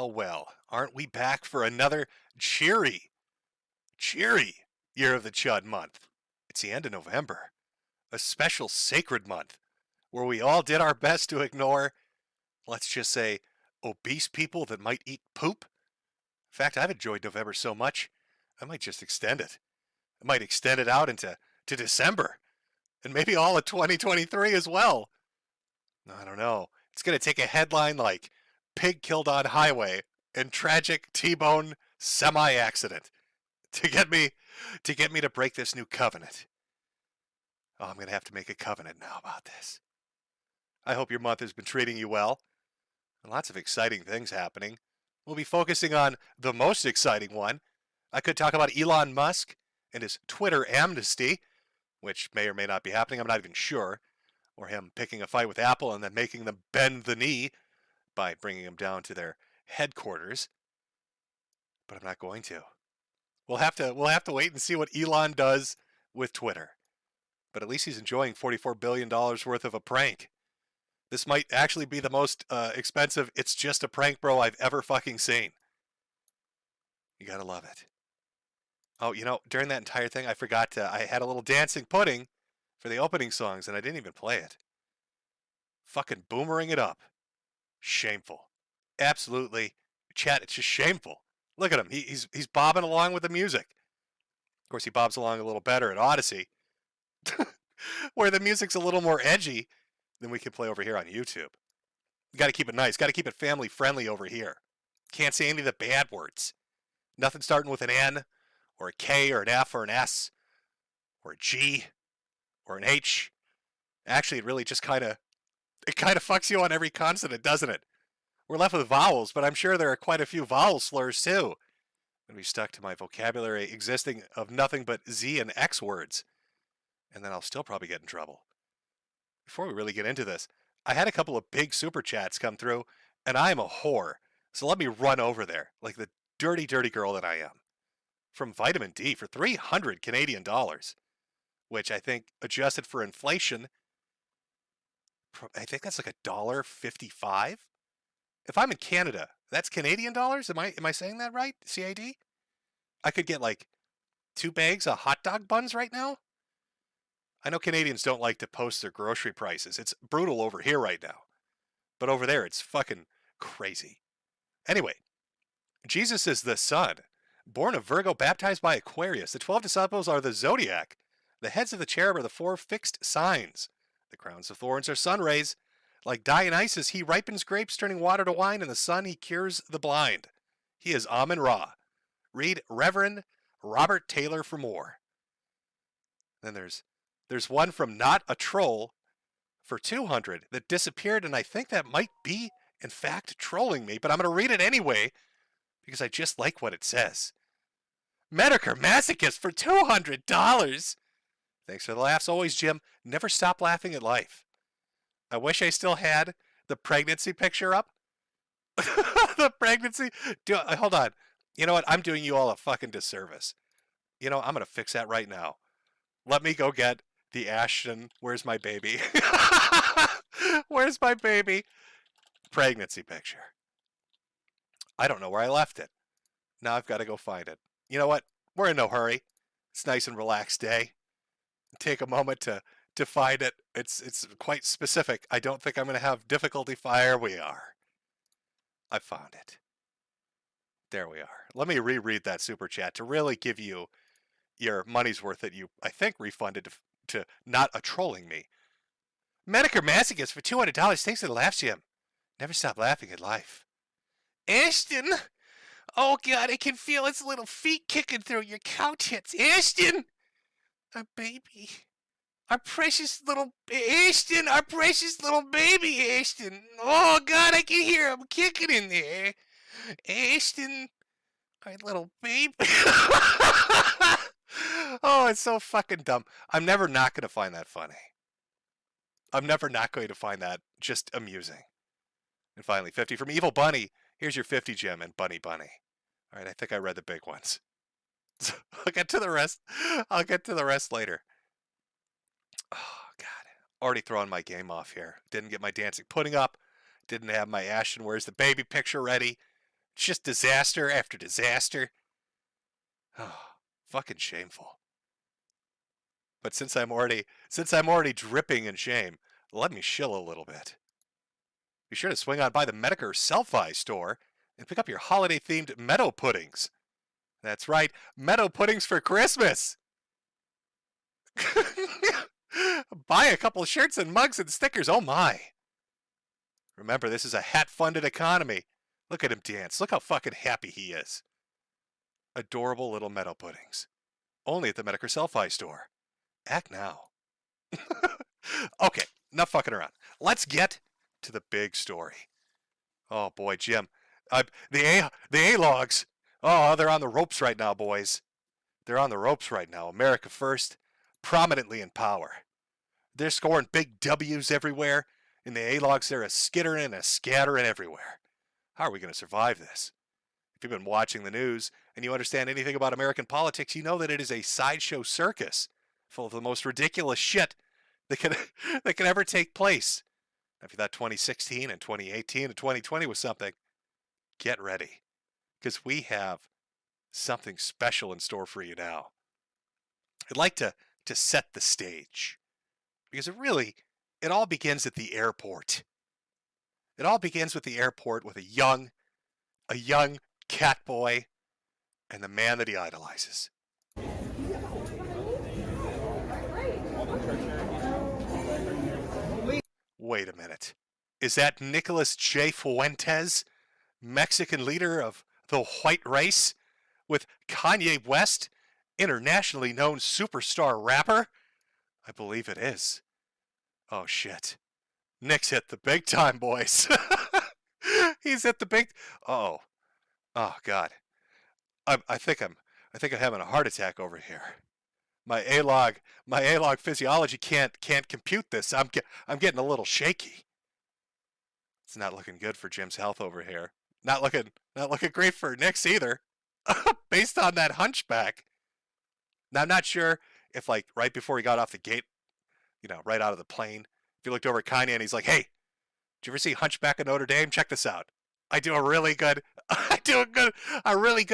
Well, aren't we back for another cheery, cheery year of the Chud month? It's the end of November, a special sacred month where we all did our best to ignore, let's just say, obese people that might eat poop. In fact, I've enjoyed November so much, I might just extend it. I might extend it out into December and maybe all of 2023 as well. I don't know. It's going to take a headline like Pig Killed on Highway and Tragic T-Bone Semi-Accident to get me to break this new covenant. Oh, I'm going to have to make a covenant now about this. I hope your month has been treating you well. Lots of exciting things happening. We'll be focusing on the most exciting one. I could talk about Elon Musk and his Twitter amnesty, which may or may not be happening. I'm not even sure. Or him picking a fight with Apple and then making them bend the knee by bringing them down to their headquarters. But I'm not going to. We'll have to wait and see what Elon does with Twitter. But at least he's enjoying $44 billion worth of a prank. This might actually be the most expensive "it's just a prank, bro" I've ever fucking seen. You gotta love it. Oh, during that entire thing, I forgot I had a little dancing pudding for the opening songs, and I didn't even play it. Fucking boomering it up. Shameful. Absolutely. Chat, it's just shameful. Look at him. He's bobbing along with the music. Of course, he bobs along a little better at Odysee, where the music's a little more edgy than we can play over here on YouTube. You got to keep it nice. Got to keep it family friendly over here. Can't say any of the bad words. Nothing starting with an N or a K or an F or an S or a G or an H. Actually, it really just kind of fucks you on every consonant, doesn't it? We're left with vowels, but I'm sure there are quite a few vowel slurs too. I'm going to be stuck to my vocabulary existing of nothing but Z and X words. And then I'll still probably get in trouble. Before we really get into this, I had a couple of big super chats come through, and I'm a whore. So let me run over there like the dirty, dirty girl that I am. From Vitamin D for 300 Canadian dollars, which I think adjusted for inflation, I think that's like $1.55. If I'm in Canada, that's Canadian dollars. Am I saying that right? CAD? I could get like 2 bags of hot dog buns right now. I know Canadians don't like to post their grocery prices. It's brutal over here right now. But over there, it's fucking crazy. Anyway, Jesus is the Son, born of Virgo, baptized by Aquarius. The 12 disciples are the zodiac. The heads of the cherub are the 4 fixed signs. The crowns of thorns are sun rays. Like Dionysus, he ripens grapes, turning water to wine. In the sun, he cures the blind. He is Amun-Ra. Read Reverend Robert Taylor for more. Then there's one from Not a Troll for 200 that disappeared, and I think that might be, in fact, trolling me, but I'm going to read it anyway because I just like what it says. Metokur Masochist for $200. Thanks for the laughs always, Jim. Never stop laughing at life. I wish I still had the pregnancy picture up. The pregnancy. Hold on. You know what? I'm doing you all a fucking disservice. I'm going to fix that right now. Let me go get the Ashton, where's my baby? Where's my baby? Pregnancy picture. I don't know where I left it. Now I've got to go find it. You know what? We're in no hurry. It's a nice and relaxed day. Take a moment to find it. It's quite specific. I don't think I'm going to have difficulty. Fire. We are. I found it. There we are. Let me reread that super chat to really give you your money's worth that you, I think, refunded to Not a Trolling me. Metokur Masochist for $200. Thanks for the laughs, Jim. Never stop laughing at life. Ashton! Oh, God, I can feel its little feet kicking through your cow tits. Ashton! Our baby. Our precious little Ashton. Our precious little baby, Ashton. Oh, God, I can hear him kicking in there. Ashton. Our little baby. Oh, it's so fucking dumb. I'm never not going to find that funny. I'm never not going to find that just amusing. And finally, 50 from Evil Bunny. Here's your 50, Jim, and Bunny Bunny. All right, I think I read the big ones. So I'll get to the rest. I'll get to the rest later. Oh, God. Already throwing my game off here. Didn't get my dancing pudding up. Didn't have my Ashton Where's the Baby picture ready. just disaster after disaster. Oh, fucking shameful. But since I'm already dripping in shame, let me shill a little bit. Be sure to swing on by the Metokur Selfie store and pick up your holiday-themed meadow puddings. That's right, meadow puddings for Christmas. Buy a couple shirts and mugs and stickers. Oh my. Remember, this is a hat-funded economy. Look at him dance. Look how fucking happy he is. Adorable little meadow puddings. Only at the Metokur Selfie store. Act now. Okay, enough fucking around. Let's get to the big story. Oh boy, Jim. The A-logs. Oh, they're on the ropes right now, boys. They're on the ropes right now. America first, prominently in power. They're scoring big W's everywhere. In the A-logs, they're a skittering and a scattering everywhere. How are we going to survive this? If you've been watching the news and you understand anything about American politics, you know that it is a sideshow circus full of the most ridiculous shit that can ever take place. Now, if you thought 2016 and 2018 and 2020 was something, get ready, because we have something special in store for you now. I'd like to set the stage, because it all begins at the airport. It all begins with the airport with a young cat boy and the man that he idolizes. Wait a minute. Is that Nicolas J. Fuentes, Mexican leader of the white race, with Kanye West, internationally known superstar rapper? I believe it is. Oh shit. Nick's hit the big time, boys. He's hit the big. Oh God. I think I'm having a heart attack over here. My A-log physiology can't compute this. I'm getting a little shaky. It's not looking good for Jim's health over here. Not looking great for Nick's either. Based on that hunchback. Now I'm not sure if, like, right before he got off the gate, right out of the plane, if he looked over at Kanye and he's like, "Hey, did you ever see Hunchback of Notre Dame? Check this out. I do a really good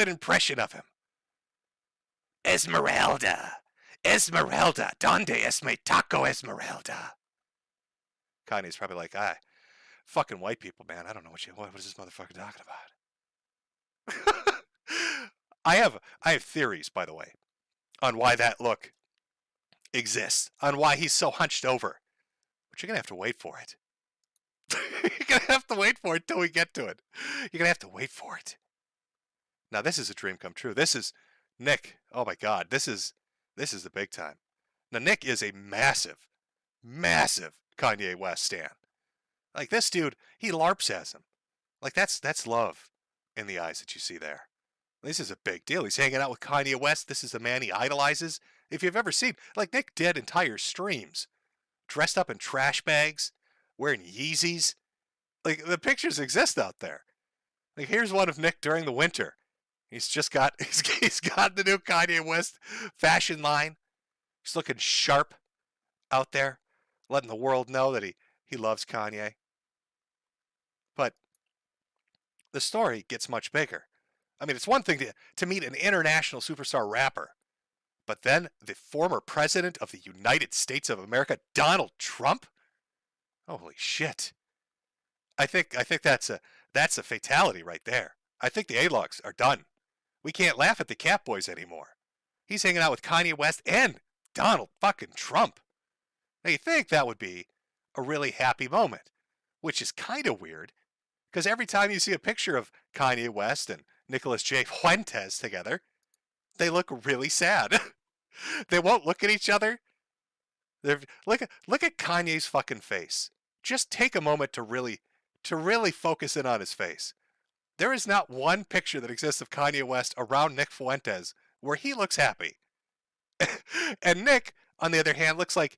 impression of him. Esmeralda, donde es mi taco, Esmeralda?" Kanye's probably like, fucking white people, man. I don't know what is this motherfucker talking about? I have theories, by the way, on why that look exists, on why he's so hunched over. But you're gonna have to wait for it. You're gonna have to wait for it till we get to it. You're gonna have to wait for it. Now this is a dream come true. This is Nick. Oh my God, this is the big time. Now Nick is a massive Kanye West stan. Like, this dude, he LARPs as him. Like, that's love in the eyes that you see there. This is a big deal. He's hanging out with Kanye West. This is the man he idolizes. If you've ever seen, like, Nick did entire streams dressed up in trash bags, wearing Yeezys. Like, the pictures exist out there. Like, here's one of Nick during the winter. He's got the new Kanye West fashion line. He's looking sharp out there, letting the world know that he loves Kanye. But the story gets much bigger. I mean, it's one thing to meet an international superstar rapper, but then the former president of the United States of America, Donald Trump? Holy shit. I think that's a fatality right there. I think the A-logs are done. We can't laugh at the cat boys anymore. He's hanging out with Kanye West and Donald fucking Trump. Now, you think that would be a really happy moment, which is kind of weird, because every time you see a picture of Kanye West and Nicolas J. Fuentes together, they look really sad. They won't look at each other. Look at Kanye's fucking face. Just take a moment to really focus in on his face. There is not one picture that exists of Kanye West around Nick Fuentes where he looks happy. And Nick, on the other hand, looks like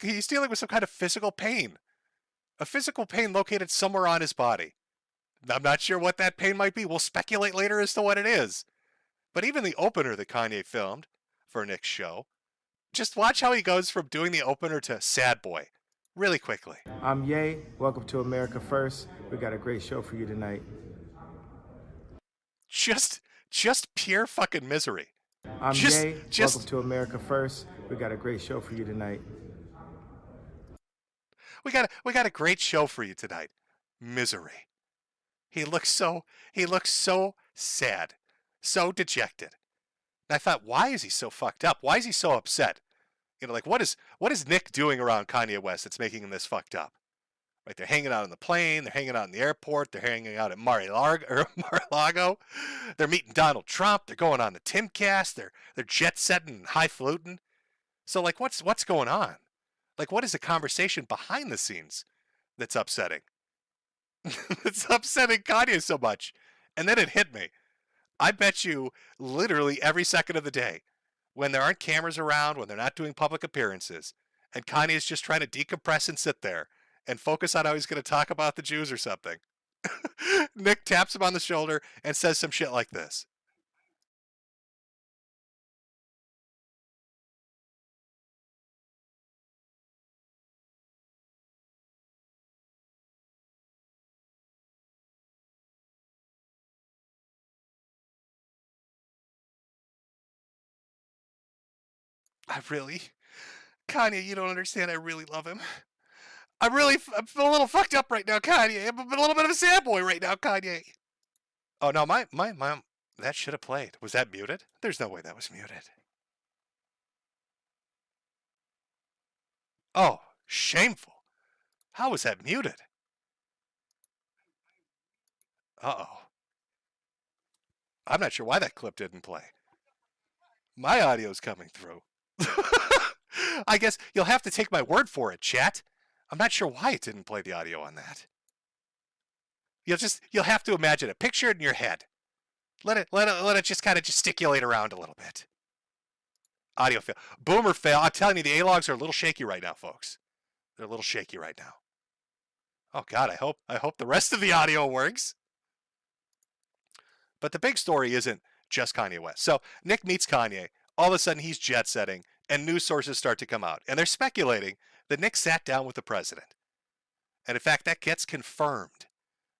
he's dealing with some kind of physical pain. A physical pain located somewhere on his body. I'm not sure what that pain might be. We'll speculate later as to what it is. But even the opener that Kanye filmed for Nick's show, just watch how he goes from doing the opener to sad boy really quickly. I'm Ye. Welcome to America First. We got a great show for you tonight. just pure fucking misery. I'm Just Jay. Welcome just to America First. We got a great show for you tonight. we got a great show for you tonight. Misery. He looks so sad, so dejected. And I thought, why is he so fucked up? Why is he so upset? You know, like what is Nick doing around Kanye West that's making him this fucked up? Right? They're hanging out on the plane. They're hanging out in the airport. They're hanging out at Mar-a-Lago. They're meeting Donald Trump. They're going on the Timcast. They're jet setting and highfalutin. So like, what's going on? Like, what is the conversation behind the scenes that's upsetting? It's upsetting Kanye so much. And then it hit me. I bet you literally every second of the day, when there aren't cameras around, when they're not doing public appearances, and Kanye is just trying to decompress and sit there and focus on how he's going to talk about the Jews or something, Nick taps him on the shoulder and says some shit like this. Kanye, you don't understand. I really love him. I'm a little fucked up right now, Kanye. I'm a little bit of a sad boy right now, Kanye. Oh no, my mom. That should have played. Was that muted? There's no way that was muted. Oh, shameful. How was that muted? Uh-oh. I'm not sure why that clip didn't play. My audio's coming through. I guess you'll have to take my word for it, chat. I'm not sure why it didn't play the audio on that. You'll have to imagine it. Picture it in your head. Let it just kind of gesticulate around a little bit. Audio fail. Boomer fail. I'm telling you, the A-logs are a little shaky right now, folks. They're a little shaky right now. Oh God, I hope the rest of the audio works. But the big story isn't just Kanye West. So Nick meets Kanye. All of a sudden, he's jet setting, and news sources start to come out, and they're speculating that Nick sat down with the president. And in fact, that gets confirmed.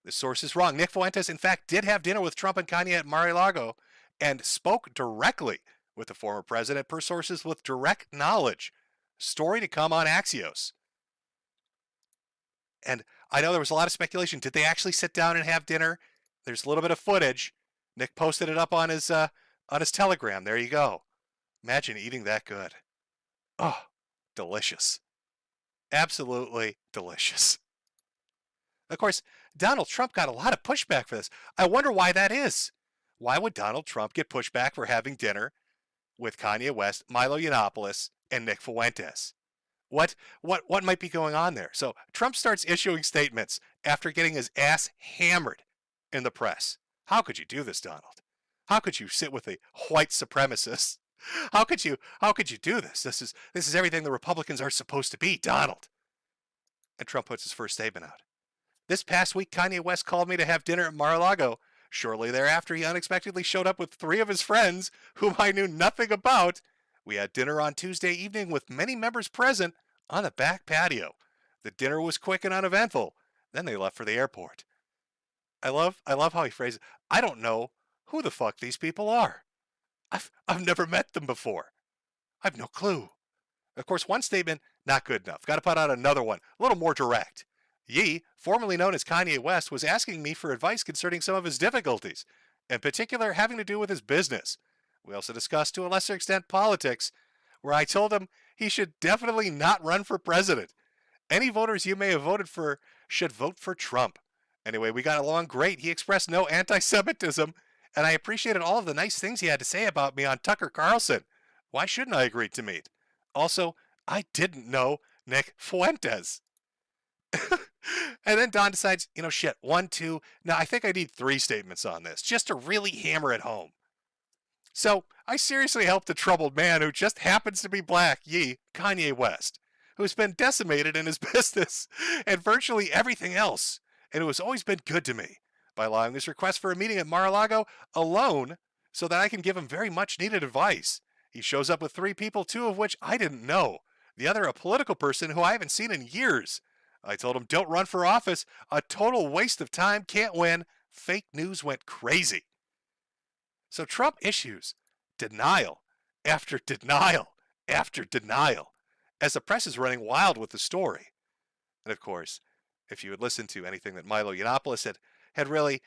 The source is wrong. Nick Fuentes, in fact, did have dinner with Trump and Kanye at Mar-a-Lago and spoke directly with the former president, per sources with direct knowledge. Story to come on Axios. And I know there was a lot of speculation. Did they actually sit down and have dinner? There's a little bit of footage. Nick posted it up on his Telegram. There you go. Imagine eating that good. Oh, delicious. Absolutely delicious. Of course, Donald Trump got a lot of pushback for this. I wonder why that is. Why would Donald Trump get pushback for having dinner with Kanye West, Milo Yiannopoulos, and Nick Fuentes? What might be going on there? So Trump starts issuing statements after getting his ass hammered in the press. How could you do this, Donald? How could you sit with a white supremacist? How could you do this? This is everything the Republicans are supposed to be, Donald. And Trump puts his first statement out. This past week, Kanye West called me to have dinner at Mar-a-Lago. Shortly thereafter, he unexpectedly showed up with 3 of his friends, whom I knew nothing about. We had dinner on Tuesday evening with many members present on the back patio. The dinner was quick and uneventful. Then they left for the airport. I love how he phrases it. I don't know who the fuck these people are. I've never met them before. I've no clue. Of course, one statement, not good enough. Got to put out another one, a little more direct. Ye, formerly known as Kanye West, was asking me for advice concerning some of his difficulties, in particular having to do with his business. We also discussed, to a lesser extent, politics, where I told him he should definitely not run for president. Any voters you may have voted for should vote for Trump. Anyway, we got along great. He expressed no anti-Semitism, and I appreciated all of the nice things he had to say about me on Tucker Carlson. Why shouldn't I agree to meet? Also, I didn't know Nick Fuentes. And then Don decides, shit, 1, 2. Now I think I need 3 statements on this just to really hammer it home. So I seriously helped a troubled man who just happens to be black, Kanye West, who's been decimated in his business and virtually everything else, and who has always been good to me, by allowing this request for a meeting at Mar-a-Lago alone so that I can give him very much needed advice. He shows up with 3 people, 2 of which I didn't know. The other a political person who I haven't seen in years. I told him, don't run for office. A total waste of time. Can't win. Fake news went crazy. So Trump issues denial after denial after denial as the press is running wild with the story. And of course, if you had listened to anything that Milo Yiannopoulos had really,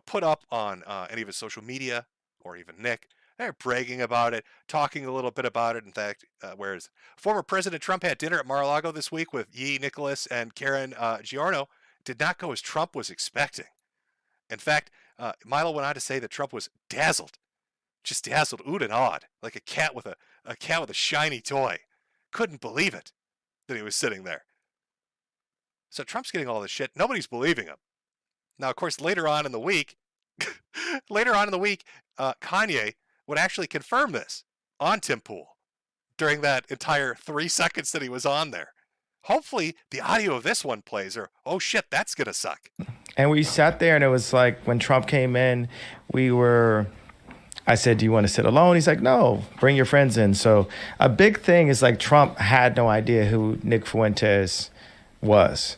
put up on any of his social media, or even Nick, they're bragging about it, talking a little bit about it. In fact, whereas former President Trump had dinner at Mar-a-Lago this week with Yi, Nicholas, and Karen Giorno, did not go as Trump was expecting. In fact, Milo went on to say that Trump was dazzled, just dazzled, oohed and awed, like a cat with a shiny toy. Couldn't believe it that he was sitting there. So Trump's getting all this shit. Nobody's believing him. Now, of course, later on in the week, Kanye would actually confirm this on Tim Pool during that entire 3 seconds that he was on there. Hopefully, the audio of this one plays, or, oh shit, that's going to suck. And we sat there, and it was like when Trump came in, I said, do you want to sit alone? He's like, no, bring your friends in. So a big thing is like Trump had no idea who Nick Fuentes was.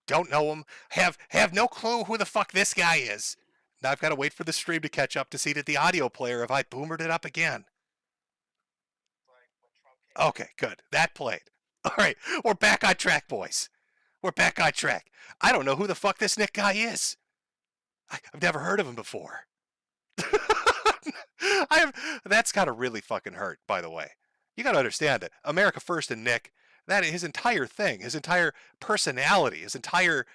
Don't know him. Have no clue who the fuck this guy is. Now I've got to wait for the stream to catch up to see that the audio player, if I boomered it up again. Okay, good. That played. All right, we're back on track, boys. We're back on track. I don't know who the fuck this Nick guy is. I've never heard of him before. That's got to really fucking hurt, by the way. You got to understand that America First and Nick, that his entire thing, his entire personality, his entire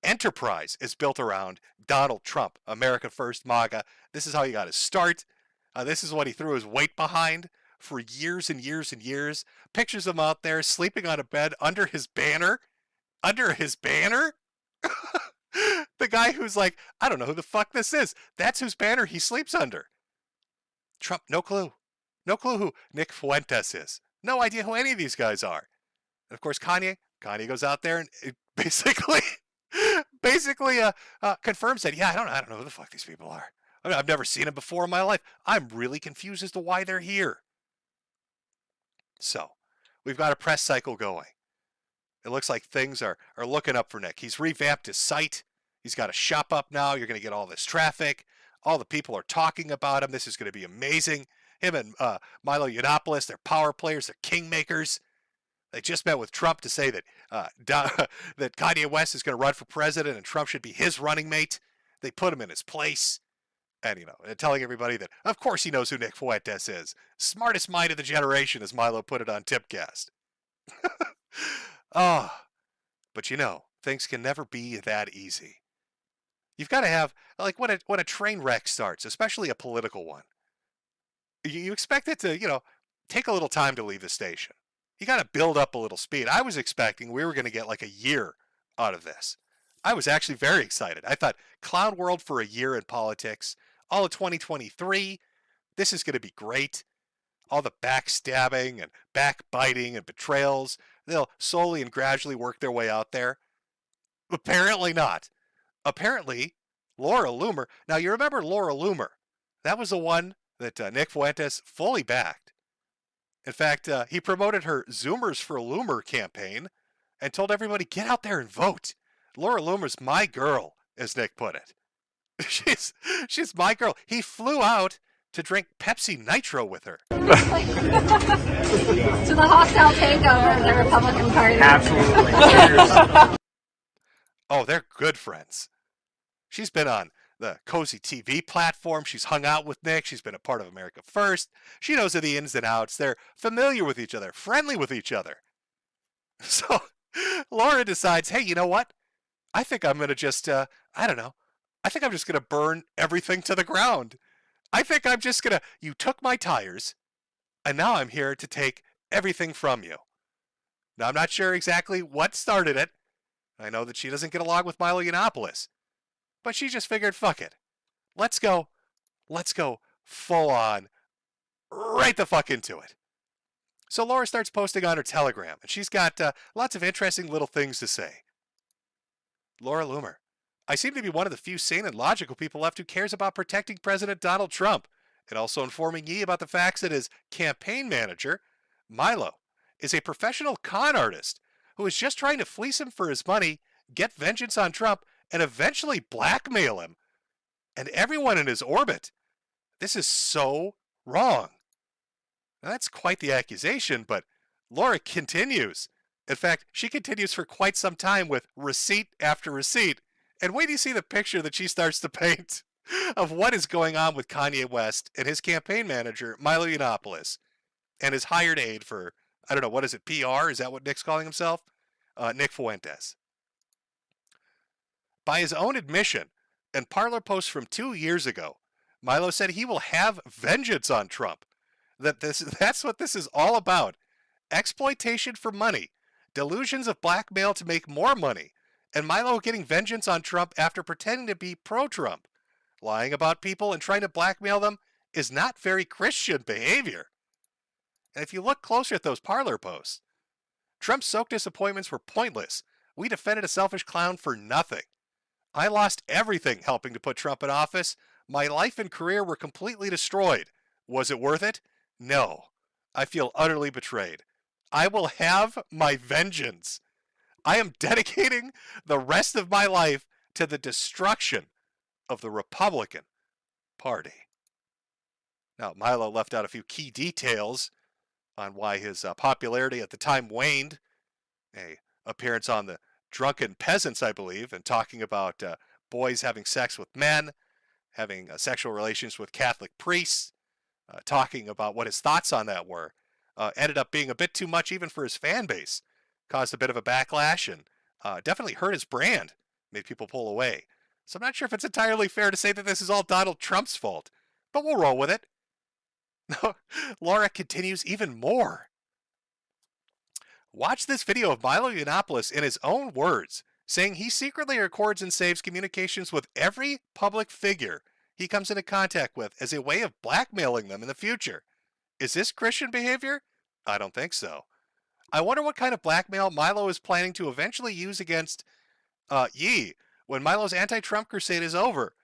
enterprise is built around Donald Trump. America First, MAGA. This is how he got his start. This is what he threw his weight behind for years and years and years. Pictures of him out there sleeping on a bed under his banner. Under his banner? The guy who's like, I don't know who the fuck this is. That's whose banner he sleeps under. Trump, no clue. No clue who Nick Fuentes is. No idea who any of these guys are. And of course, Kanye goes out there and basically confirms that, yeah, I don't know who the fuck these people are. I've never seen them before in my life. I'm really confused as to why they're here. So, we've got a press cycle going. It looks like things are looking up for Nick. He's revamped his site. He's got a shop up now. You're going to get all this traffic. All the people are talking about him. This is going to be amazing. Him and Milo Yiannopoulos, they're power players. They're kingmakers. They just met with Trump to say that that Kanye West is going to run for president and Trump should be his running mate. They put him in his place. And, telling everybody that, of course, he knows who Nick Fuentes is. Smartest mind of the generation, as Milo put it on Tipcast. But things can never be that easy. You've got to have, like, when a train wreck starts, especially a political one, you expect it to, take a little time to leave the station. You got to build up a little speed. I was expecting we were going to get like a year out of this. I was actually very excited. I thought clown world for a year in politics, all of 2023, this is going to be great. All the backstabbing and backbiting and betrayals, they'll slowly and gradually work their way out there. Apparently not. Apparently, Laura Loomer. Now, you remember Laura Loomer. That was the one that Nick Fuentes fully backed. In fact, he promoted her Zoomers for Loomer campaign and told everybody, get out there and vote. Laura Loomer's my girl, as Nick put it. She's my girl. He flew out to drink Pepsi Nitro with her. To the hostile takeover of the Republican Party. Absolutely. Oh, they're good friends. She's been on the Cozy TV platform. She's hung out with Nick. She's been a part of America First. She knows the ins and outs. They're familiar with each other, friendly with each other. So Laura decides, hey, you know what? I think I'm going to just, I think I'm just going to burn everything to the ground. I think I'm just going to, you took my tires, and now I'm here to take everything from you. Now, I'm not sure exactly what started it. I know that she doesn't get along with Milo Yiannopoulos. But she just figured, fuck it. Let's go full on, right the fuck into it. So Laura starts posting on her Telegram, and she's got lots of interesting little things to say. Laura Loomer. I seem to be one of the few sane and logical people left who cares about protecting President Donald Trump, and also informing Yi about the facts that his campaign manager, Milo, is a professional con artist who is just trying to fleece him for his money, get vengeance on Trump, and eventually blackmail him. and everyone in his orbit. This is so wrong. Now, that's quite the accusation, but Laura continues. In fact, she continues for quite some time with receipt after receipt. And wait till you see the picture that she starts to paint of what is going on with Kanye West and his campaign manager, Milo Yiannopoulos, and his hired aide for, I don't know, what is it, PR? Is that what Nick's calling himself? Nick Fuentes. By his own admission and Parler posts from 2 years ago, Milo said he will have vengeance on Trump. That's what this is all about. Exploitation for money, delusions of blackmail to make more money, and Milo getting vengeance on Trump after pretending to be pro-Trump. Lying about people and trying to blackmail them is not very Christian behavior. And if you look closer at those Parler posts, Trump's soaked disappointments were pointless. We defended a selfish clown for nothing. I lost everything helping to put Trump in office. My life and career were completely destroyed. Was it worth it? No. I feel utterly betrayed. I will have my vengeance. I am dedicating the rest of my life to the destruction of the Republican Party. Now, Milo left out a few key details on why his popularity at the time waned. A appearance on the Drunken Peasants, I believe, and talking about boys having sex with men, having sexual relations with Catholic priests, talking about what his thoughts on that were, ended up being a bit too much even for his fan base, caused a bit of a backlash, and definitely hurt his brand, made people pull away. So I'm not sure if it's entirely fair to say that this is all Donald Trump's fault, but we'll roll with it. Laura continues even more. Watch this video of Milo Yiannopoulos in his own words, saying he secretly records and saves communications with every public figure he comes into contact with as a way of blackmailing them in the future. Is this Christian behavior? I don't think so. I wonder what kind of blackmail Milo is planning to eventually use against Yi when Milo's anti-Trump crusade is over,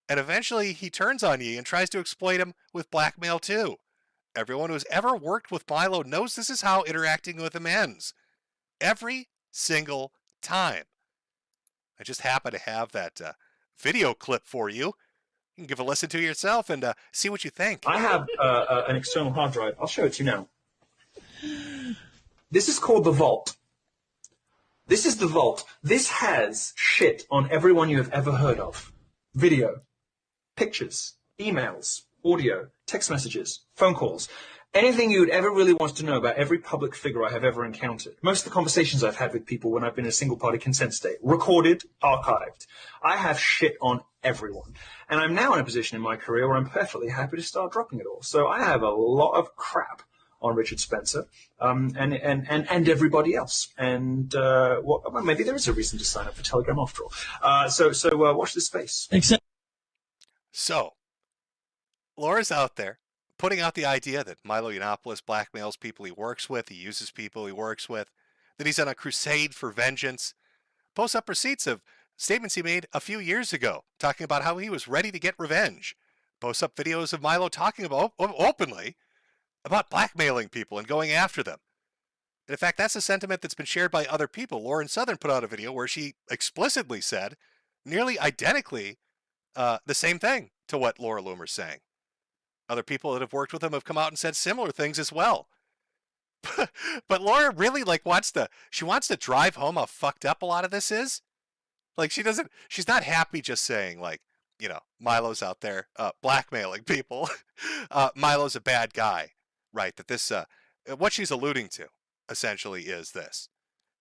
and eventually he turns on Yi and tries to exploit him with blackmail too. Everyone who's ever worked with Milo knows this is how interacting with him ends. Every single time. I just happen to have that video clip for you. You can give a listen to yourself and see what you think. I have an external hard drive. I'll show it to you now. This is called the Vault. This is the Vault. This has shit on everyone you have ever heard of. Video, pictures, emails, audio, text messages, phone calls, anything you would ever really want to know about every public figure I have ever encountered. Most of the conversations I've had with people when I've been in a single-party consent state, recorded, archived. I have shit on everyone. And I'm now in a position in my career where I'm perfectly happy to start dropping it all. So I have a lot of crap on Richard Spencer and everybody else. And well, maybe there is a reason to sign up for Telegram after all. So watch this space. So, Laura's out there putting out the idea that Milo Yiannopoulos blackmails people he works with, he uses people he works with, that he's on a crusade for vengeance, posts up receipts of statements he made a few years ago, talking about how he was ready to get revenge, posts up videos of Milo talking about openly about blackmailing people and going after them. And in fact, that's a sentiment that's been shared by other people. Lauren Southern put out a video where she explicitly said, nearly identically, the same thing to what Laura Loomer's saying. Other people that have worked with him have come out and said similar things as well. But Laura really wants to drive home how fucked up a lot of this is. She's not happy just saying Milo's out there blackmailing people. Milo's a bad guy, right? That this, what she's alluding to essentially is this,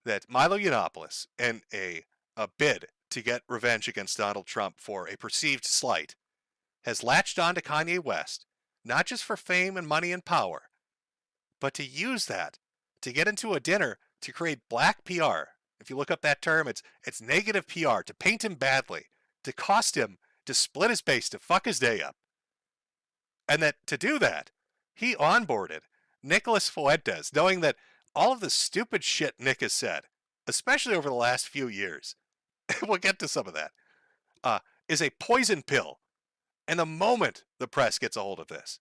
that Milo Yiannopoulos in a bid to get revenge against Donald Trump for a perceived slight has latched on to Kanye West, not just for fame and money and power, but to use that to get into a dinner to create black PR. If you look up that term, it's negative PR, to paint him badly, to cost him, to split his base, to fuck his day up. And that to do that, he onboarded Nicholas Fuentes, knowing that all of the stupid shit Nick has said, especially over the last few years, we'll get to some of that, is a poison pill. And the moment the press gets a hold of this,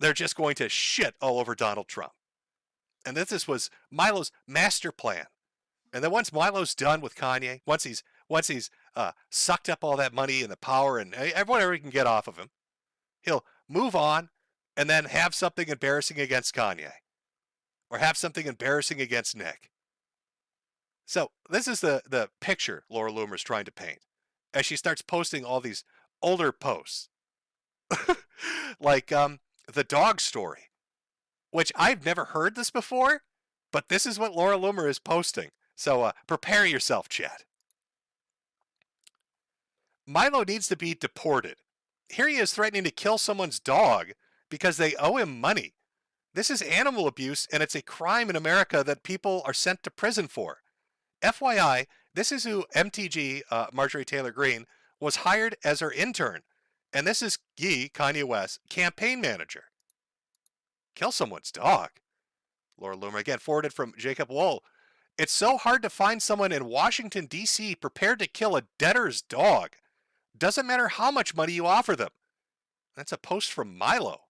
they're just going to shit all over Donald Trump. And this was Milo's master plan. And then once Milo's done with Kanye, once he's sucked up all that money and the power and whatever he can get off of him. He'll move on and then have something embarrassing against Kanye or have something embarrassing against Nick. So this is the picture Laura Loomer's trying to paint as she starts posting all these older posts. Like the dog story, which I've never heard this before, but this is what Laura Loomer is posting. So prepare yourself, Chad. Milo needs to be deported. Here he is threatening to kill someone's dog because they owe him money. This is animal abuse, and it's a crime in America that people are sent to prison for. FYI, this is who MTG, Marjorie Taylor Greene, was hired as her intern. And this is Kanye West, campaign manager. Kill someone's dog. Laura Loomer, again, forwarded from Jacob Wool. It's so hard to find someone in Washington, D.C. prepared to kill a debtor's dog. Doesn't matter how much money you offer them. That's a post from Milo.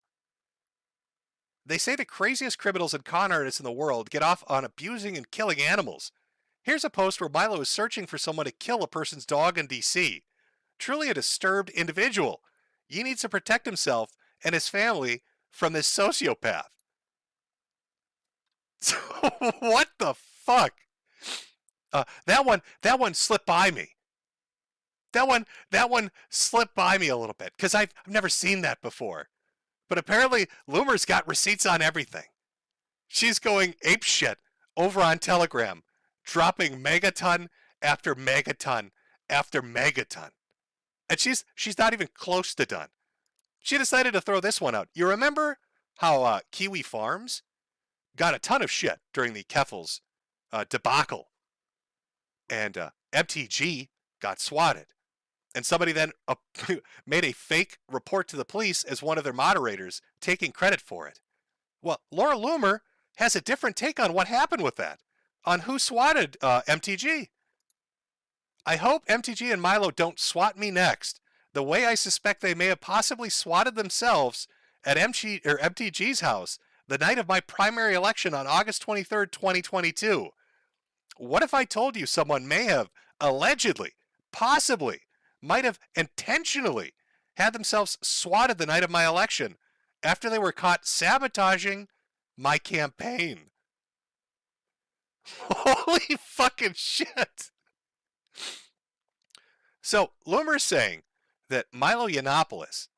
They say the craziest criminals and con artists in the world get off on abusing and killing animals. Here's a post where Milo is searching for someone to kill a person's dog in D.C. Truly a disturbed individual. He needs to protect himself and his family from this sociopath. So, what the fuck? That one slipped by me. That one slipped by me a little bit because I've never seen that before. But apparently Loomer's got receipts on everything. She's going apeshit over on Telegram, dropping megaton after megaton after megaton. And she's not even close to done. She decided to throw this one out. You remember how Kiwi Farms got a ton of shit during the Keffels debacle, and MTG got swatted, and somebody then made a fake report to the police as one of their moderators, taking credit for it. Well, Laura Loomer has a different take on what happened with that, on who swatted MTG. I hope MTG and Milo don't swat me next, the way I suspect they may have possibly swatted themselves at MTG's house the night of my primary election on August 23rd, 2022. What if I told you someone may have allegedly, possibly, might have intentionally had themselves swatted the night of my election after they were caught sabotaging my campaign? Holy fucking shit. So, Loomer's saying that Milo Yiannopoulos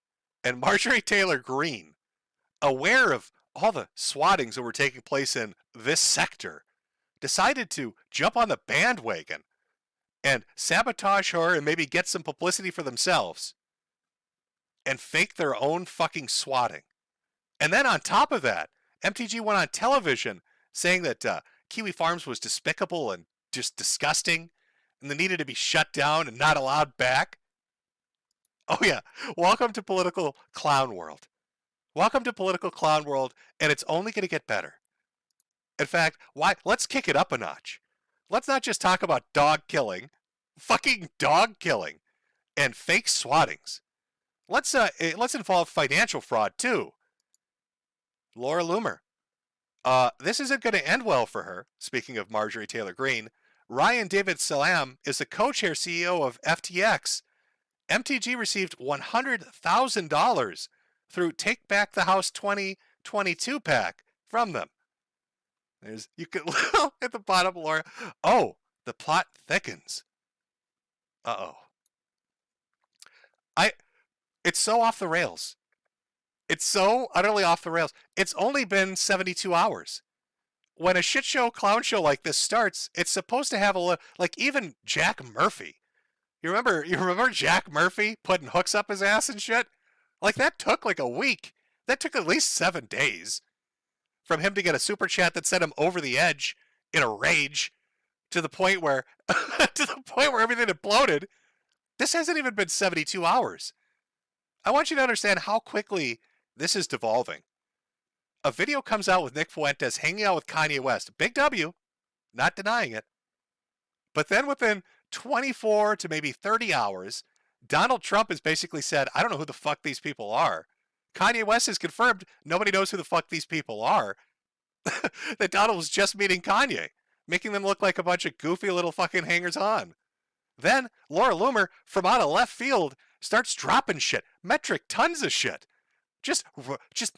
and Marjorie Taylor Greene, aware of all the swattings that were taking place in this sector, decided to jump on the bandwagon and sabotage her and maybe get some publicity for themselves and fake their own fucking swatting. And then on top of that, MTG went on television saying that Kiwi Farms was despicable and just disgusting and they needed to be shut down and not allowed back. Oh yeah, welcome to political clown world. Welcome to political clown world, and it's only going to get better. In fact, let's kick it up a notch. Let's not just talk about dog killing, fucking dog killing, and fake swattings. Let's involve financial fraud too. Laura Loomer. This isn't going to end well for her. Speaking of Marjorie Taylor Greene, Ryan David Salam is the co-chair CEO of FTX. MTG received $100,000 through Take Back the House 2022 pack from them. You can at the bottom, Laura. Oh, the plot thickens. It's so off the rails. It's so utterly off the rails. It's only been 72 hours. When a shit show, clown show like this starts, it's supposed to have like even Jack Murphy. You remember Jack Murphy putting hooks up his ass and shit? Like that took like a week. That took at least 7 days from him to get a super chat that sent him over the edge in a rage to the point where everything imploded. This hasn't even been 72 hours. I want you to understand how quickly this is devolving. A video comes out with Nick Fuentes hanging out with Kanye West. Big W, not denying it. But then within 24 to maybe 30 hours, Donald Trump has basically said, I don't know who the fuck these people are. Kanye West has confirmed nobody knows who the fuck these people are. That Donald was just meeting Kanye, making them look like a bunch of goofy little fucking hangers-on. Then Laura Loomer, from out of left field, starts dropping shit, metric tons of shit. Just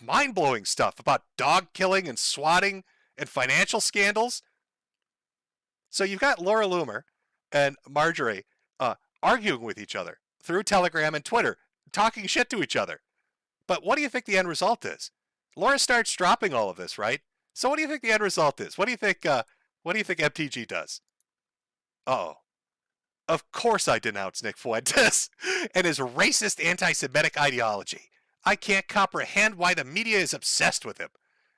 mind-blowing stuff about dog killing and swatting and financial scandals. So you've got Laura Loomer and Marjorie arguing with each other through Telegram and Twitter, talking shit to each other. But what do you think the end result is? Laura starts dropping all of this, right? So what do you think the end result is? What do you think MTG does? Uh-oh. Of course I denounce Nick Fuentes and his racist anti-Semitic ideology. I can't comprehend why the media is obsessed with him.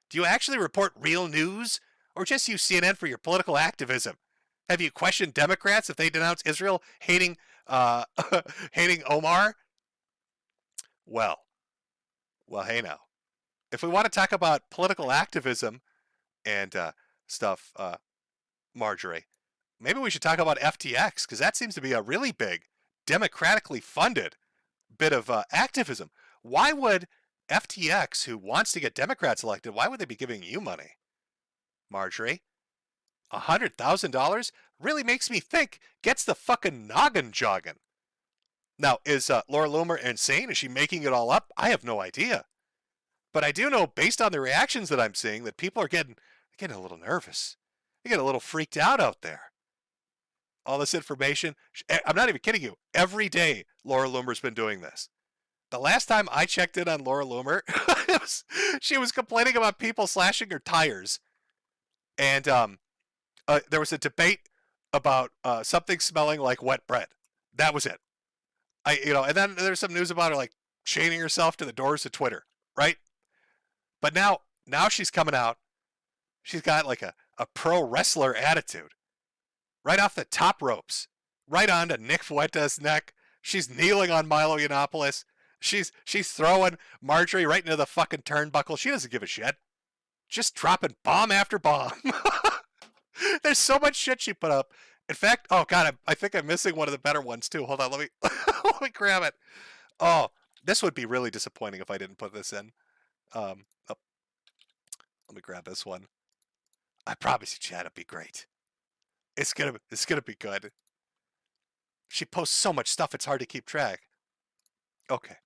Do you actually report real news, or just use CNN for your political activism? Have you questioned Democrats if they denounce Israel hating Omar? Well, hey now. If we want to talk about political activism and stuff, Marjorie, maybe we should talk about FTX, because that seems to be a really big, democratically funded bit of activism. Why would FTX, who wants to get Democrats elected, why would they be giving you money? Marjorie, $100,000 really makes me think, gets the fucking noggin jogging. Now, is Laura Loomer insane? Is she making it all up? I have no idea. But I do know, based on the reactions that I'm seeing, that people are getting a little nervous. They're getting a little freaked out there. All this information, I'm not even kidding you. Every day, Laura Loomer's been doing this. The last time I checked in on Laura Loomer, she was complaining about people slashing her tires. And there was a debate about something smelling like wet bread. That was it. And then there's some news about her like chaining herself to the doors of Twitter, right? But now she's coming out. She's got like a pro wrestler attitude. Right off the top ropes. Right onto Nick Fuentes' neck. She's kneeling on Milo Yiannopoulos. She's throwing Marjorie right into the fucking turnbuckle. She doesn't give a shit. Just dropping bomb after bomb. There's so much shit she put up. In fact, oh god, I think I'm missing one of the better ones too. Hold on, let me let me grab it. Oh, this would be really disappointing if I didn't put this in. Let me grab this one. I promise you, Chad, it'll be great. It's gonna be good. She posts so much stuff, it's hard to keep track. Okay.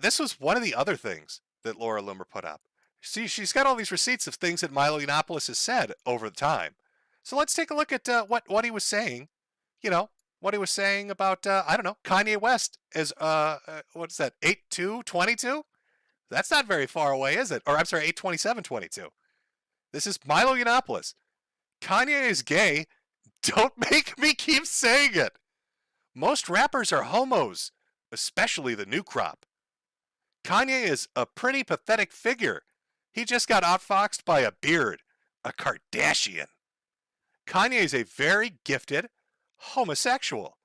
This was one of the other things that Laura Loomer put up. See, she's got all these receipts of things that Milo Yiannopoulos has said over the time. So let's take a look at what he was saying. You know, what he was saying about, I don't know, Kanye West is, what's that, 8/2/22? That's not very far away, is it? Or I'm sorry, 8/27/22. This is Milo Yiannopoulos. Kanye is gay. Don't make me keep saying it. Most rappers are homos, especially the new crop. Kanye is a pretty pathetic figure. He just got outfoxed by a beard, a Kardashian. Kanye is a very gifted homosexual.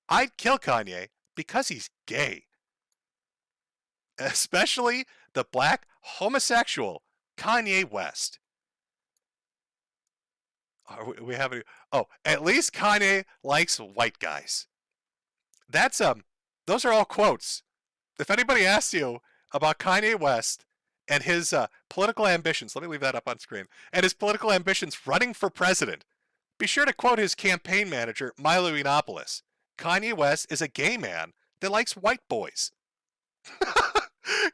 I'd kill Kanye because he's gay. Especially the black homosexual Kanye West. We have at least Kanye likes white guys. That's those are all quotes. If anybody asks you about Kanye West and his political ambitions, let me leave that up on screen, and his political ambitions running for president, be sure to quote his campaign manager, Milo Yiannopoulos. Kanye West is a gay man that likes white boys.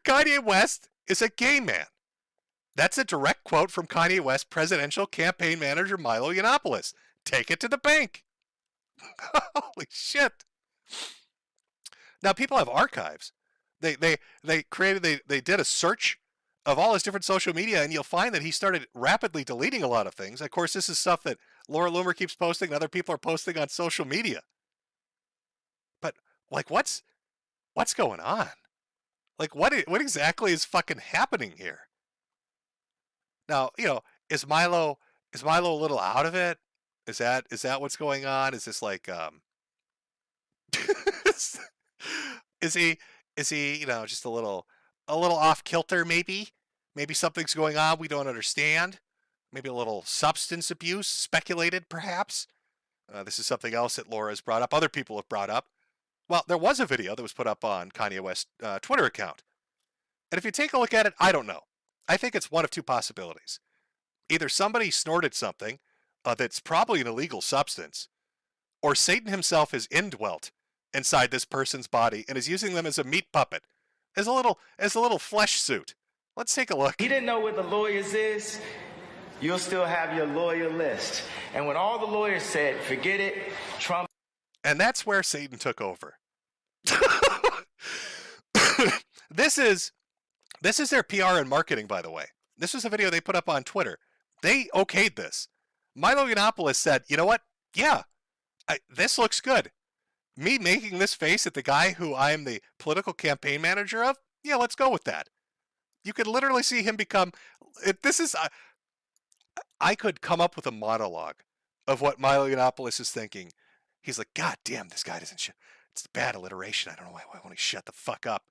Kanye West is a gay man. That's a direct quote from Kanye West presidential campaign manager Milo Yiannopoulos. Take it to the bank. Holy shit. Now people have archives. They did a search of all his different social media, and you'll find that he started rapidly deleting a lot of things. Of course, this is stuff that Laura Loomer keeps posting and other people are posting on social media. But like what's going on? Like what exactly is fucking happening here? Now, you know, is Milo a little out of it? Is that what's going on? Is this like is he, you know, just a little off kilter maybe? Maybe something's going on we don't understand. Maybe a little substance abuse speculated perhaps. This is something else that Laura has brought up. Other people have brought up. Well, there was a video that was put up on Kanye West's Twitter account. And if you take a look at it, I don't know. I think it's one of two possibilities. Either somebody snorted something that's probably an illegal substance, or Satan himself has indwelt inside this person's body and is using them as a meat puppet, as a little flesh suit. Let's take a look. He didn't know what the lawyers is. You'll still have your lawyer list. And when all the lawyers said, forget it, Trump. And that's where Satan took over. This is their PR and marketing, by the way. This was a video they put up on Twitter. They okayed this. Milo Yiannopoulos said, you know what? Yeah, this looks good. Me making this face at the guy who I am the political campaign manager of? Yeah, let's go with that. You could literally see him become... I could come up with a monologue of what Milo Yiannopoulos is thinking. He's like, God damn, this guy doesn't shut. It's bad alliteration. I don't know why won't he shut the fuck up.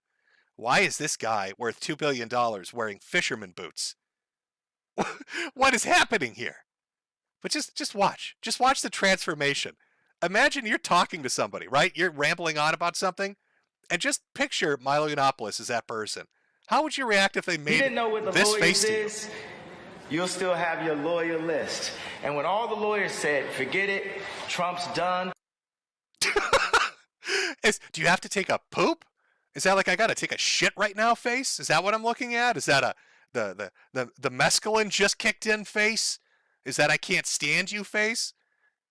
Why is this guy worth $2 billion wearing fisherman boots? What is happening here? But just watch. Just watch the transformation. Imagine you're talking to somebody, right? You're rambling on about something, and just picture Milo Yiannopoulos as that person. How would you react if they made this face to you? You'll still have your lawyer list. And when all the lawyers said, forget it, Trump's done. Do you have to take a poop? Is that like I got to take a shit right now face? Is that what I'm looking at? Is that the mescaline just kicked in face? Is that I can't stand you face?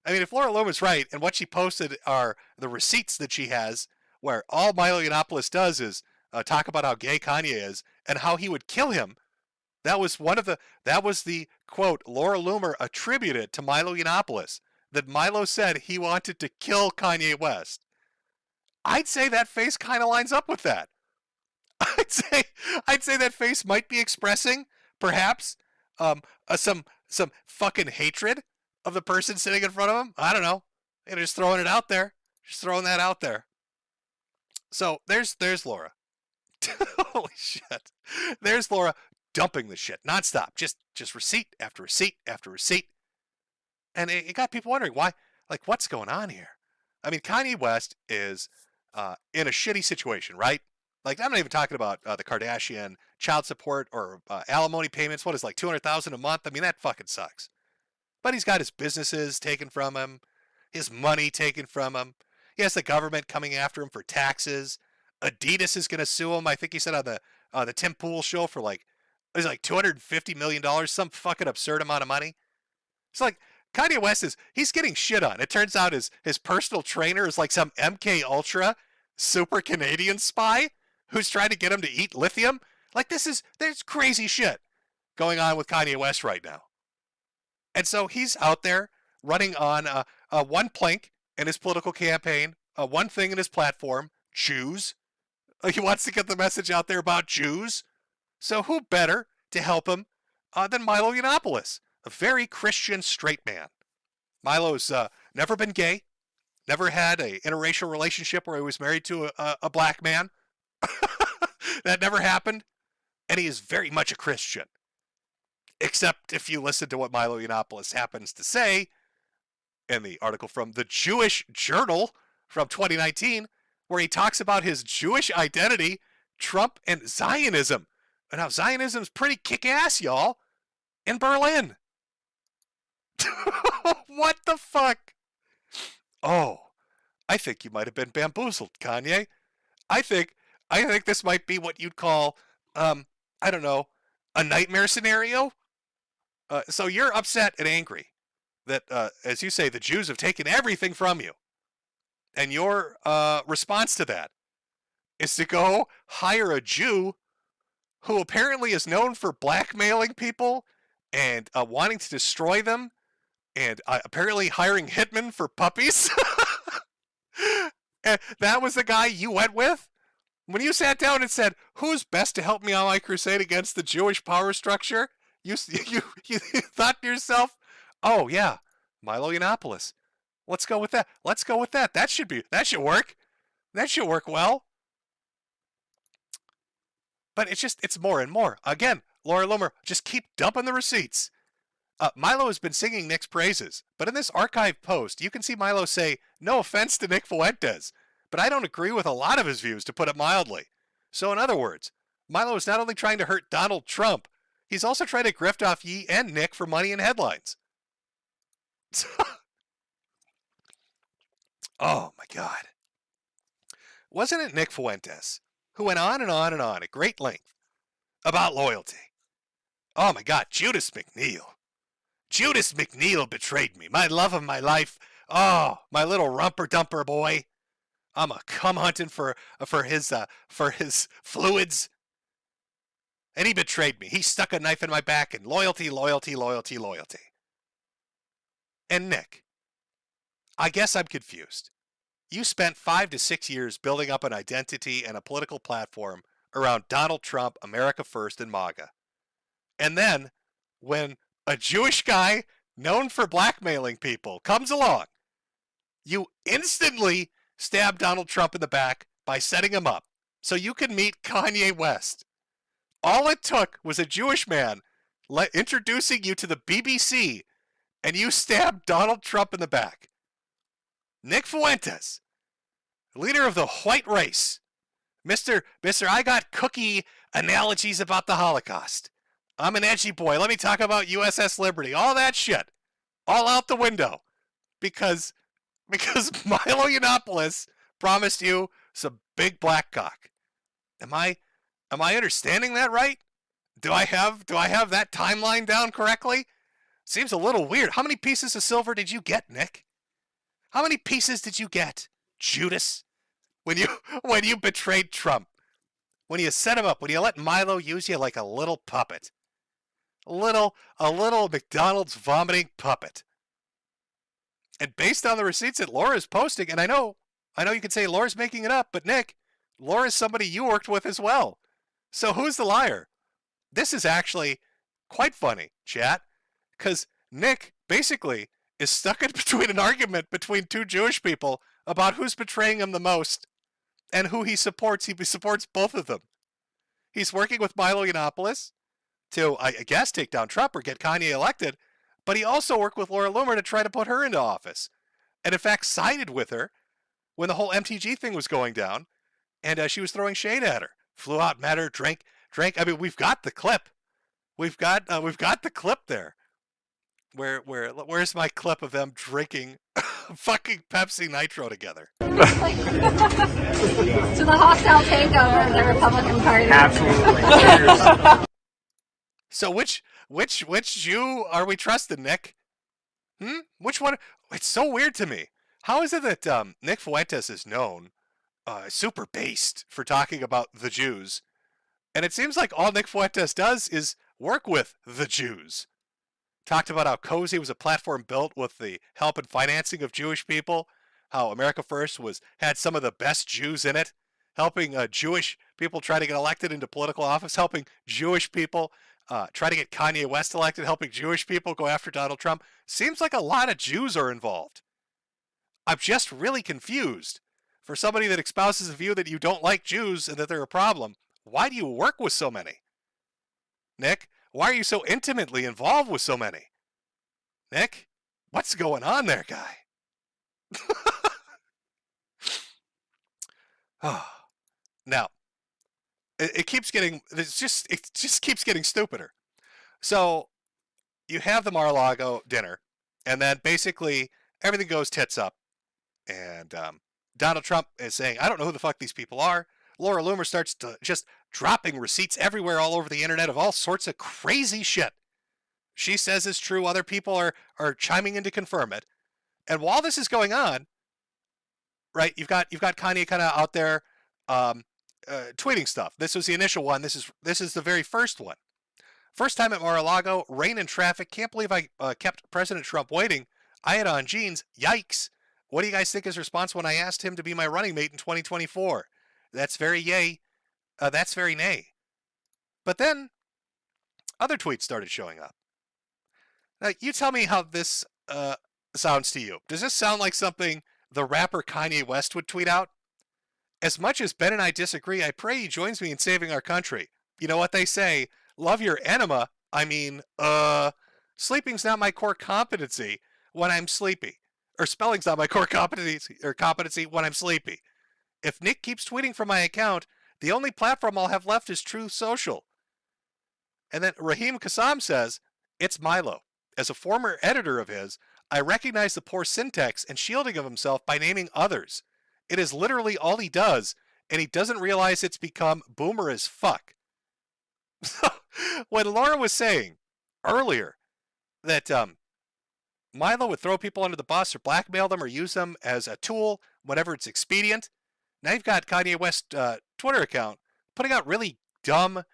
I mean, if Laura Loomer's right, and what she posted are the receipts that she has, where all Milo Yiannopoulos does is talk about how gay Kanye is and how he would kill him. That was the quote Laura Loomer attributed to Milo Yiannopoulos, that Milo said he wanted to kill Kanye West. I'd say that face kind of lines up with that. I'd say that face might be expressing perhaps some fucking hatred of the person sitting in front of him. I don't know. Just throwing it out there. Just throwing that out there. So there's Laura. Holy shit. There's Laura dumping the shit nonstop. Just receipt after receipt after receipt. And it got people wondering why, like, what's going on here? I mean, Kanye West is in a shitty situation, right? Like, I'm not even talking about the Kardashian child support or alimony payments. What is like $200,000 a month? I mean, that fucking sucks. But he's got his businesses taken from him, his money taken from him. He has the government coming after him for taxes. Adidas is going to sue him. I think he said on the Tim Pool show for like $250 million, some fucking absurd amount of money. It's like Kanye West he's getting shit on. It turns out his personal trainer is like some MK Ultra super Canadian spy who's trying to get him to eat lithium. Like there's crazy shit going on with Kanye West right now. And so he's out there running on one plank in his political campaign, one thing in his platform, Jews. He wants to get the message out there about Jews. So who better to help him than Milo Yiannopoulos, a very Christian straight man. Milo's never been gay, never had an interracial relationship where he was married to a black man. That never happened. And he is very much a Christian. Except if you listen to what Milo Yiannopoulos happens to say in the article from the Jewish Journal from 2019, where he talks about his Jewish identity, Trump, and Zionism. And how Zionism's pretty kick-ass, y'all, in Berlin. What the fuck? Oh, I think you might have been bamboozled, Kanye. I think this might be what you'd call, I don't know, a nightmare scenario. So you're upset and angry that, as you say, the Jews have taken everything from you. And your response to that is to go hire a Jew who apparently is known for blackmailing people and wanting to destroy them and apparently hiring hitmen for puppies. And that was the guy you went with? When you sat down and said, who's best to help me on my crusade against the Jewish power structure? You thought to yourself, oh yeah, Milo Yiannopoulos. Let's go with that. Let's go with that. That should work. That should work well. But it's more and more. Again, Laura Loomer, just keep dumping the receipts. Milo has been singing Nick's praises, but in this archive post, you can see Milo say, no offense to Nick Fuentes, but I don't agree with a lot of his views, to put it mildly. So in other words, Milo is not only trying to hurt Donald Trump, he's also trying to grift off Yi and Nick for money and headlines. Oh my God. Wasn't it Nick Fuentes who went on and on and on at great length about loyalty? Oh my God, Judas McNeil. Judas McNeil betrayed me, my love of my life. Oh, my little rumper dumper boy. I'm a cum hunting for his fluids, and he betrayed me. He stuck a knife in my back, and loyalty, loyalty, loyalty, loyalty. And Nick, I guess I'm confused. You spent 5 to 6 years building up an identity and a political platform around Donald Trump, America First, and MAGA. And then, when a Jewish guy known for blackmailing people comes along, you instantly stab Donald Trump in the back by setting him up so you can meet Kanye West. All it took was a Jewish man introducing you to the BBC, and you stabbed Donald Trump in the back. Nick Fuentes, leader of the white race, Mr. I got cookie analogies about the Holocaust. I'm an edgy boy. Let me talk about USS Liberty. All that shit. All out the window. Because Milo Yiannopoulos promised you some big black cock. Am I understanding that right? Do I have that timeline down correctly? Seems a little weird. How many pieces of silver did you get, Nick? How many pieces did you get, Judas? When you betrayed Trump, when you set him up, when you let Milo use you like a little puppet, a little McDonald's vomiting puppet. And based on the receipts that Laura's posting, and I know you could say Laura's making it up, but Nick, Laura's somebody you worked with as well. So who's the liar? This is actually quite funny, chat, because Nick basically is stuck in between an argument between two Jewish people about who's betraying him the most and who he supports. He supports both of them. He's working with Milo Yiannopoulos to, I guess, take down Trump or get Kanye elected, but he also worked with Laura Loomer to try to put her into office. And in fact, sided with her when the whole MTG thing was going down, and she was throwing shade at her. Flew out, met her, drank. I mean, we've got the clip. We've got the clip there. Where's my clip of them drinking fucking Pepsi Nitro together? To the hostile takeover of the Republican Party. Absolutely. So which Jew are we trusting, Nick? Which one? It's so weird to me. How is it that Nick Fuentes is known, super based, for talking about the Jews, and it seems like all Nick Fuentes does is work with the Jews? Talked about how Cozy was a platform built with the help and financing of Jewish people, how America First had some of the best Jews in it, helping Jewish people try to get elected into political office, helping Jewish people try to get Kanye West elected, helping Jewish people go after Donald Trump. Seems like a lot of Jews are involved. I'm just really confused. For somebody that espouses a view that you don't like Jews and that they're a problem, why do you work with so many? Nick, why are you so intimately involved with so many? Nick, what's going on there, guy? Now, it just keeps getting stupider. So you have the Mar-a-Lago dinner, and then basically everything goes tits up, and Donald Trump is saying, I don't know who the fuck these people are. Laura Loomer starts to just dropping receipts everywhere all over the internet of all sorts of crazy shit she says is true. Other people are chiming in to confirm it. And while this is going on, right, you've got Kanye kind of out there tweeting stuff. This was the initial one. This is the very first one. First time at Mar-a-Lago, rain and traffic. Can't believe I kept President Trump waiting. I had on jeans. Yikes. What do you guys think his response when I asked him to be my running mate in 2024? That's very yay. That's very nay. But then other tweets started showing up. Now, you tell me how this sounds to you. Does this sound like something the rapper Kanye West would tweet out? As much as Ben and I disagree, I pray he joins me in saving our country. You know what they say? Love your enema. I mean, sleeping's not my core competency when I'm sleepy. Or spelling's not my core competency when I'm sleepy. If Nick keeps tweeting from my account, the only platform I'll have left is Truth Social. And then Raheem Kassam says, it's Milo. As a former editor of his, I recognize the poor syntax and shielding of himself by naming others. It is literally all he does, and he doesn't realize it's become boomer as fuck. So, when Laura was saying earlier that Milo would throw people under the bus or blackmail them or use them as a tool whenever it's expedient, now you've got Kanye West's Twitter account putting out really dumb,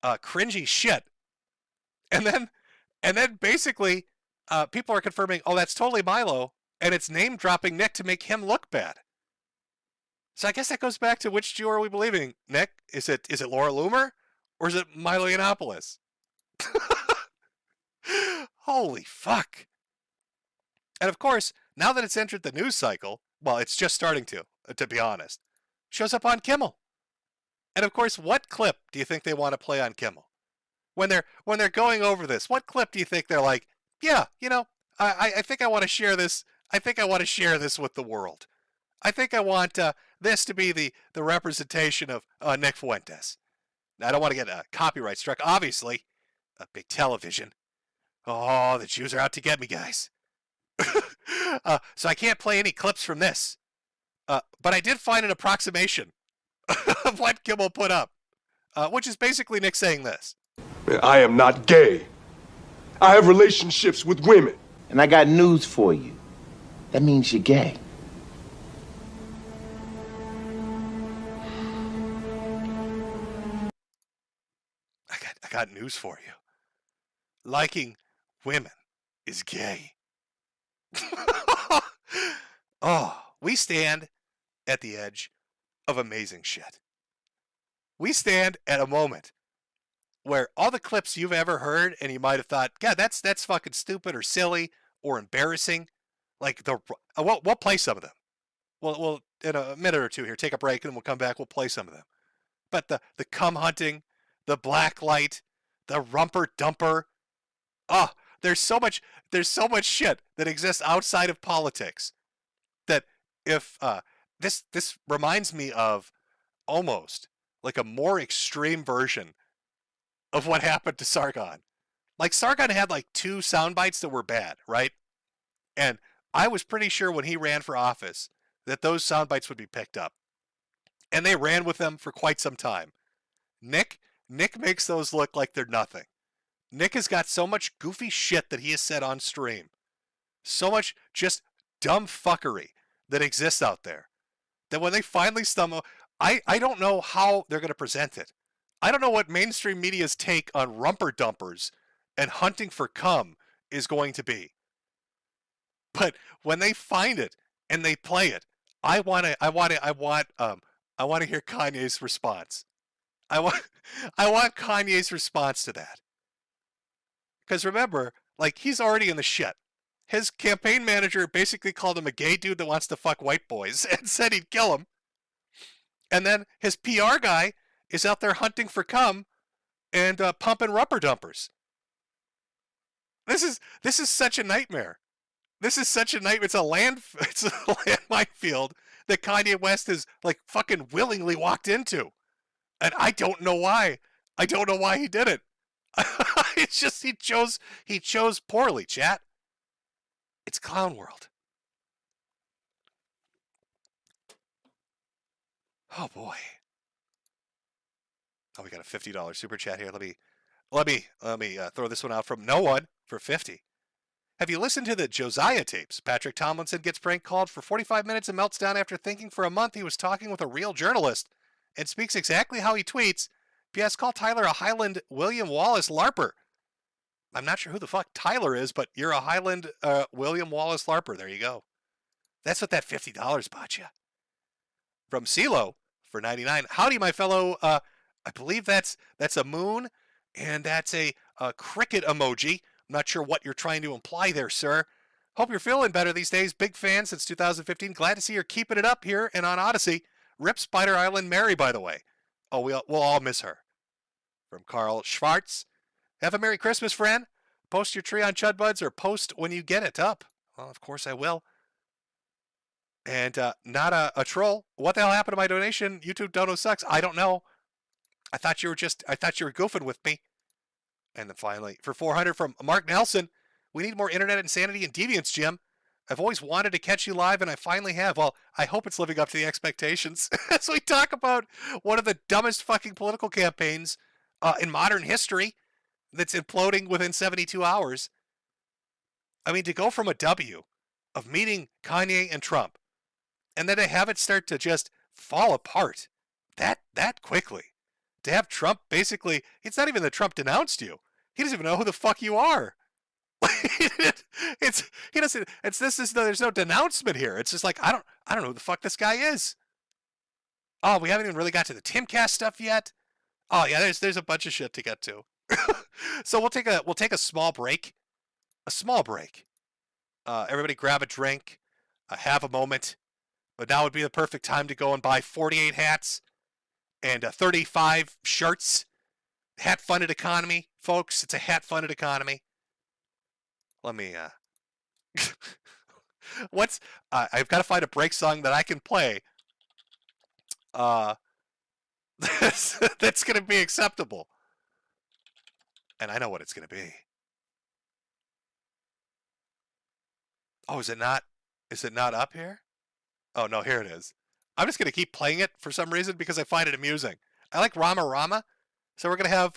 cringy shit. And then basically people are confirming, oh, that's totally Milo, and it's name dropping Nick to make him look bad. So I guess that goes back to which Jew are we believing, Nick? Is it Laura Loomer or is it Milo Yiannopoulos? Holy fuck. And of course, now that it's entered the news cycle, well, it's just starting to be honest, shows up on Kimmel. And of course, what clip do you think they want to play on Kimmel? When they're going over this, what clip do you think they're like, yeah, I think I want to share this. I think I want to share this with the world. I think I want this to be the representation of Nick Fuentes. Now, I don't want to get copyright struck, obviously. Big television. Oh, the Jews are out to get me, guys. So I can't play any clips from this. But I did find an approximation of what Kimmel put up, which is basically Nick saying this. I am not gay. I have relationships with women. And I got news for you. That means you're gay. I got news for you. Liking women is gay. Oh, we stand at the edge of amazing shit. We stand at a moment where all the clips you've ever heard and you might have thought, God, that's fucking stupid or silly or embarrassing. Like we'll play some of them. We'll in a minute or two here, take a break and we'll come back. We'll play some of them. But the cum hunting, the black light, the rumper dumper. Oh, there's so much shit that exists outside of politics that if this reminds me of almost like a more extreme version of what happened to Sargon. Like Sargon had like 2 sound bites that were bad, right? And I was pretty sure when he ran for office that those sound bites would be picked up. And they ran with them for quite some time. Nick makes those look like they're nothing. Nick has got so much goofy shit that he has said on stream. So much just dumb fuckery that exists out there. That when they finally stumble, I don't know how they're going to present it. I don't know what mainstream media's take on rumper dumpers and hunting for cum is going to be. But when they find it and they play it, I want to hear Kanye's response. I want Kanye's response to that. Because remember, like, he's already in the shit. His campaign manager basically called him a gay dude that wants to fuck white boys and said he'd kill him. And then his PR guy is out there hunting for cum and pumping rubber dumpers. This is such a nightmare. This is such a nightmare. It's a landmine field that Kanye West has like fucking willingly walked into. And I don't know why. I don't know why he did it. It's just he chose poorly, chat. It's clown world. Oh boy. Oh, we got a $50 super chat here. Let me throw this one out from no one for 50. Have you listened to the Josiah tapes? Patrick Tomlinson gets prank called for 45 minutes and melts down after thinking for a month he was talking with a real journalist and speaks exactly how he tweets. P.S. Call Tyler a Highland William Wallace LARPer. I'm not sure who the fuck Tyler is, but you're a Highland William Wallace LARPer. There you go. That's what that $50 bought you. From CeeLo for 99. Howdy, my fellow. I believe that's a moon, and that's a cricket emoji. I'm not sure what you're trying to imply there, sir. Hope you're feeling better these days. Big fan since 2015. Glad to see you're keeping it up here and on Odysee. Rip Spider Island Mary, by the way. Oh, we'll all miss her. From Carl Schwartz. Have a Merry Christmas, friend. Post your tree on Chud Buds or post when you get it up. Well, of course I will. And not a troll. What the hell happened to my donation? YouTube dono sucks. I don't know. I thought you were goofing with me. And then finally, for 400 from Mark Nelson. We need more internet insanity and deviance, Jim. I've always wanted to catch you live, and I finally have. Well, I hope it's living up to the expectations. As we talk about one of the dumbest fucking political campaigns in modern history that's imploding within 72 hours. I mean, to go from a W of meeting Kanye and Trump, and then to have it start to just fall apart that quickly. To have Trump basically, it's not even that Trump denounced you. He doesn't even know who the fuck you are. There's no denouncement here. It's just like, I don't know who the fuck this guy is. Oh, we haven't even really got to the Timcast stuff yet. Oh yeah, there's a bunch of shit to get to. So we'll take a small break. A small break. Everybody grab a drink, have a moment. But now would be the perfect time to go and buy 48 hats and 35 shirts. Hat-funded economy, folks. It's a hat-funded economy. Let me, I've got to find a break song that I can play. That's going to be acceptable. And I know what it's going to be. Oh, is it not up here? Oh, no, here it is. I'm just going to keep playing it for some reason because I find it amusing. I like Rama Rama, so we're going to have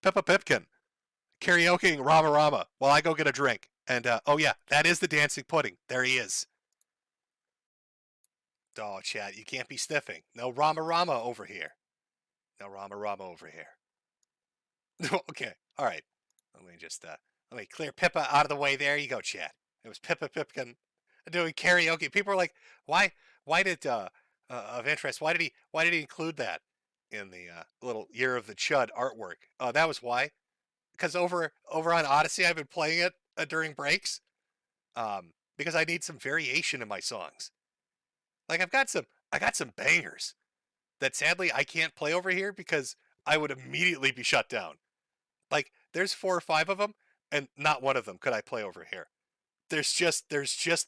Pippa Pipkin karaokeing Rama Rama while I go get a drink. And, oh yeah, that is the dancing pudding. There he is. Oh, chat, you can't be sniffing. No Rama Rama over here. No Rama Rama over here. Okay, all right. Let me clear Pippa out of the way. There you go, chat. It was Pippa Pipkin doing karaoke. People are like, why did of interest? Why did he include that in the little Year of the Chud artwork? That was why. Because over on Odysee, I've been playing it during breaks. Because I need some variation in my songs. Like I got some bangers that sadly I can't play over here because I would immediately be shut down. Like there's 4 or 5 of them, and not one of them could I play over here. There's just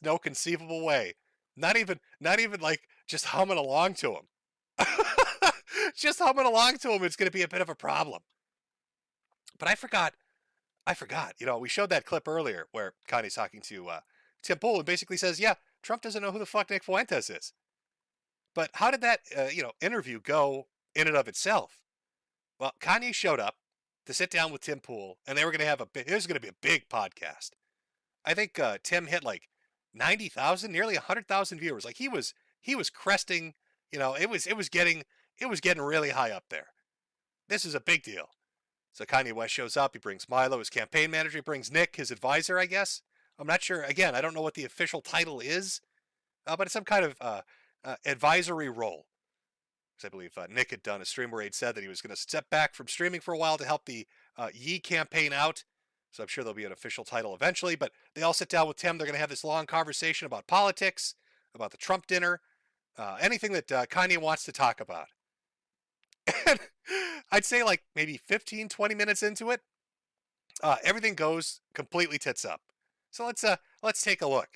no conceivable way. Not even like just humming along to them. Just humming along to them, it's going to be a bit of a problem. But I forgot. You know, we showed that clip earlier where Kanye's talking to Tim Pool and basically says, yeah, Trump doesn't know who the fuck Nick Fuentes is. But how did that interview go in and of itself? Well, Kanye showed up to sit down with Tim Pool, and they were going to have it was going to be a big podcast. I think Tim hit like 90,000, nearly 100,000 viewers. Like he was cresting, you know, it was getting really high up there. This is a big deal. So Kanye West shows up. He brings Milo, his campaign manager. He brings Nick, his advisor, I guess. I'm not sure. Again, I don't know what the official title is, but it's some kind of advisory role. Because I believe Nick had done a stream where he'd said that he was going to step back from streaming for a while to help the Yee campaign out. So I'm sure there'll be an official title eventually. But they all sit down with Tim. They're going to have this long conversation about politics, about the Trump dinner, anything that Kanye wants to talk about. And I'd say like maybe 15, 20 minutes into it, everything goes completely tits up. So let's take a look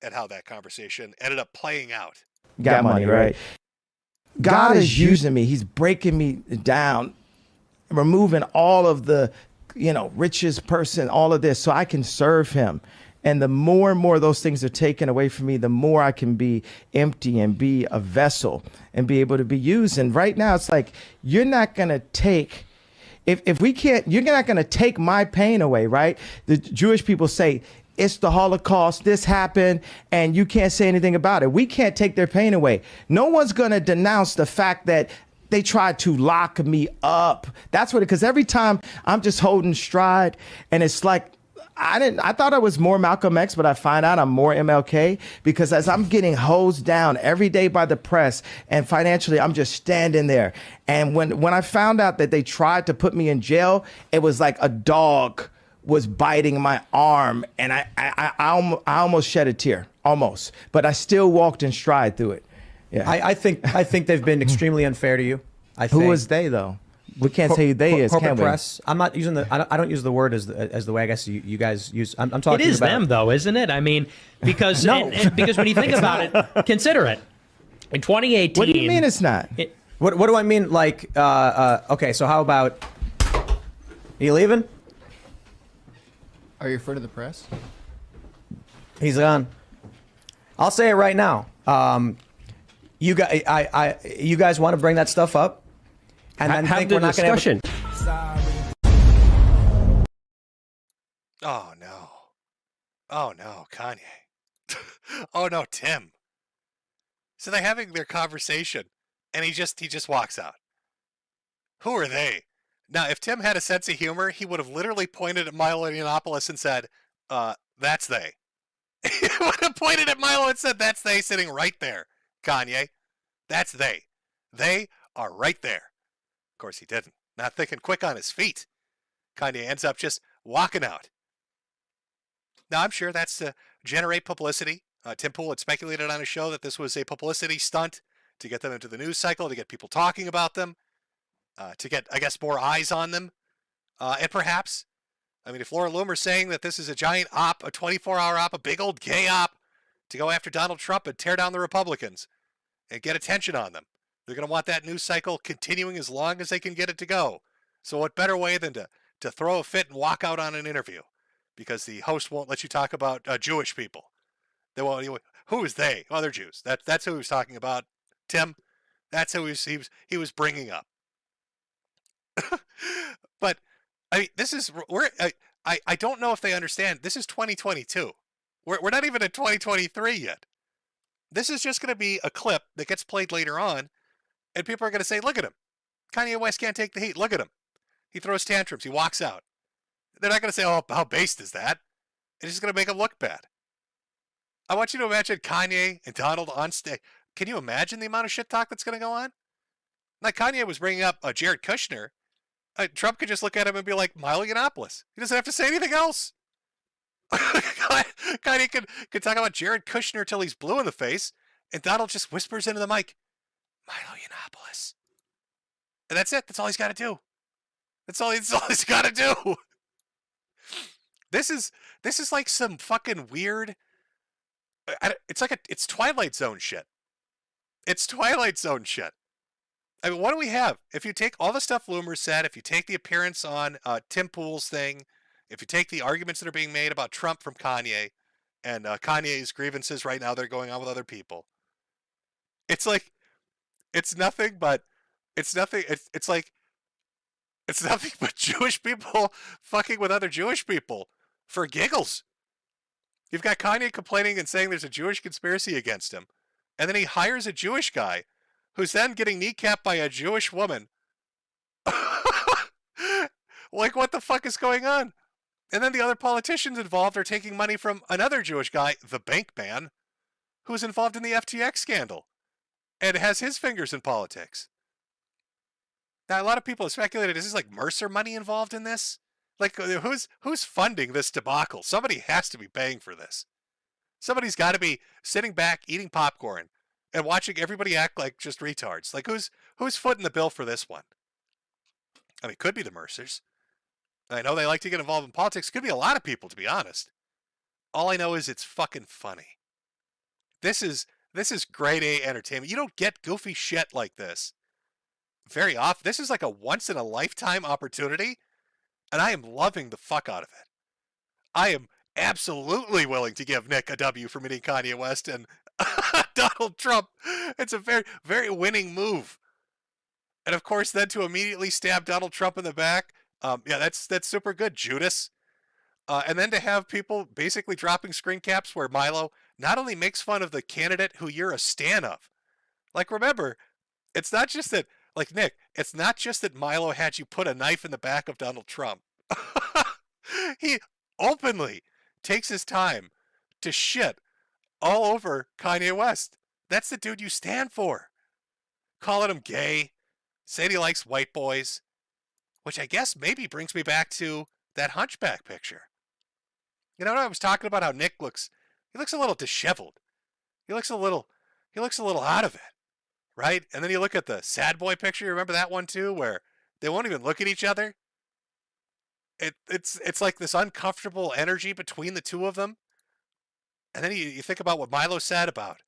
at how that conversation ended up playing out. Got money, right? God is using me. He's breaking me down, removing all of the, richest person, all of this, so I can serve him. And the more and more those things are taken away from me, the more I can be empty and be a vessel and be able to be used. And right now, it's like, you're not going to take, if we can't, you're not going to take my pain away, right? The Jewish people say, it's the Holocaust, this happened, and you can't say anything about it. We can't take their pain away. No one's going to denounce the fact that they tried to lock me up. That's what, because every time I'm just holding stride, and it's like, I thought I was more Malcolm X, but I find out I'm more MLK, because as I'm getting hosed down every day by the press and financially, I'm just standing there. And when I found out that they tried to put me in jail, it was like a dog was biting my arm, and I almost shed a tear, almost, but I still walked in stride through it. Yeah. I think they've been extremely unfair to you. Who was they though? We can't say who they is, can we? Corporate press. I'm not using I don't use the word as the way I guess you guys use. I'm talking about. It is them though, isn't it? I mean, because no. Because when you think about it, consider it. In 2018. What do you mean it's not? What do I mean? Like, okay, so how about? Are you leaving? Are you afraid of the press? He's gone. I'll say it right now. You guys want to bring that stuff up, and then have think the we're not going to discussion. Oh no. Oh no, Kanye. Oh no, Tim. So they're having their conversation, and he just walks out. Who are they? Now, if Tim had a sense of humor, he would have literally pointed at Milo Yiannopoulos and said, that's they. He would have pointed at Milo and said, that's they sitting right there, Kanye. That's they. They are right there. Of course, he didn't. Not thinking quick on his feet. Kanye ends up just walking out. Now, I'm sure that's to generate publicity. Tim Pool had speculated on his show that this was a publicity stunt to get them into the news cycle, to get people talking about them, to get, I guess, more eyes on them. And perhaps, I mean, if Laura Loomer's saying that this is a giant op, a 24-hour op, a big old gay op to go after Donald Trump and tear down the Republicans and get attention on them, they're going to want that news cycle continuing as long as they can get it to go. So what better way than to throw a fit and walk out on an interview? Because the host won't let you talk about Jewish people. They won't. Who is they? Oh, they're Jews. That's who he was talking about, Tim. That's who he was bringing up. But I mean, this is I don't know if they understand. This is 2022. We're not even in 2023 yet. This is just going to be a clip that gets played later on, and people are going to say, "Look at him. Kanye West can't take the heat. Look at him. He throws tantrums. He walks out." They're not going to say, "Oh, how based is that?" It's just going to make him look bad. I want you to imagine Kanye and Donald on stage. Can you imagine the amount of shit talk that's going to go on? Like Kanye was bringing up Jared Kushner. Trump could just look at him and be like, Milo Yiannopoulos. He doesn't have to say anything else. Kanye could talk about Jared Kushner till he's blue in the face, and Donald just whispers into the mic, Milo Yiannopoulos. And that's it. That's all he's got to do. That's all he's got to do. This is like some fucking weird. It's Twilight Zone shit. It's Twilight Zone shit. I mean, what do we have? If you take all the stuff Loomer said, if you take the appearance on Tim Pool's thing, if you take the arguments that are being made about Trump from Kanye, and Kanye's grievances right now, they're going on with other people. It's like, it's nothing but Jewish people fucking with other Jewish people for giggles. You've got Kanye complaining and saying there's a Jewish conspiracy against him. And then he hires a Jewish guy who's then getting kneecapped by a Jewish woman. Like, what the fuck is going on? And then the other politicians involved are taking money from another Jewish guy, the bank man, who's involved in the FTX scandal and has his fingers in politics. Now, a lot of people have speculated, is this like Mercer money involved in this? Like, who's funding this debacle? Somebody has to be paying for this. Somebody's got to be sitting back, eating popcorn, and watching everybody act like just retards. Like, who's footing the bill for this one? I mean, it could be the Mercers. I know they like to get involved in politics. Could be a lot of people, to be honest. All I know is it's fucking funny. This is grade A entertainment. You don't get goofy shit like this very often. This is like a once-in-a-lifetime opportunity, and I am loving the fuck out of it. I am absolutely willing to give Nick a W for meeting Kanye West and Donald Trump. It's a very, very winning move. And of course, then to immediately stab Donald Trump in the back, yeah, that's super good, Judas. And then to have people basically dropping screen caps where Milo not only makes fun of the candidate who you're a stan of. Like, remember, it's not just that, like, Nick, it's not just that Milo had you put a knife in the back of Donald Trump. He openly takes his time to shit all over Kanye West. That's the dude you stand for. Calling him gay, saying he likes white boys, which I guess maybe brings me back to that Hunchback picture. You know what I was talking about? How Nick looks a little disheveled. He looks a little out of it, right? And then you look at the sad boy picture. You remember that one too, where they won't even look at each other. It's like this uncomfortable energy between the two of them. And then you think about what Milo said about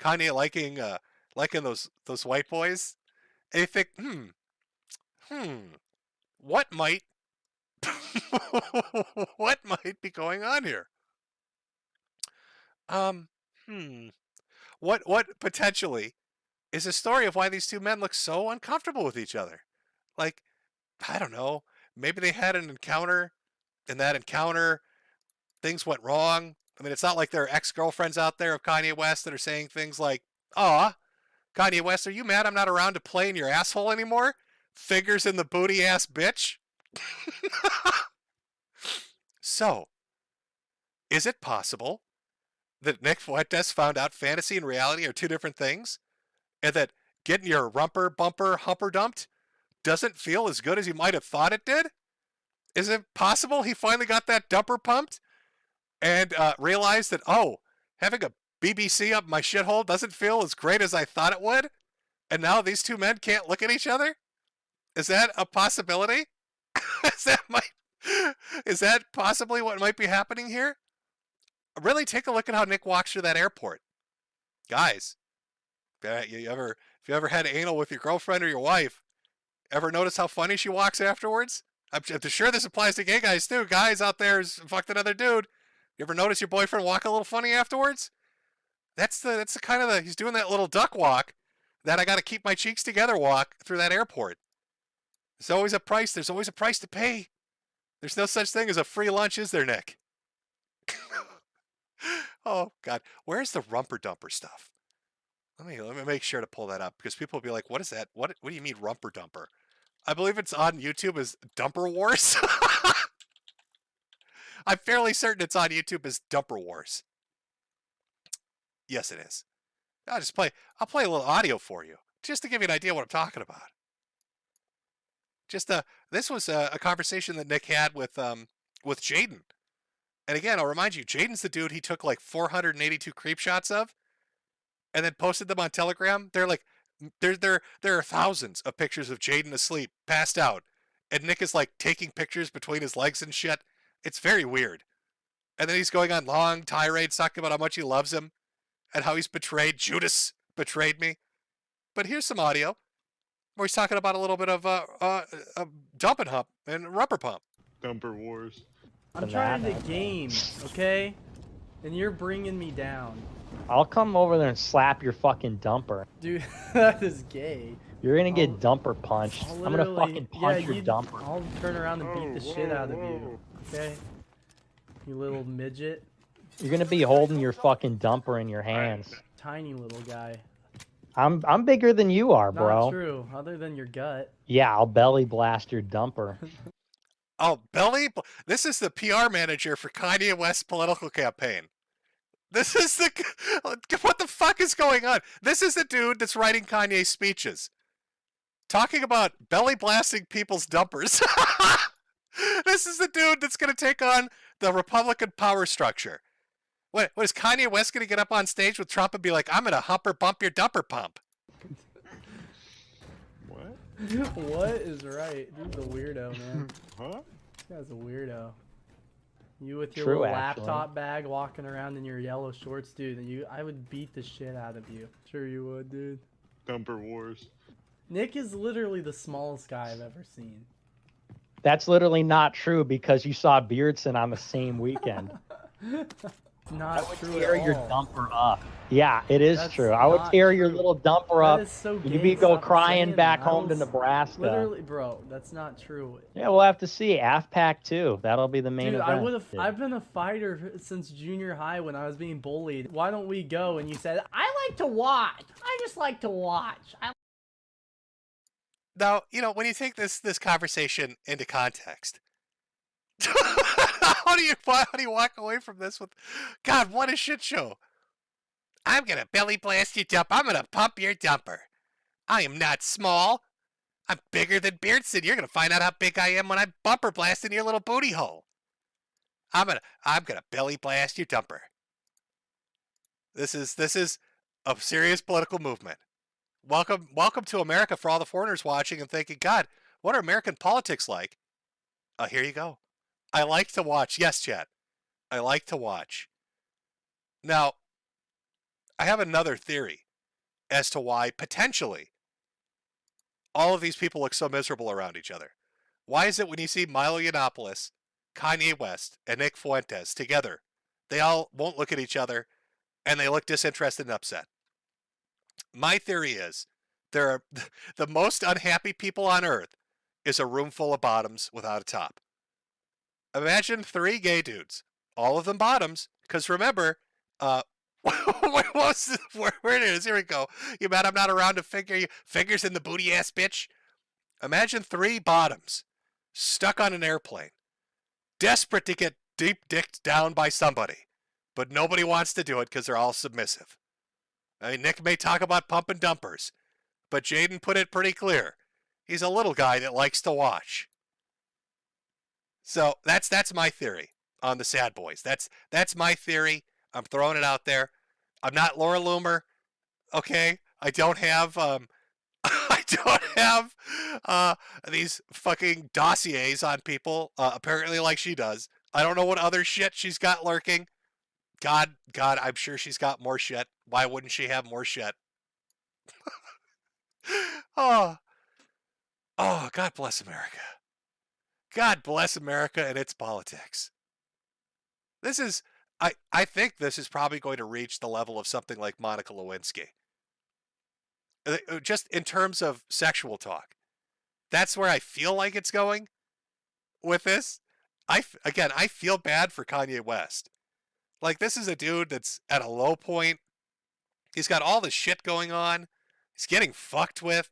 Kanye liking those white boys, and you think, what might What might be going on here? Um, what potentially is a story of why these two men look so uncomfortable with each other? Like, I don't know. Maybe they had an encounter. In that encounter, things went wrong. I mean, it's not like there are ex-girlfriends out there of Kanye West that are saying things like, "Aw, Kanye West, are you mad I'm not around to play in your asshole anymore? Fingers in the booty ass bitch." So, is it possible that Nick Fuentes found out fantasy and reality are two different things? And that getting your rumper bumper humper dumped doesn't feel as good as you might have thought it did? Is it possible he finally got that dumper pumped and realized that, oh, having a BBC up my shithole doesn't feel as great as I thought it would? And now these two men can't look at each other? Is that a possibility? Is that possibly what might be happening here? Really take a look at how Nick walks through that airport. Guys, if you ever had anal with your girlfriend or your wife, ever notice how funny she walks afterwards? I'm sure this applies to gay guys too. Guys out there who's fucked another dude. You ever notice your boyfriend walk a little funny afterwards? That's the kind of he's doing that little duck walk, that I got to keep my cheeks together walk through that airport. There's always a price. There's always a price to pay. There's no such thing as a free lunch, is there, Nick? Oh God, where's the rumper dumper stuff? Let me make sure to pull that up, because people will be like, "What is that? What do you mean rumper dumper?" I believe it's on YouTube as Dumper Wars. I'm fairly certain it's on YouTube as Dumper Wars. Yes, it is. I'll play a little audio for you, just to give you an idea what I'm talking about. This was a conversation that Nick had with Jaden. And again, I'll remind you, Jaden's the dude he took like 482 creep shots of, and then posted them on Telegram. They're like, there are thousands of pictures of Jaden asleep, passed out, and Nick is like taking pictures between his legs and shit. It's very weird. And then he's going on long tirades talking about how much he loves him and how he's betrayed. Judas betrayed me. But here's some audio where he's talking about a little bit of a dump and hump and rubber pump. Dumper wars. I'm trying to game, okay? And you're bringing me down. I'll come over there and slap your fucking dumper. Dude, that is gay. You're gonna get dumper punched. I'm gonna fucking punch your dumper. I'll turn around and beat the shit out of you, okay? You little midget. You're gonna be holding your fucking dumper in your hands. Tiny little guy. I'm bigger than you are, bro. Not true, other than your gut. Yeah, I'll belly blast your dumper. Oh, this is the PR manager for Kanye West's political campaign. This is what the fuck is going on? This is the dude that's writing Kanye's speeches, talking about belly blasting people's dumpers. This is the dude that's going to take on the Republican power structure. What is Kanye West going to get up on stage with Trump and be like, "I'm going to humper bump your dumper pump"? What? What is right? Dude's a weirdo, man. Huh? This guy's a weirdo. You with your True, little actually. laptop bag walking around in your yellow shorts, dude, and I would beat the shit out of you. Sure you would, dude. Dumper wars. Nick is literally the smallest guy I've ever seen. That's literally not true, because you saw Beardson on the same weekend. Not true Tear at your all. dumper up. Yeah, it is That's true. I would not tear your true. little dumper That up. is so You'd gay. be go Stop crying saying back that. home to Nebraska. Literally, bro, that's not true. Yeah, we'll have to see. AFPAC 2. That'll be the main Dude, event. I've been a fighter since junior high when I was being bullied. Why don't we go? And you said, I like to watch. I just like to watch. Now, when you take this conversation into context, how do you walk away from this with, God, what a shit show? I'm gonna belly blast your dump. I'm gonna pump your dumper. I am not small. I'm bigger than Beardson. You're gonna find out how big I am when I bumper blast in your little booty hole. I'm gonna belly blast your dumper. This is a serious political movement. Welcome to America for all the foreigners watching and thinking, God, what are American politics like? Here you go. I like to watch. Yes, chat. I like to watch. Now, I have another theory as to why, potentially, all of these people look so miserable around each other. Why is it when you see Milo Yiannopoulos Kanye West and Nick Fuentes together, they all won't look at each other, and they look disinterested and upset. My theory is the most unhappy people on earth is a room full of bottoms without a top. Imagine 3 gay dudes, all of them bottoms, because remember, where it is? Here we go. You bet I'm not around to figure you fingers in the booty ass bitch. Imagine 3 bottoms stuck on an airplane, desperate to get deep dicked down by somebody, but nobody wants to do it because they're all submissive. I mean, Nick may talk about pump and dumpers, but Jaden put it pretty clear. He's a little guy that likes to watch. So that's my theory on the sad boys. That's my theory. I'm throwing it out there. I'm not Laura Loomer. Okay, I don't have these fucking dossiers on people. Apparently, like she does. I don't know what other shit she's got lurking. God, I'm sure she's got more shit. Why wouldn't she have more shit? Oh, God bless America. God bless America and its politics. This is, I think this is probably going to reach the level of something like Monica Lewinsky. Just in terms of sexual talk. That's where I feel like it's going with this. I feel bad for Kanye West. Like, this is a dude that's at a low point. He's got all this shit going on. He's getting fucked with.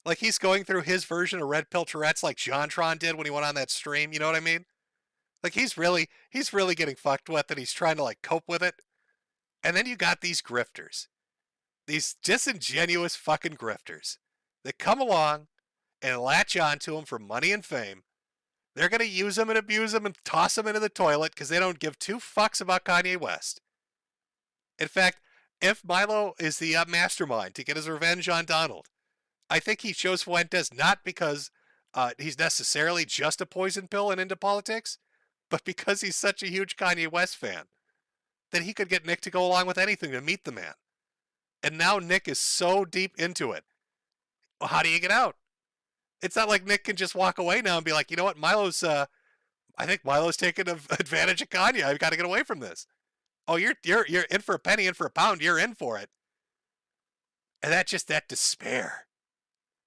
Like, he's going through his version of Red Pill Tourette's like JonTron did when he went on that stream. You know what I mean? Like, he's really getting fucked with, and he's trying to, like, cope with it. And then you got these grifters. These disingenuous fucking grifters that come along and latch on to him for money and fame. They're going to use him and abuse him and toss him into the toilet because they don't give 2 fucks about Kanye West. In fact, if Milo is the mastermind to get his revenge on Donald, I think he chose Fuentes not because he's necessarily just a poison pill and into politics, but because he's such a huge Kanye West fan that he could get Nick to go along with anything to meet the man. And now Nick is so deep into it. Well, how do you get out? It's not like Nick can just walk away now and be like, you know what, I think Milo's taking advantage of Kanye. I've got to get away from this. Oh, you're in for a penny, in for a pound. You're in for it. And that despair.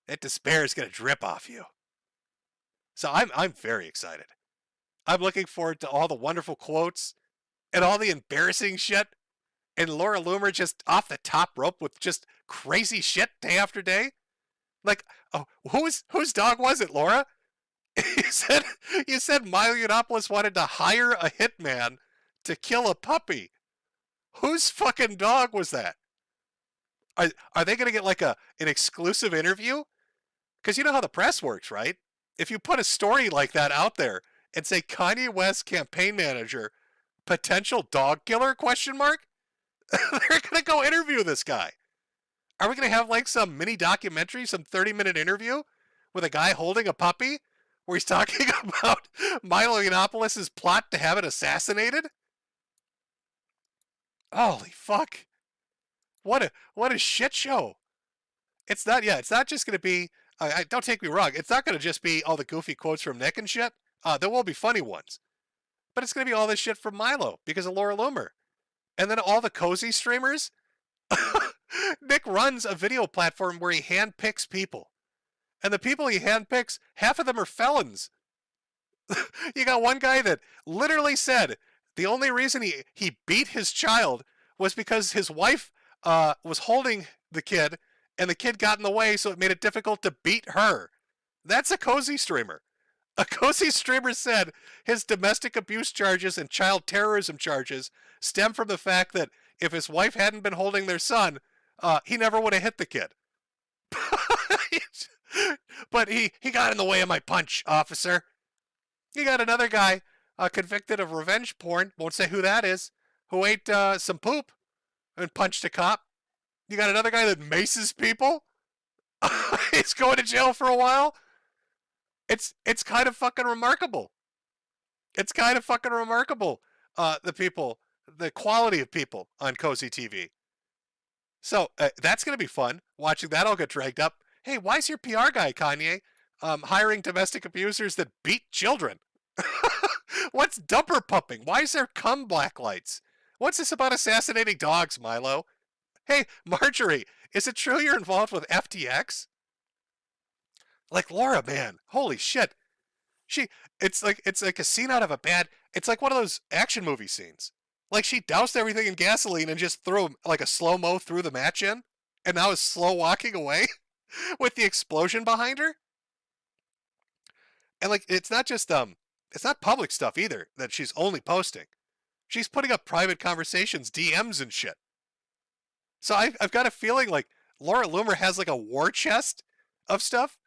That despair is going to drip off you. So I'm very excited. I'm looking forward to all the wonderful quotes and all the embarrassing shit. And Laura Loomer just off the top rope with just crazy shit day after day. Like, oh, whose dog was it, Laura? You said Milo Yiannopoulos wanted to hire a hitman to kill a puppy. Whose fucking dog was that? Are they going to get like an exclusive interview? Because you know how the press works, right? If you put a story like that out there and say Kanye West campaign manager, potential dog killer, ? They're going to go interview this guy. Are we going to have like some mini documentary, some 30-minute interview with a guy holding a puppy where he's talking about Milo Yiannopoulos' plot to have it assassinated? Holy fuck. What a shit show. It's not just going to be, don't take me wrong, it's not going to just be all the goofy quotes from Nick and shit. There will be funny ones. But it's going to be all this shit from Milo because of Laura Loomer. And then all the cozy streamers. Nick runs a video platform where he handpicks people. And the people he handpicks, half of them are felons. You got one guy that literally said the only reason he beat his child was because his wife was holding the kid and the kid got in the way, so it made it difficult to beat her. That's a cozy streamer. A cozy streamer said his domestic abuse charges and child terrorism charges stem from the fact that if his wife hadn't been holding their son, he never would have hit the kid. But he got in the way of my punch, officer. You got another guy convicted of revenge porn, won't say who that is, who ate some poop and punched a cop. You got another guy that maces people. He's going to jail for a while. It's kind of fucking remarkable. It's kind of fucking remarkable, the quality of people on Cozy TV. So that's going to be fun, watching that all get dragged up. Hey, why is your PR guy, Kanye, hiring domestic abusers that beat children? What's dumper pumping? Why is there cum black lights? What's this about assassinating dogs, Milo? Hey, Marjorie, is it true you're involved with FTX? Like Laura, man, holy shit. It's like a scene out of a bad, it's like one of those action movie scenes. Like she doused everything in gasoline and just threw like a slow-mo through the match in, and now is slow walking away with the explosion behind her. And like it's not just it's not public stuff either that she's only posting. She's putting up private conversations, DMs and shit. So I've got a feeling like Laura Loomer has like a war chest of stuff.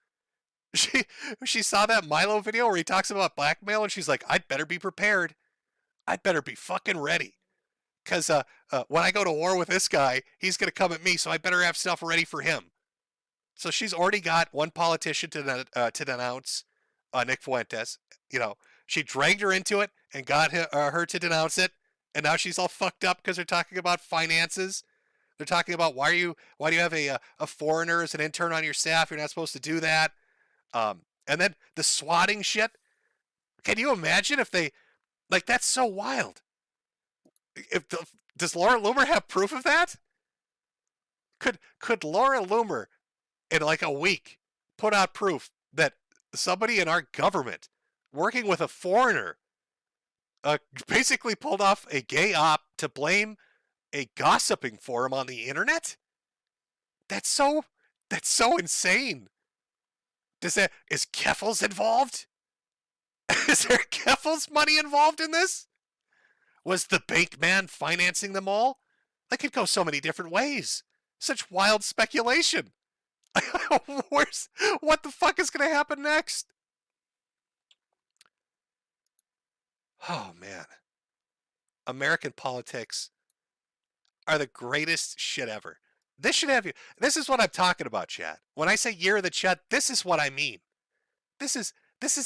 She saw that Milo video where he talks about blackmail and she's like, I'd better be prepared. I'd better be fucking ready. Because when I go to war with this guy, he's going to come at me, so I better have stuff ready for him. So she's already got one politician to denounce, Nick Fuentes. You know, she dragged her into it and got her to denounce it, and now she's all fucked up because they're talking about finances. They're talking about why do you have a foreigner as an intern on your staff? You're not supposed to do that. And then the swatting shit. Can you imagine if they, like, that's so wild. Does Laura Loomer have proof of that? Could Laura Loomer in like a week put out proof that somebody in our government working with a foreigner basically pulled off a gay op to blame a gossiping forum on the internet? That's so insane. Is Keffels involved? Is there Keffels money involved in this? Was the bank man financing them all? That could go so many different ways. Such wild speculation. What the fuck is going to happen next? Oh, man. American politics are the greatest shit ever. This should have you. This is what I'm talking about, Chad. When I say year of the Chad, this is what I mean. This is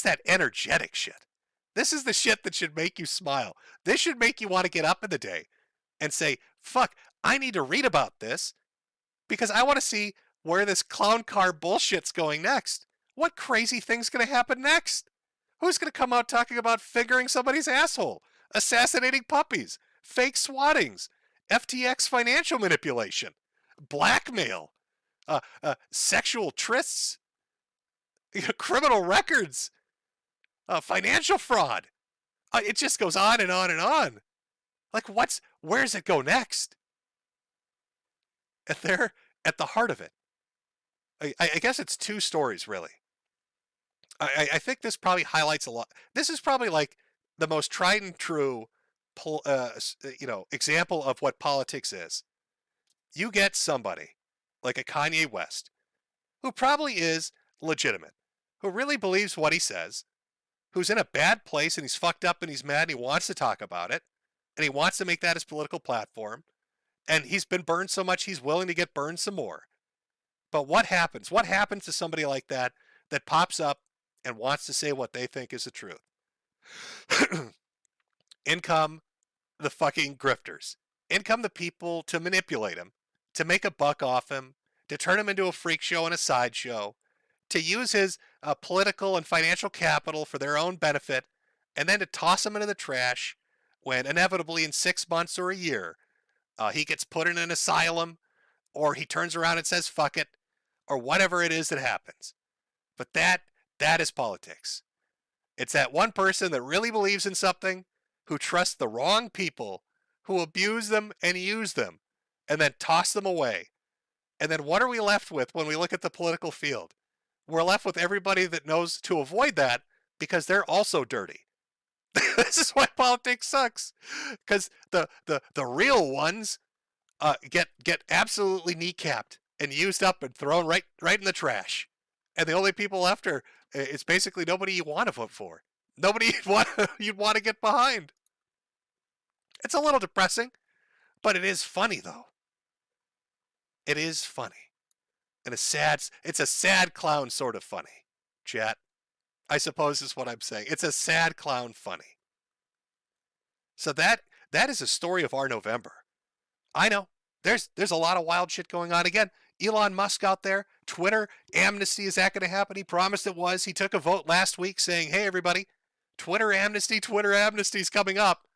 that energetic shit. This is the shit that should make you smile. This should make you want to get up in the day and say, fuck, I need to read about this because I want to see where this clown car bullshit's going next. What crazy thing's going to happen next? Who's going to come out talking about fingering somebody's asshole, assassinating puppies, fake swattings, FTX financial manipulation, blackmail, sexual trysts, criminal records, financial fraud. It just goes on and on and on. Like, where's it go next? At the heart of it. I guess it's two stories, really. I think this probably highlights a lot. This is probably like the most tried and true, example of what politics is. You get somebody like a Kanye West, who probably is legitimate, who really believes what he says, who's in a bad place and he's fucked up and he's mad and he wants to talk about it, and he wants to make that his political platform, and he's been burned so much he's willing to get burned some more. But what happens? What happens to somebody like that pops up and wants to say what they think is the truth? In come the fucking grifters. In come the people to manipulate him, to make a buck off him, to turn him into a freak show and a sideshow, to use his political and financial capital for their own benefit, and then to toss him into the trash when inevitably in 6 months or a year, he gets put in an asylum, or he turns around and says fuck it, or whatever it is that happens. But that is politics. It's that one person that really believes in something, who trusts the wrong people, who abuse them and use them, and then toss them away. And then what are we left with when we look at the political field? We're left with everybody that knows to avoid that because they're also dirty. This is why politics sucks. Because the real ones get absolutely kneecapped and used up and thrown right in the trash. And the only people left are, it's basically nobody you want to vote for. Nobody you'd want to get behind. It's a little depressing, but it is funny though. It is funny. And it's a sad clown sort of funny, chat. I suppose is what I'm saying. It's a sad clown funny. So that is a story of our November. I know. There's a lot of wild shit going on. Again, Elon Musk out there, Twitter, amnesty, is that going to happen? He promised it was. He took a vote last week saying, hey, everybody, Twitter amnesty's coming up.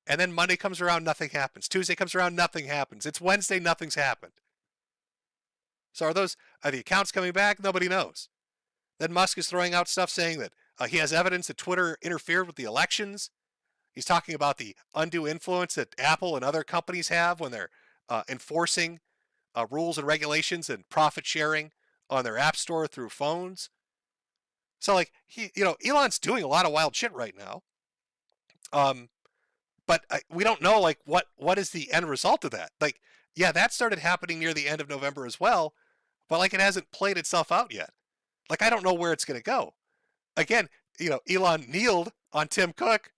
And then Monday comes around, nothing happens. Tuesday comes around, nothing happens. It's Wednesday, nothing's happened. So are the accounts coming back? Nobody knows. Then Musk is throwing out stuff saying that he has evidence that Twitter interfered with the elections. He's talking about the undue influence that Apple and other companies have when they're enforcing rules and regulations and profit sharing on their app store through phones. So like Elon's doing a lot of wild shit right now. But we don't know like what is the end result of that. Like, yeah, that started happening near the end of November as well, but like it hasn't played itself out yet. Like I don't know where it's going to go. Again, Elon kneeled on Tim Cook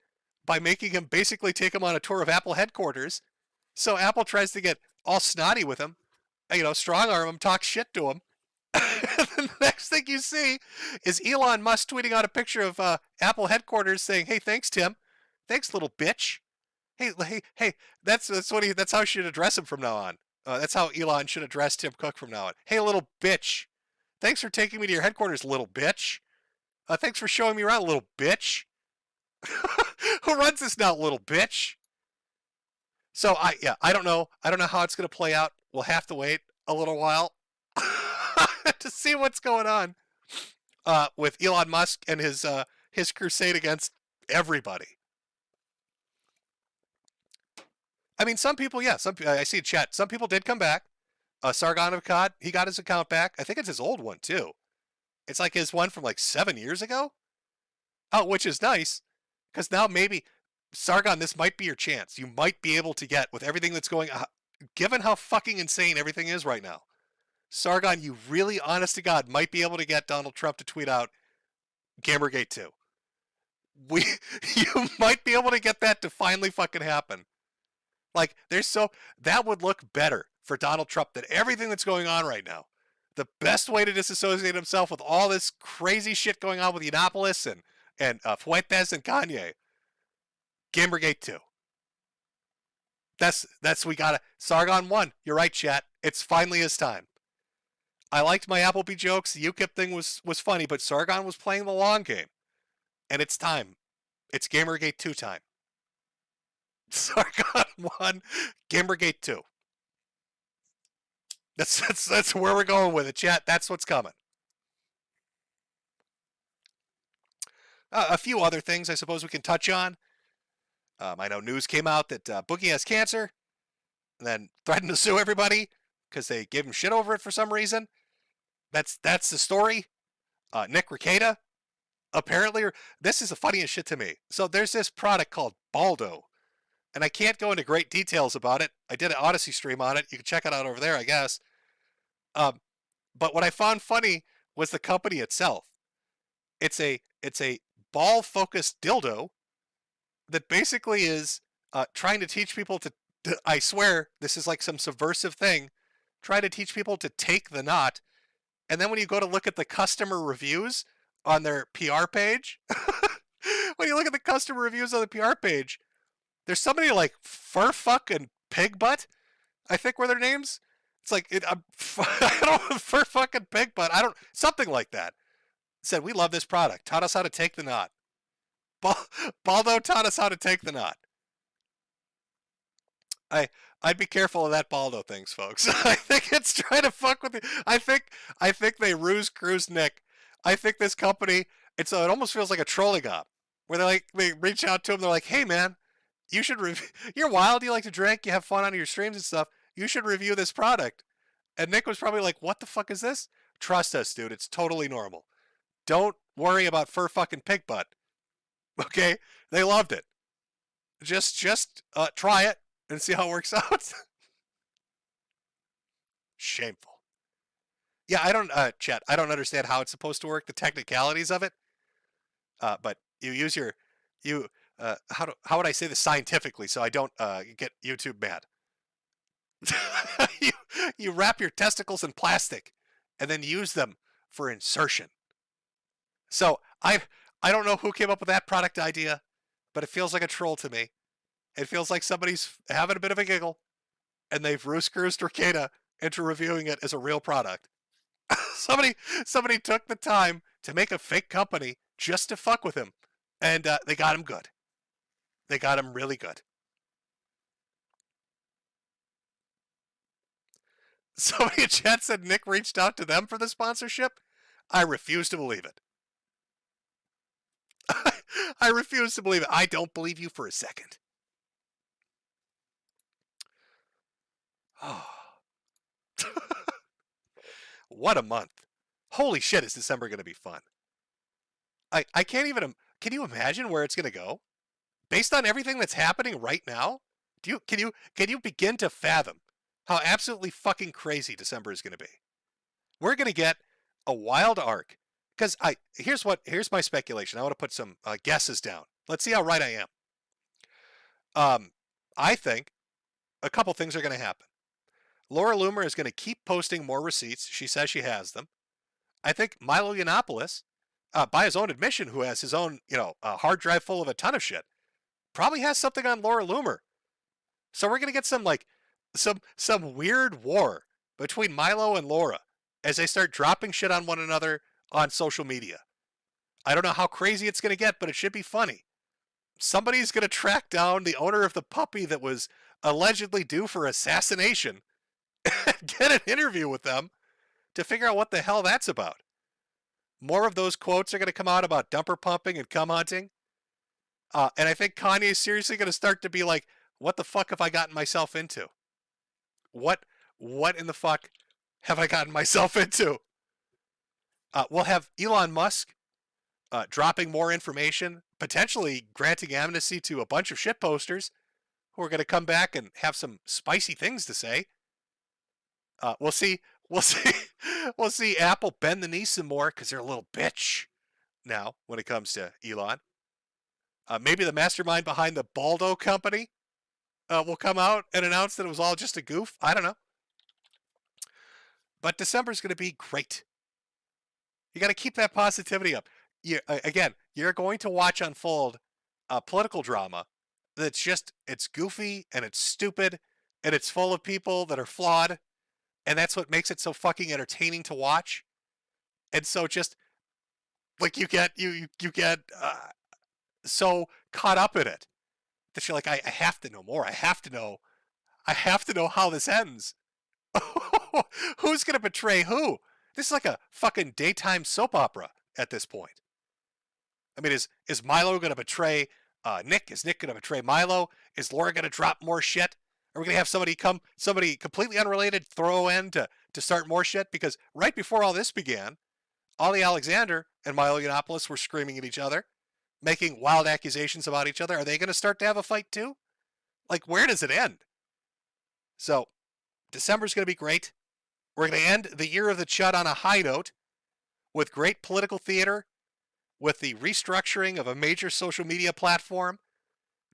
by making him basically take him on a tour of Apple headquarters. So Apple tries to get all snotty with him, strong arm him, talk shit to him. The next thing you see is Elon Musk tweeting out a picture of Apple headquarters saying, "Hey, thanks, Tim. Thanks, little bitch." Hey, that's how you should address him from now on. That's how Elon should address Tim Cook from now on. Hey, little bitch. Thanks for taking me to your headquarters, little bitch. Thanks for showing me around, little bitch. Who runs this now, little bitch? So I don't know. I don't know how it's going to play out. We'll have to wait a little while to see what's going on with Elon Musk and his crusade against everybody. I mean, some people, yeah. I see a chat. Some people did come back. Sargon of Akkad, he got his account back. I think it's his old one too. It's like his one from like 7 years ago. Oh, which is nice, because now maybe Sargon, this might be your chance. You might be able to get with everything that's going on, given how fucking insane everything is right now. Sargon, you really, honest to God, might be able to get Donald Trump to tweet out Gamergate 2. You might be able to get that to finally fucking happen. Like, that would look better for Donald Trump than everything that's going on right now. The best way to disassociate himself with all this crazy shit going on with Yiannopoulos and Fuentes and Kanye. Gamergate 2. We gotta, Sargon 1. You're right, chat. It's finally his time. I liked my Applebee jokes. The UKIP thing was funny, but Sargon was playing the long game. And it's time. It's Gamergate 2 time. Sargon 1, Gamergate 2. That's where we're going with it, chat. That's what's coming. A few other things I suppose we can touch on. I know news came out that Boogie has cancer, and then threatened to sue everybody because they gave him shit over it for some reason. That's the story. Nick Rekieta, apparently, this is the funniest shit to me. So there's this product called Baldo. And I can't go into great details about it. I did an Odysee stream on it. You can check it out over there, I guess. But what I found funny was the company itself. It's a ball-focused dildo that basically is trying to teach people to, I swear, this is like some subversive thing, trying to teach people to take the knot. And then when you go to look at the customer reviews on their PR page, when you look at the customer reviews on the PR page, there's somebody like Furfuck and Pigbutt, I think were their names. It's like, I don't know, Furfuck and Pigbutt, something like that. It said, we love this product. Taught us how to take the knot. Baldo taught us how to take the knot. I'd be careful of that Baldo things, folks. I think it's trying to fuck with you. I think they ruse Nick. I think this company, it almost feels like a trolling op, where they reach out to him, they're like, hey man, you should you're wild, you like to drink, you have fun on your streams and stuff, you should review this product. And Nick was probably like, what the fuck is this? Trust us, dude, it's totally normal. Don't worry about fur fucking pig butt. Okay? They loved it. Just try it and see how it works out. Shameful. Yeah, I don't chat, I don't understand how it's supposed to work, the technicalities of it. But you use how would I say this scientifically so I don't get YouTube mad? you wrap your testicles in plastic and then use them for insertion. So I don't know who came up with that product idea, but it feels like a troll to me. It feels like somebody's having a bit of a giggle and they've ruse-cruised Rekieta into reviewing it as a real product. Somebody took the time to make a fake company just to fuck with him And they got him good. They got him really good. Somebody in chat said Nick reached out to them for the sponsorship. I refuse to believe it. I refuse to believe it. I don't believe you for a second. Oh. What a month. Holy shit, is December going to be fun. I can't even... Can you imagine where it's going to go? Based on everything that's happening right now? Can you begin to fathom how absolutely fucking crazy December is going to be? We're going to get a wild arc. Because here's my speculation. I want to put some guesses down. Let's see how right I am. I think a couple things are going to happen. Laura Loomer is going to keep posting more receipts. She says she has them. I think Milo Yiannopoulos, by his own admission, who has his own, hard drive full of a ton of shit, probably has something on Laura Loomer. So we're going to get some weird war between Milo and Laura as they start dropping shit on one another on social media. I don't know how crazy it's going to get, but it should be funny. Somebody's going to track down the owner of the puppy that was allegedly due for assassination and get an interview with them to figure out what the hell that's about. More of those quotes are going to come out about dumper pumping and cum hunting. And I think Kanye is seriously going to start to be like, what the fuck have I gotten myself into? What in the fuck have I gotten myself into? We'll have Elon Musk dropping more information, potentially granting amnesty to a bunch of shit posters who are going to come back and have some spicy things to say. We'll see Apple bend the knee some more because they're a little bitch now when it comes to Elon. Maybe the mastermind behind the Baldo company will come out and announce that it was all just a goof. I don't know. But December's going to be great. You got to keep that positivity up. You're going to watch unfold political drama it's goofy and it's stupid and it's full of people that are flawed. And that's what makes it so fucking entertaining to watch. And so just like you get so caught up in it that you're like, I have to know more. I have to know how this ends. Who's going to betray who? This is like a fucking daytime soap opera at this point. I mean, is Milo going to betray Nick? Is Nick going to betray Milo? Is Laura going to drop more shit? Are we going to have somebody completely unrelated throw in to start more shit? Because right before all this began, Ollie Alexander and Milo Yiannopoulos were screaming at each other, making wild accusations about each other. Are they going to start to have a fight too? Like, where does it end? So, December's going to be great. We're going to end the year of the Chud on a high note with great political theater, with the restructuring of a major social media platform,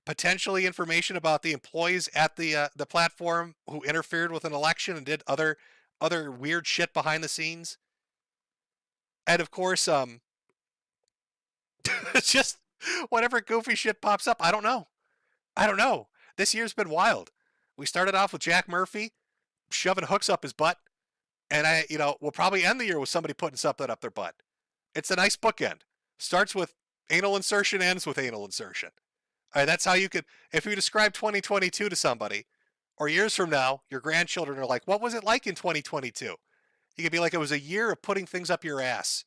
potentially information about the employees at the platform who interfered with an election and did other weird shit behind the scenes. And of course, it's just whatever goofy shit pops up. I don't know. This year's been wild. We started off with Jack Murphy shoving hooks up his butt. And we'll probably end the year with somebody putting something up their butt. It's a nice bookend. Starts with anal insertion, ends with anal insertion. All right, that's how you could, if you describe 2022 to somebody, or years from now, your grandchildren are like, what was it like in 2022? You could be like, it was a year of putting things up your ass.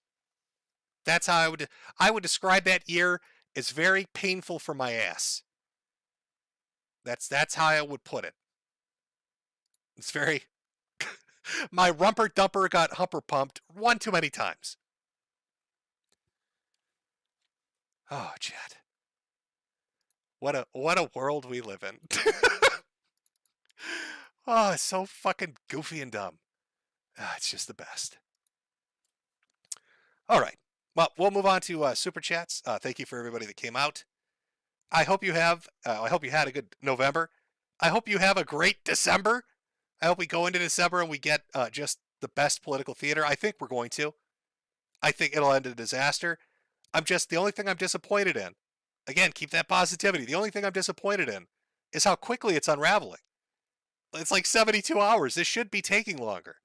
That's how I would describe that year as very painful for my ass. That's how I would put it. It's very, my rumper dumper got humper pumped one too many times. Oh, Chad. What a world we live in. Oh, it's so fucking goofy and dumb. It's just the best. All right. Well, we'll move on to Super Chats. Thank you for everybody that came out. I hope you had a good November. I hope you have a great December. I hope we go into December and we get just the best political theater. I think we're going to. I think it'll end in a disaster. The only thing I'm disappointed in, again, keep that positivity. The only thing I'm disappointed in is how quickly it's unraveling. It's like 72 hours. This should be taking longer.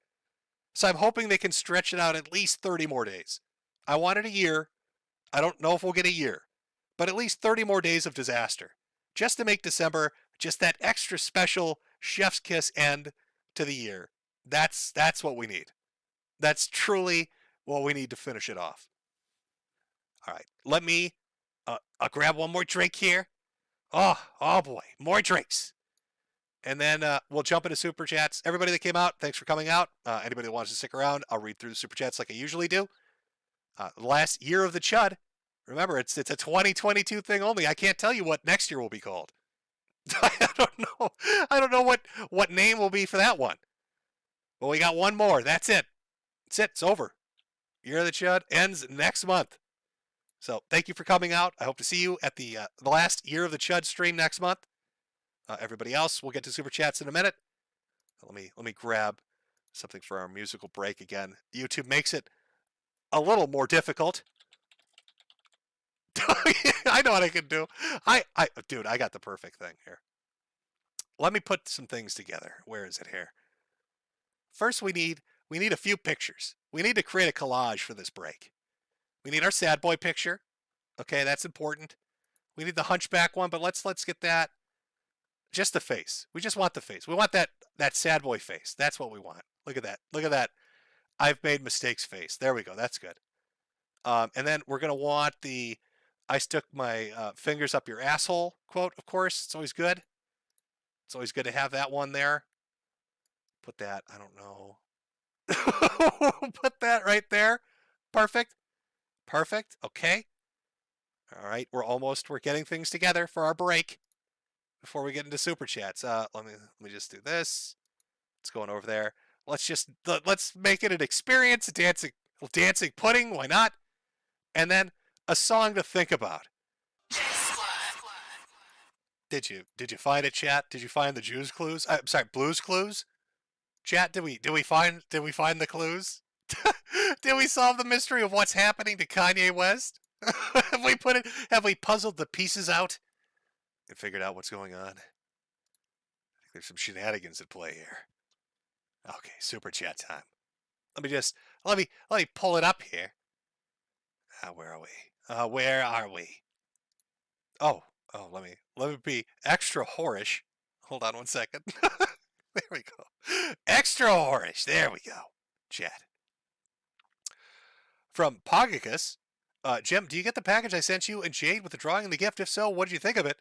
So I'm hoping they can stretch it out at least 30 more days. I wanted a year. I don't know if we'll get a year, but at least 30 more days of disaster, just to make December just that extra special chef's kiss end to the year. That's what we need. That's truly what we need to finish it off. All right, let me I'll grab one more drink here. Oh boy, more drinks. And then we'll jump into Super Chats. Everybody that came out, thanks for coming out. Anybody that wants to stick around, I'll read through the Super Chats like I usually do. Last year of the Chud. Remember, it's a 2022 thing only. I can't tell you what next year will be called. I don't know. I don't know what name will be for that one. But we got one more. That's it. That's it. It's over. Year of the Chud ends next month. So thank you for coming out. I hope to see you at the last Year of the Chud stream next month. Everybody else, we'll get to Super Chats in a minute. Let me grab something for our musical break again. YouTube makes it a little more difficult. I know what I can do. Dude, I got the perfect thing here. Let me put some things together. Where is it here? First, we need a few pictures. We need to create a collage for this break. We need our sad boy picture. Okay, that's important. We need the hunchback one, but let's get that. Just the face. We just want the face. We want that sad boy face. That's what we want. Look at that. Look at that. I've made mistakes face. There we go. That's good. And then we're going to want the I stuck my fingers up your asshole quote, of course. It's always good. It's always good to have that one there. Put that, I don't know. Put that right there. Perfect. Perfect. Okay. All right. We're getting things together for our break before we get into Super Chats. Let me just do this. It's going over there. Let's make it an experience. Dancing pudding. Why not? And then a song to think about. Did you find it, chat? Did you find the Jews clues? I'm sorry, Blues Clues? Chat, did we find the clues? Did we solve the mystery of what's happening to Kanye West? Have we puzzled the pieces out and figured out what's going on? I think there's some shenanigans at play here. Okay, Super Chat time. Let me pull it up here. Where are we? Where are we? Oh, let me be extra whorish. Hold on one second. There we go. Extra whorish. There we go. Chat. From Pogicus, Jim, do you get the package I sent you and Jade with the drawing and the gift? If so, what did you think of it?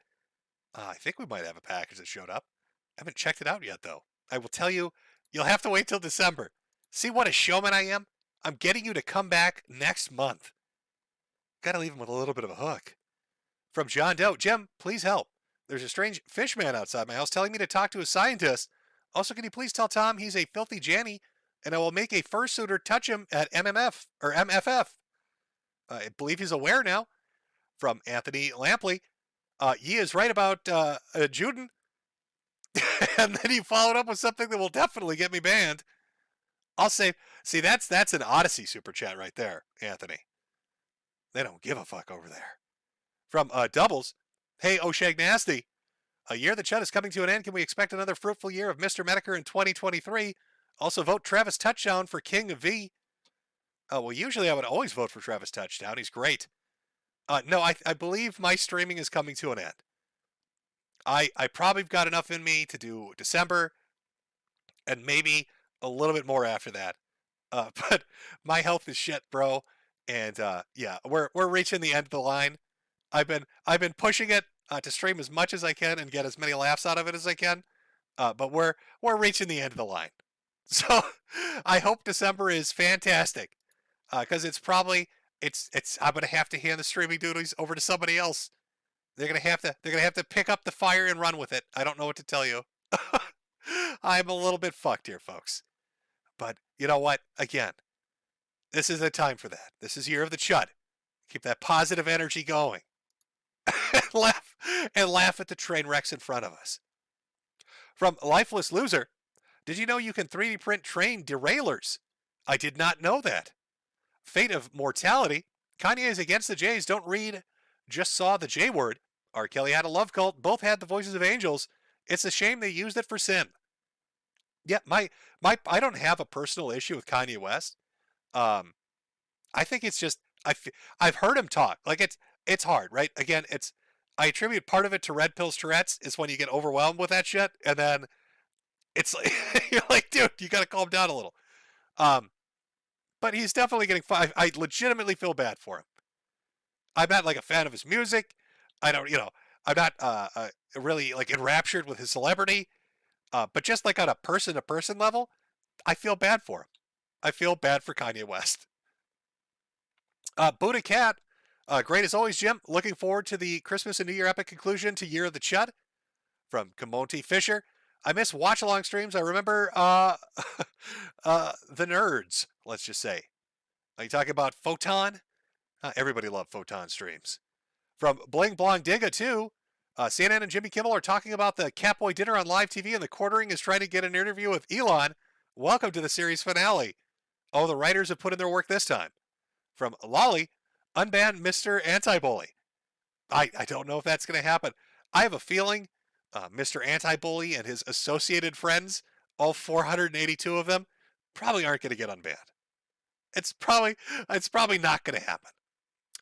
I think we might have a package that showed up. I haven't checked it out yet, though. I will tell you, you'll have to wait till December. See what a showman I am? I'm getting you to come back next month. Gotta leave him with a little bit of a hook. From John Doe, Jim, please help. There's a strange fish man outside my house telling me to talk to a scientist. Also, can you please tell Tom he's a filthy Janny, and I will make a fursuiter touch him at MMF or MFF. I believe he's aware now. From Anthony Lampley, he is right about Juden. And then he followed up with something that will definitely get me banned. I'll say, see, that's an Odysee super chat right there, Anthony. They don't give a fuck over there. From Doubles, hey, Oshag Nasty. A year the Chud is coming to an end. Can we expect another fruitful year of Mr. Metokur in 2023? Also, vote Travis Touchdown for King of V. Well, usually I would always vote for Travis Touchdown. He's great. No, I believe my streaming is coming to an end. I probably got enough in me to do December and maybe a little bit more after that. But my health is shit, bro. And yeah, we're reaching the end of the line. I've been pushing it to stream as much as I can and get as many laughs out of it as I can. But we're reaching the end of the line. So I hope December is fantastic. Because it's I'm gonna have to hand the streaming duties over to somebody else. They're gonna have to pick up the fire and run with it. I don't know what to tell you. I'm a little bit fucked here, folks. But you know what? Again, this is the time for that. This is Year of the Chud. Keep that positive energy going. and laugh at the train wrecks in front of us. From Lifeless Loser, did you know you can 3D print train derailers? I did not know that. Fate of Mortality, Kanye is against the Jays. Don't read, just saw the J word. R. Kelly had a love cult. Both had the voices of angels. It's a shame they used it for sin. Yeah, I don't have a personal issue with Kanye West. I think it's just I've heard him talk. Like it's hard, right? Again, I attribute part of it to red pills Tourette's is when you get overwhelmed with that shit, and then it's like you're like, dude, you got to calm down a little. But he's definitely getting. I legitimately feel bad for him. I'm not like a fan of his music. I don't, I'm not really like enraptured with his celebrity. But just like on a person-to-person level, I feel bad for him. I feel bad for Kanye West. Buddha Cat, great as always, Jim. Looking forward to the Christmas and New Year epic conclusion to Year of the Chud from Kamonti Fisher. I miss watch-along streams. I remember the nerds, let's just say. Are you talking about Photon? Everybody loved Photon streams. From Bling Blong Dinga, too. CNN and Jimmy Kimmel are talking about the Catboy dinner on live TV, and the quartering is trying to get an interview with Elon. Welcome to the series finale. Oh, the writers have put in their work this time. From Lolly, unban Mr. Anti-Bully. I don't know if that's going to happen. I have a feeling Mr. Anti-Bully and his associated friends, all 482 of them, probably aren't going to get unbanned. It's probably not going to happen.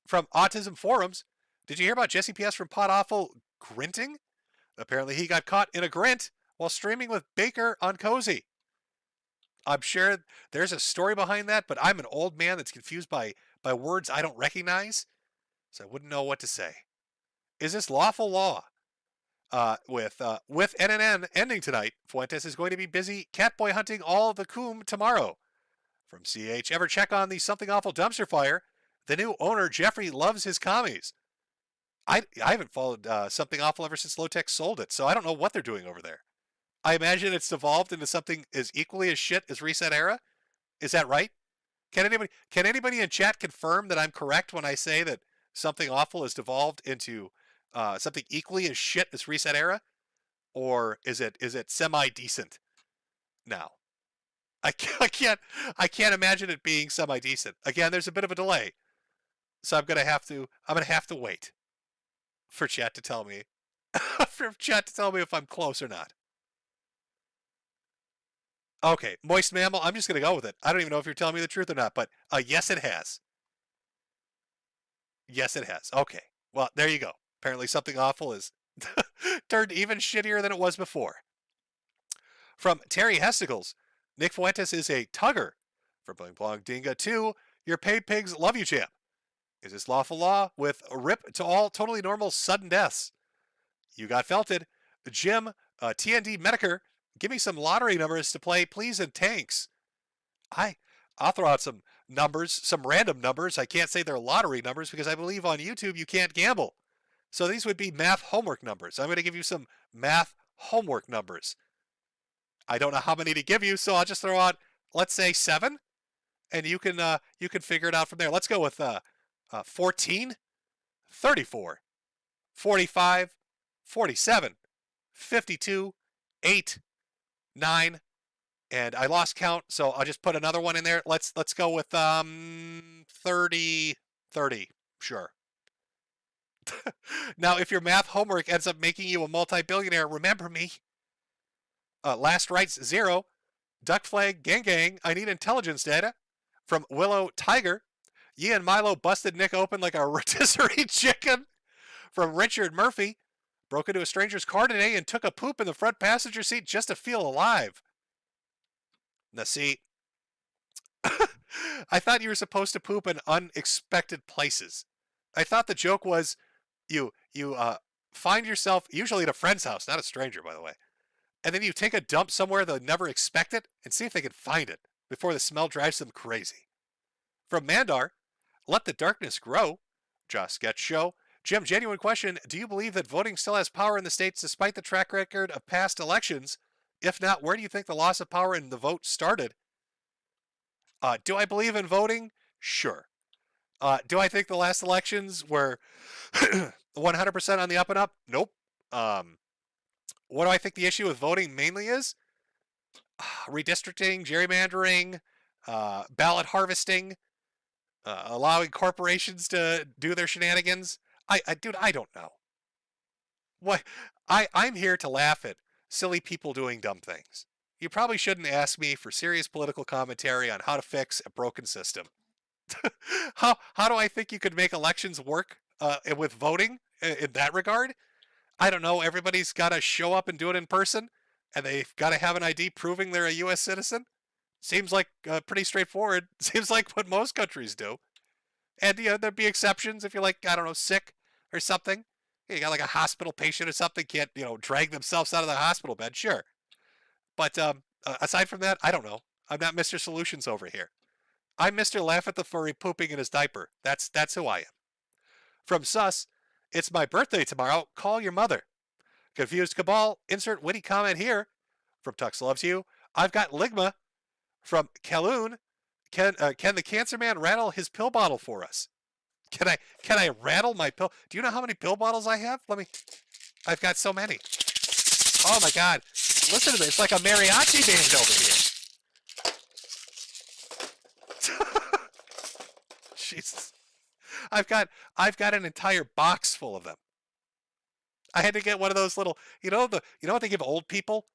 From Autism Forums, did you hear about Jesse P.S. from Pod Awful grinting? Apparently he got caught in a grint while streaming with Baker on Cozy. I'm sure there's a story behind that, but I'm an old man that's confused by words I don't recognize, so I wouldn't know what to say. Is this lawful law? With NNN ending tonight, Fuentes is going to be busy catboy hunting all the coom tomorrow. From CH, ever check on the Something Awful dumpster fire? The new owner, Jeffrey, loves his commies. I haven't followed Something Awful ever since Lowtech sold it, so I don't know what they're doing over there. I imagine it's evolved into something as equally as shit as Reset Era. Is that right? Can anybody in chat confirm that I'm correct when I say that Something Awful has devolved into something equally as shit as Reset Era, or is it semi decent now? I can't imagine it being semi decent. Again, there's a bit of a delay, so I'm gonna have to wait for chat to tell me if I'm close or not. Okay, Moist Mammal, I'm just going to go with it. I don't even know if you're telling me the truth or not, but yes, it has. Yes, it has. Okay, well, there you go. Apparently Something Awful is turned even shittier than it was before. From Terry Hesticles, Nick Fuentes is a tugger. From Bling Blong Dinga 2, your paid pigs love you, champ. Is this lawful law with a rip to all totally normal sudden deaths? You got felted. Jim, TND Metokur, give me some lottery numbers to play, please, and tanks. I'll throw out some numbers, some random numbers. I can't say they're lottery numbers because I believe on YouTube you can't gamble. So these would be math homework numbers. I'm going to give you some math homework numbers. I don't know how many to give you, so I'll just throw out, let's say 7, and you can figure it out from there. Let's go with 14, 34, 45, 47, 52, 8, 9, and I lost count, so I'll just put another one in there. Let's go with 30, sure. Now, if your math homework ends up making you a multi-billionaire, remember me. Last Rights 0, Duck Flag Gang Gang, I need intelligence data. From Willow Tiger, Yi and Milo busted Nick open like a rotisserie chicken. From Richard Murphy, broke into a stranger's car today and took a poop in the front passenger seat just to feel alive. Now see, I thought you were supposed to poop in unexpected places. I thought the joke was you find yourself, usually at a friend's house, not a stranger, by the way, and then you take a dump somewhere they'll never expect it and see if they can find it before the smell drives them crazy. From Mandar, let the darkness grow. Josh Sketch Show. Jim, genuine question. Do you believe that voting still has power in the states despite the track record of past elections? If not, where do you think the loss of power in the vote started? Do I believe in voting? Sure. Do I think the last elections were 100% on the up and up? Nope. What do I think the issue with voting mainly is? Redistricting, gerrymandering, ballot harvesting, allowing corporations to do their shenanigans. Dude, I don't know. What? I'm here to laugh at silly people doing dumb things. You probably shouldn't ask me for serious political commentary on how to fix a broken system. How do I think you could make elections work and with voting in that regard. I don't know. Everybody's got to show up and do it in person, and they've got to have an ID proving they're a U.S. citizen. Seems like pretty straightforward. Seems like what most countries do. And there'd be exceptions if you're like, I don't know, sick or something. You got like a hospital patient or something, can't drag themselves out of the hospital bed. Sure, but aside from that, I don't know. I'm not Mr. Solutions over here. I'm Mr. Laugh at the Furry pooping in his diaper. That's who I am. From Sus, it's my birthday tomorrow. Call your mother. Confused Cabal, insert witty comment here. From Tux Loves You, I've got Ligma. From Kaloon, can the Cancer Man rattle his pill bottle for us? Can I rattle my pill? Do you know how many pill bottles I have? I've got so many. Oh my God. Listen to this. It's like a mariachi band over here. Jesus. I've got an entire box full of them. I had to get one of those little, you know what they give old people?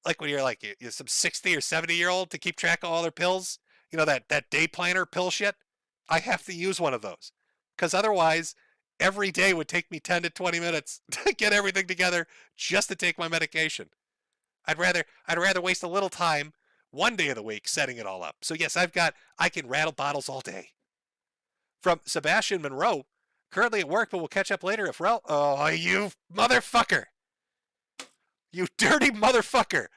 Like when you're like you're some 60 or 70-year-old to keep track of all their pills? You know, that day planner pill shit? I have to use one of those. Because otherwise, every day would take me 10 to 20 minutes to get everything together just to take my medication. I'd rather waste a little time one day of the week setting it all up. So yes, I can rattle bottles all day. From Sebastian Monroe, currently at work, but we'll catch up later if oh, you motherfucker. You dirty motherfucker.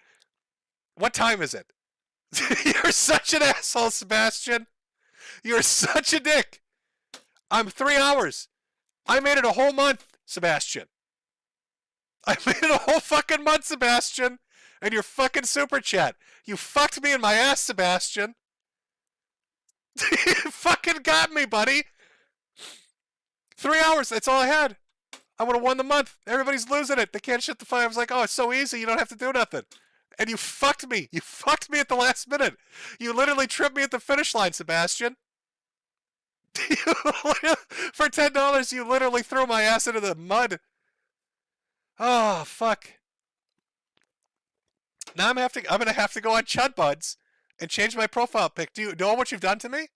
What time is it? You're such an asshole, Sebastian. You're such a dick. I'm 3 hours. I made it a whole month, Sebastian. I made it a whole fucking month, Sebastian. And your fucking super chat. You fucked me in my ass, Sebastian. You fucking got me, buddy. 3 hours. That's all I had. I would have won the month. Everybody's losing it. They can't shut the fuck. I was like, oh, it's so easy. You don't have to do nothing. And you fucked me. You fucked me at the last minute. You literally tripped me at the finish line, Sebastian. For $10, you literally threw my ass into the mud. Oh, fuck. Now I'm gonna have to go on Chud Buds and change my profile pic. Do you know what you've done to me?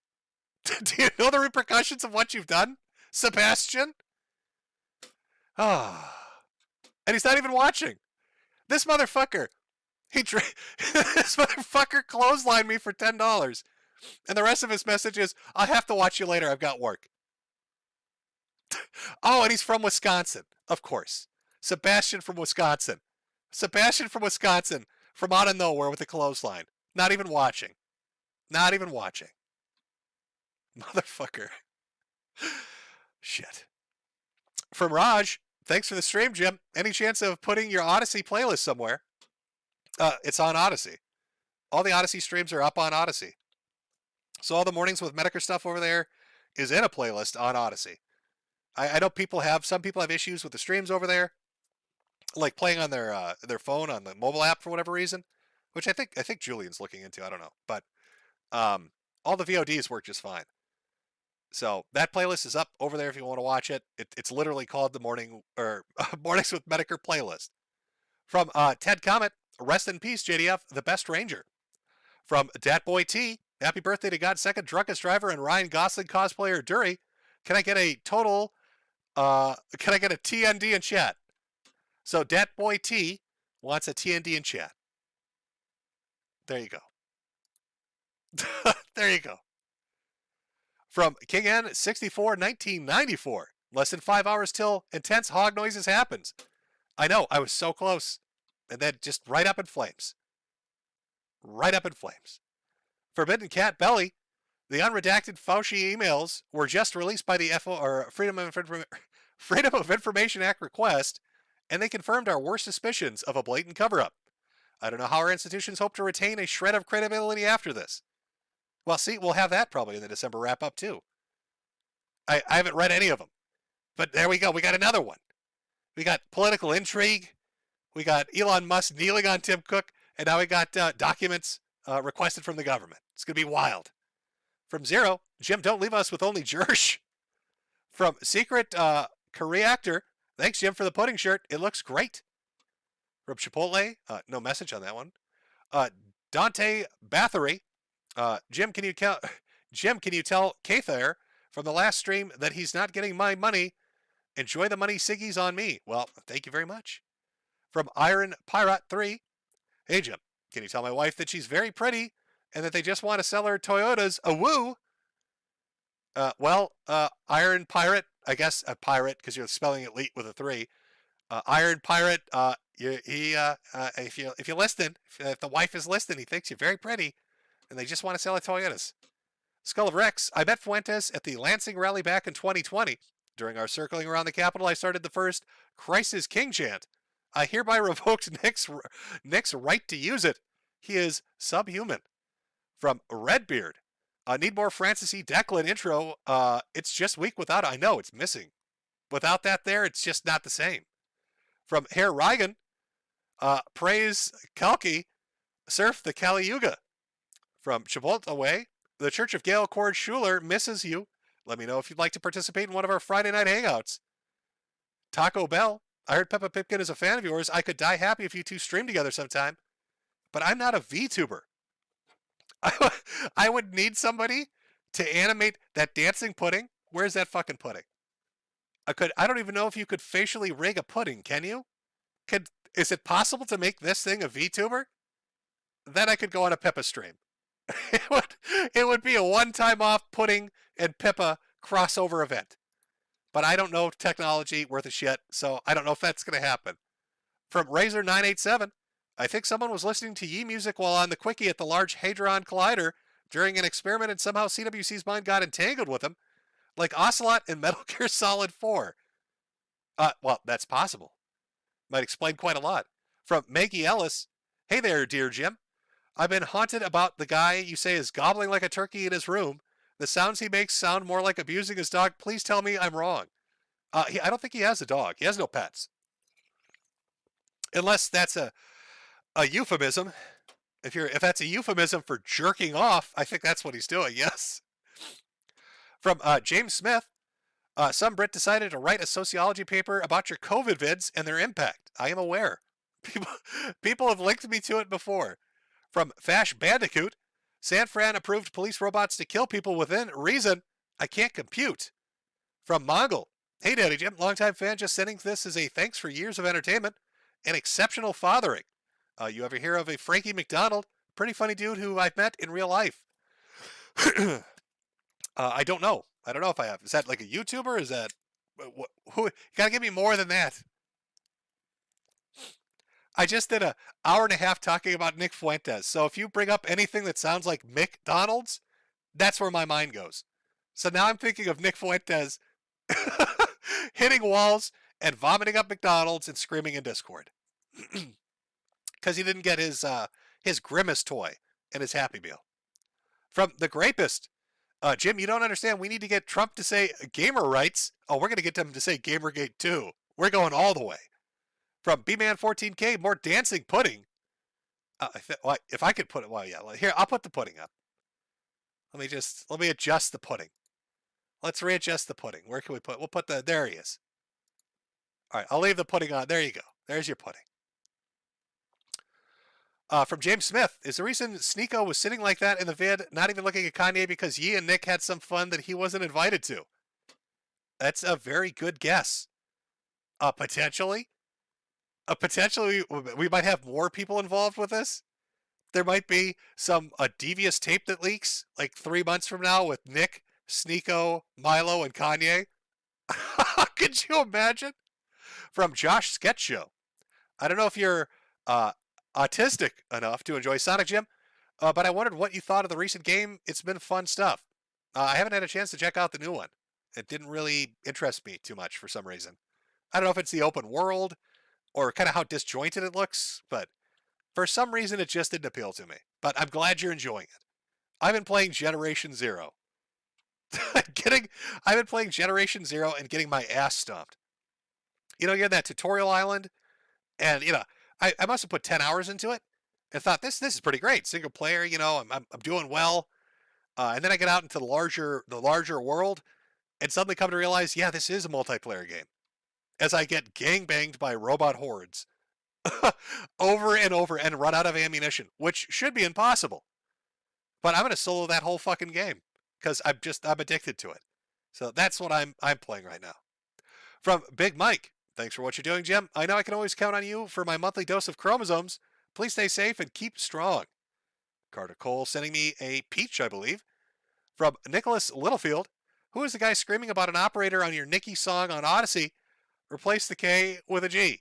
Do you know the repercussions of what you've done, Sebastian? Ah. And he's not even watching. This motherfucker. This motherfucker clotheslined me for $10. And the rest of his message is, I'll have to watch you later. I've got work. Oh, and he's from Wisconsin. Of course. Sebastian from Wisconsin. Sebastian from Wisconsin. From out of nowhere with a clothesline. Not even watching. Not even watching. Motherfucker. Shit. From Raj, thanks for the stream, Jim. Any chance of putting your Odysee playlist somewhere? It's on Odysee. All the Odysee streams are up on Odysee. So all the Mornings with Metokur stuff over there is in a playlist on Odysee. I know some people have issues with the streams over there, like playing on their phone on the mobile app for whatever reason, which I think Julian's looking into. I don't know, but all the VODs work just fine. So that playlist is up over there if you want to watch it. It's literally called the Mornings with Metokur playlist. From Ted Comet, rest in peace, JDF, the best ranger. From Datboy T, happy birthday to God's second drunkest driver and Ryan Gosling cosplayer Dury. Can I get a TND in chat? So Datboy T wants a TND in chat. There you go. There you go. From King N 64 1994. Less than 5 hours till intense hog noises happens. I know, I was so close. And then just right up in flames. Right up in flames. Forbidden Cat Belly. The unredacted Fauci emails were just released by the Freedom of Information Act request, and they confirmed our worst suspicions of a blatant cover-up. I don't know how our institutions hope to retain a shred of credibility after this. Well, see, we'll have that probably in the December wrap-up, too. I haven't read any of them. But there we go. We got another one. We got political intrigue. We got Elon Musk kneeling on Tim Cook. And now we got documents requested from the government. It's going to be wild. From Zero, Jim, don't leave us with only Jersh. From Secret Korea Actor, thanks, Jim, for the pudding shirt. It looks great. From Chipotle, no message on that one. Dante Bathory, Jim, can you tell Kathair from the last stream that he's not getting my money Enjoy the money, Siggy's on me. Well, thank you very much. From Iron Pirate 3. Hey, Jim, can you tell my wife that she's very pretty and that they just want to sell her Toyotas a woo? Iron Pirate, I guess a pirate because you're spelling it with a 3. Iron Pirate, if you're listening, if the wife is listening, he thinks you're very pretty and they just want to sell her Toyotas. Skull of Rex, I met Fuentes at the Lansing rally back in 2020. During our circling around the Capitol, I started the first Christ is King chant. I hereby revoked Nick's right to use it. He is subhuman. From Redbeard, need more Francis E. Declan intro. It's just weak without it. I know, it's missing. Without that there, it's just not the same. From Herr Reigen, praise Kalki, surf the Kali Yuga. From Chipotle, the Church of Gail Cord Schuler misses you. Let me know if you'd like to participate in one of our Friday night hangouts. Taco Bell, I heard Peppa Pipkin is a fan of yours. I could die happy if you two stream together sometime. But I'm not a VTuber. I would need somebody to animate that dancing pudding. Where's that fucking pudding? I don't even know if you could facially rig a pudding, can you? Is it possible to make this thing a VTuber? Then I could go on a Pippa stream. It would be a one-time off pudding and Pippa crossover event. But I don't know technology worth a shit, so I don't know if that's going to happen. From Razor987, I think someone was listening to Yi music while on the Quickie at the Large Hadron Collider during an experiment and somehow CWC's mind got entangled with him, like Ocelot in Metal Gear Solid 4. Well, that's possible. Might explain quite a lot. From Maggie Ellis, hey there, dear Jim. I've been haunted about the guy you say is gobbling like a turkey in his room. The sounds he makes sound more like abusing his dog. Please tell me I'm wrong. I don't think he has a dog. He has no pets. Unless that's a euphemism. If that's a euphemism for jerking off, I think that's what he's doing, yes. From James Smith, some Brit decided to write a sociology paper about your COVID vids and their impact. I am aware. People have linked me to it before. From Fash Bandicoot, San Fran approved police robots to kill people within reason. I can't compute. From Mongol, hey Daddy Jim, longtime fan, just sending this as a thanks for years of entertainment and exceptional fathering. You ever hear of a Frankie McDonald? Pretty funny dude who I've met in real life. I don't know. I don't know if I have. Is that like a YouTuber? Is that who? You gotta give me more than that. I just did an hour and a half talking about Nick Fuentes. So if you bring up anything that sounds like McDonald's, that's where my mind goes. So now I'm thinking of Nick Fuentes hitting walls and vomiting up McDonald's and screaming in Discord. Because he didn't get his Grimace toy and his Happy Meal. From The Grapist, Jim, you don't understand. We need to get Trump to say gamer rights. Oh, we're going to get them to say Gamergate too. We're going all the way. From B-Man14K, more dancing pudding. If I could put it, well, yeah. Here, I'll put the pudding up. Let me adjust the pudding. Let's readjust the pudding. Where can we put? We'll put there he is. All right, I'll leave the pudding on. There you go. There's your pudding. From James Smith, is the reason Sneeko was sitting like that in the vid, not even looking at Kanye because Yi and Nick had some fun that he wasn't invited to? That's a very good guess. Potentially. Potentially, we might have more people involved with this. There might be a devious tape that leaks like 3 months from now with Nick, Sneeko, Milo, and Kanye. Could you imagine? From Josh Sketch Show. I don't know if you're autistic enough to enjoy Sonic Jim, but I wondered what you thought of the recent game. It's been fun stuff. I haven't had a chance to check out the new one. It didn't really interest me too much for some reason. I don't know if it's the open world or kind of how disjointed it looks, but for some reason it just didn't appeal to me. But I'm glad you're enjoying it. I've been playing Generation Zero. I've been playing Generation Zero and getting my ass stomped. You're in that tutorial island, and I must have put 10 hours into it and thought this is pretty great. Single player, I'm doing well. And then I get out into the larger world and suddenly come to realize, yeah, this is a multiplayer game. As I get gangbanged by robot hordes over and over and run out of ammunition, which should be impossible. But I'm going to solo that whole fucking game because I'm addicted to it. So that's what I'm playing right now. From Big Mike, thanks for what you're doing, Jim. I know I can always count on you for my monthly dose of chromosomes. Please stay safe and keep strong. Carter Cole sending me a peach, I believe. From Nicholas Littlefield, who is the guy screaming about an operator on your Nicki song on Odysee? Replace the K with a G.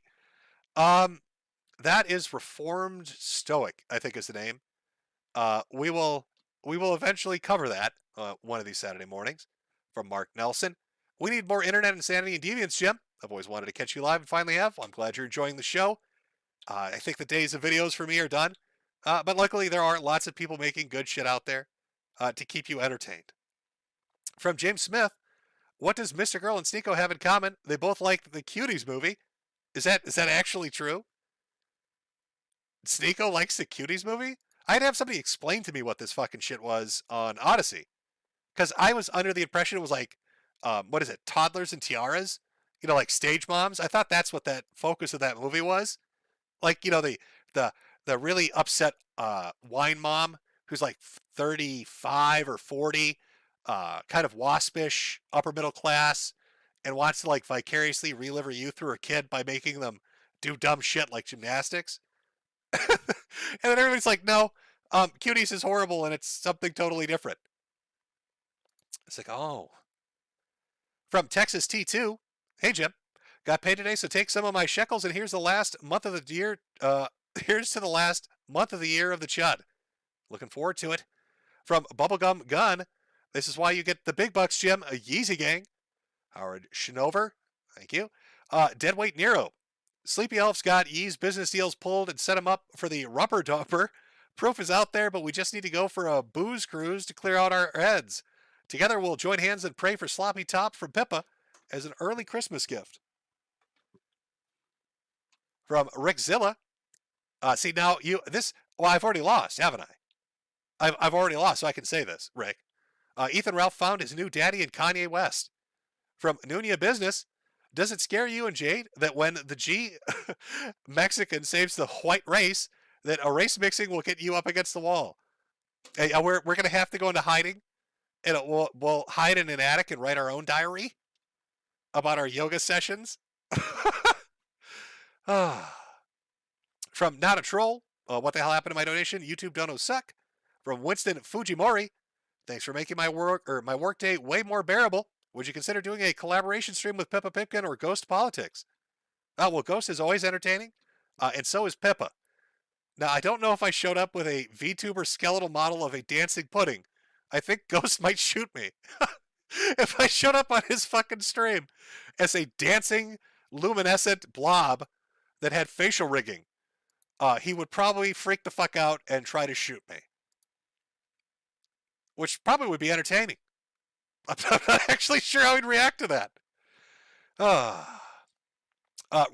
That is Reformed Stoic, I think is the name. We will eventually cover that one of these Saturday mornings. From Mark Nelson, we need more internet insanity and deviance, Jim. I've always wanted to catch you live and finally have. Well, I'm glad you're enjoying the show. I think the days of videos for me are done. But luckily, there are lots of people making good shit out there to keep you entertained. From James Smith, what does Mr. Girl and Sneeko have in common? They both like the Cuties movie. Is that actually true? Sneeko likes the Cuties movie? I'd have somebody explain to me what this fucking shit was on Odysee. Because I was under the impression it was like, what is it, Toddlers and Tiaras? You know, like Stage Moms? I thought that's what that focus of that movie was. Like, you know, the really upset wine mom who's like 35 or 40, kind of waspish, upper middle class, and wants to like vicariously relive her youth through her kid by making them do dumb shit like gymnastics. And then everybody's like, no, Cuties is horrible and it's something totally different. It's like, oh. From Texas T2, hey Jim, got paid today, so take some of my shekels and here's the last month of the year. Here's to the last month of the year of the Chud. Looking forward to it. From Bubblegum Gun, this is why you get the big bucks, Jim. A Yeezy Gang. Howard Schnover, thank you. Deadweight Nero. Sleepy Elf's got Yee's business deals pulled and set him up for the Rumper Dumper. Proof is out there, but we just need to go for a booze cruise to clear out our heads. Together we'll join hands and pray for Sloppy Top from Pippa as an early Christmas gift. From Rick Zilla. See, now I've already lost, haven't I? I've already lost, so I can say this, Rick. Ethan Ralph found his new daddy in Kanye West. From Nunia Business, does it scare you and Jade that when the G Mexican saves the white race, that a race mixing will get you up against the wall? Hey, we're going to have to go into hiding, and we'll hide in an attic and write our own diary about our yoga sessions. From Not a Troll, what the hell happened to my donation? YouTube donos suck. From Winston Fujimori, thanks for making my workday way more bearable. Would you consider doing a collaboration stream with Pippa Pipkin or Ghost Politics? Well, Ghost is always entertaining, and so is Pippa. Now, I don't know if I showed up with a VTuber skeletal model of a dancing pudding. I think Ghost might shoot me. If I showed up on his fucking stream as a dancing, luminescent blob that had facial rigging, he would probably freak the fuck out and try to shoot me. Which probably would be entertaining. I'm not actually sure how he'd react to that.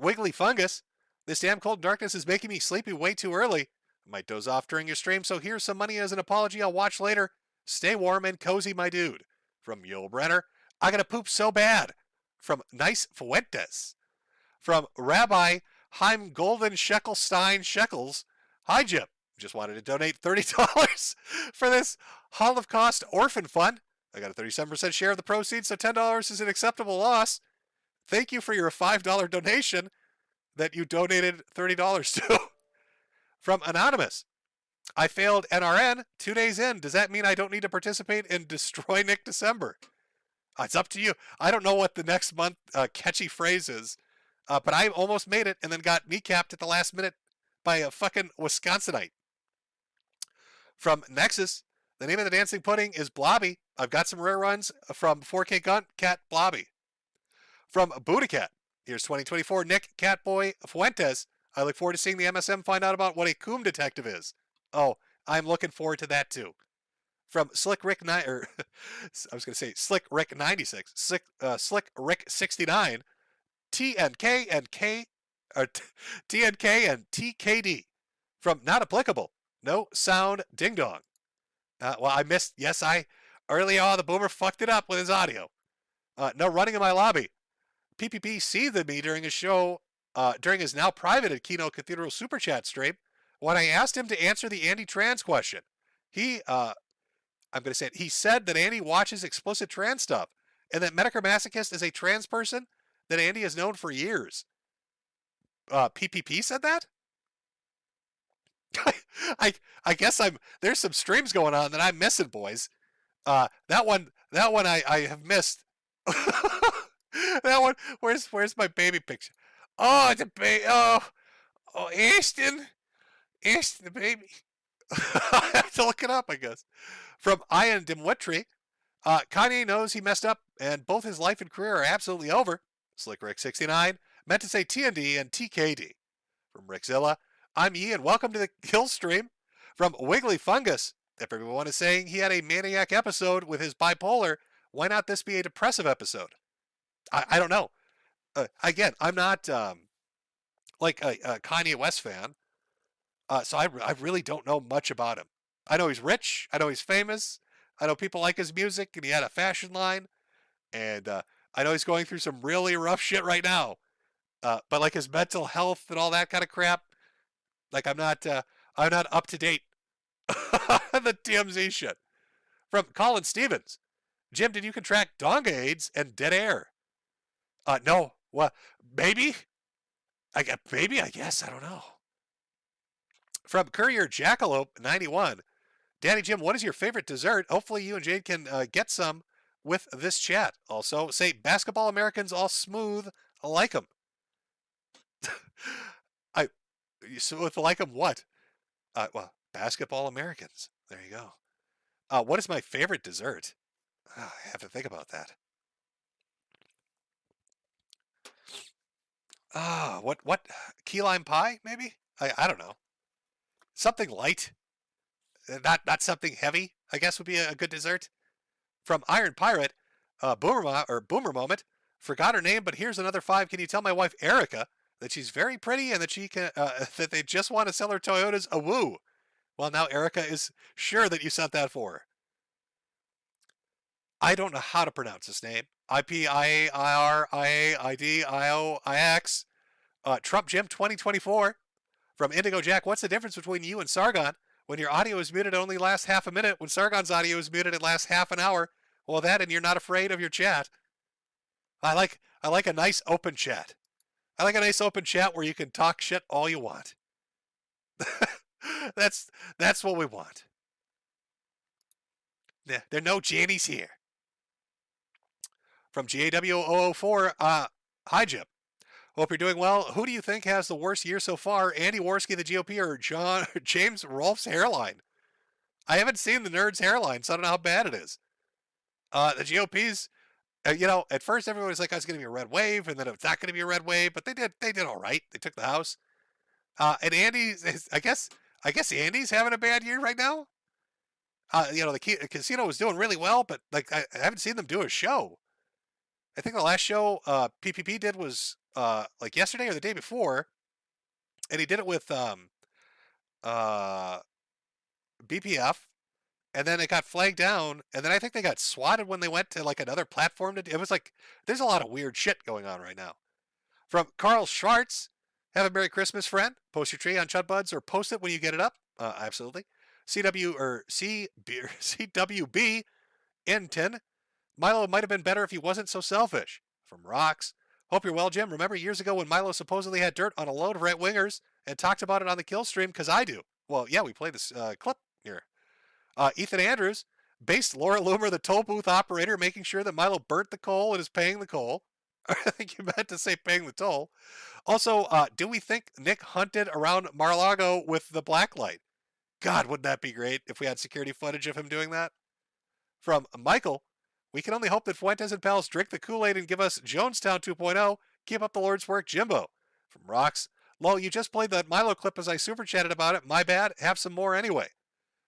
Wiggly Fungus. This damn cold darkness is making me sleepy way too early. I might doze off during your stream, so here's some money as an apology. I'll watch later. Stay warm and cozy, my dude. From Yul Brenner. I gotta poop so bad. From Nice Fuentes. From Rabbi Haim Golden Sheckelstein Shekels. Hi, Jim. Just wanted to donate $30 for this Holocaust Orphan Fund. I got a 37% share of the proceeds, so $10 is an acceptable loss. Thank you for your $5 donation that you donated $30 to. From Anonymous. I failed NRN 2 days in. Does that mean I don't need to participate in Destroy Nick December? It's up to you. I don't know what the next month catchy phrase is, but I almost made it and then got kneecapped at the last minute by a fucking Wisconsinite. From Nexus. The name of the dancing pudding is Blobby. I've got some rare runs from 4K Gun Cat Blobby. From Buddha Cat. Here's 2024 Nick Catboy Fuentes. I look forward to seeing the MSM find out about what a coom detective is. Oh, I'm looking forward to that too. From Slick Rick I was going to say Slick Rick 96, Slick Rick 69, TNK and TKD. From Not Applicable. No sound ding dong. Well, I missed. Yes, early on the boomer fucked it up with his audio. No running in my lobby. PPP seethed me during his show, during his now private at Kino Cathedral Super Chat stream, when I asked him to answer the anti-trans question. He said that Andy watches explicit trans stuff, and that Metokur Masochist is a trans person that Andy has known for years. PPP said that? I guess there's some streams going on that I'm missing, boys. That one I have missed. That one, where's my baby picture? Oh, it's a baby. Oh, Ashton the baby. I have to look it up, I guess. From Ian Dimwitry, Kanye knows he messed up, and both his life and career are absolutely over. Slick Rick 69 meant to say TND and TKD. From Rickzilla, I'm Yi, and welcome to the kill stream. From Wiggly Fungus, if everyone is saying he had a maniac episode with his bipolar, why not this be a depressive episode? I don't know. Again, I'm not like a Kanye West fan, so I really don't know much about him. I know he's rich. I know he's famous. I know people like his music, and he had a fashion line. And I know he's going through some really rough shit right now. But like his mental health and all that kind of crap, like I'm not up to date on the TMZ shit. From Colin Stevens, Jim, did you contract donga AIDS and dead air? No. Well, maybe. I guess. I don't know. From Courier Jackalope 91, Danny Jim, what is your favorite dessert? Hopefully you and Jade can get some with this chat. Also, say basketball Americans all smooth like them. Smooth like them what? Well, basketball Americans. There you go. What is my favorite dessert? I have to think about that. What? Key lime pie, maybe? I don't know. Something light. Not something heavy, I guess would be a good dessert. From Iron Pirate, Boomer Moment. Forgot her name, but here's another 5. Can you tell my wife Erica that she's very pretty and that she can that they just want to sell her Toyotas a woo? Well, now Erica is sure that you sent that for her. I don't know how to pronounce this name. IPIARIAIDIOIX. Trump Jim 2024. From Indigo Jack, what's the difference between you and Sargon? When your audio is muted, it only lasts half a minute. When Sargon's audio is muted, it lasts half an hour. Well, that and you're not afraid of your chat. I like a nice open chat. I like a nice open chat where you can talk shit all you want. That's what we want. Yeah, there are no Jannies here. From GAW004, hi Jim. Hope you're doing well. Who do you think has the worst year so far? Andy Worski, the GOP, or James Rolfe's hairline? I haven't seen the nerd's hairline, so I don't know how bad it is. The GOP's, at first everyone was like, "Oh, it's going to be a red wave," and then it's not going to be a red wave, but they did all right. They took the House. And Andy, I guess Andy's having a bad year right now. The casino was doing really well, but like I haven't seen them do a show. I think the last show PPP did was like yesterday or the day before, and he did it with BPF, and then it got flagged down, and then I think they got swatted when they went to like another platform. It was like there's a lot of weird shit going on right now. From Carl Schwartz, have a Merry Christmas, friend. Post your tree on Chud Buds or post it when you get it up. Absolutely. CWB Inton. Milo might have been better if he wasn't so selfish. From Rocks. Hope you're well, Jim. Remember years ago when Milo supposedly had dirt on a load of right-wingers and talked about it on the kill stream? Because I do. Well, yeah, we played this clip here. Ethan Andrews based Laura Loomer, the toll booth operator, making sure that Milo burnt the coal and is paying the coal. I think you meant to say paying the toll. Also, do we think Nick hunted around Mar-a-Lago with the blacklight? God, wouldn't that be great if we had security footage of him doing that? From Michael, we can only hope that Fuentes and pals drink the Kool-Aid and give us Jonestown 2.0. Keep up the Lord's work, Jimbo. From Rocks, lol, you just played that Milo clip as I super chatted about it. My bad. Have some more anyway.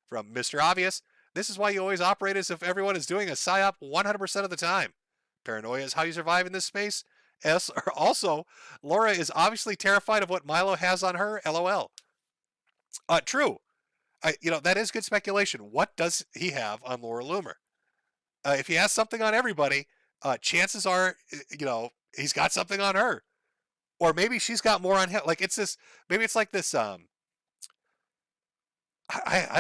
From Mr. Obvious, this is why you always operate as if everyone is doing a psyop 100% of the time. Paranoia is how you survive in this space. Also, Laura is obviously terrified of what Milo has on her. LOL. True. That is good speculation. What does he have on Laura Loomer? If he has something on everybody, chances are, he's got something on her. Or maybe she's got more on him. Like, maybe it's like this, I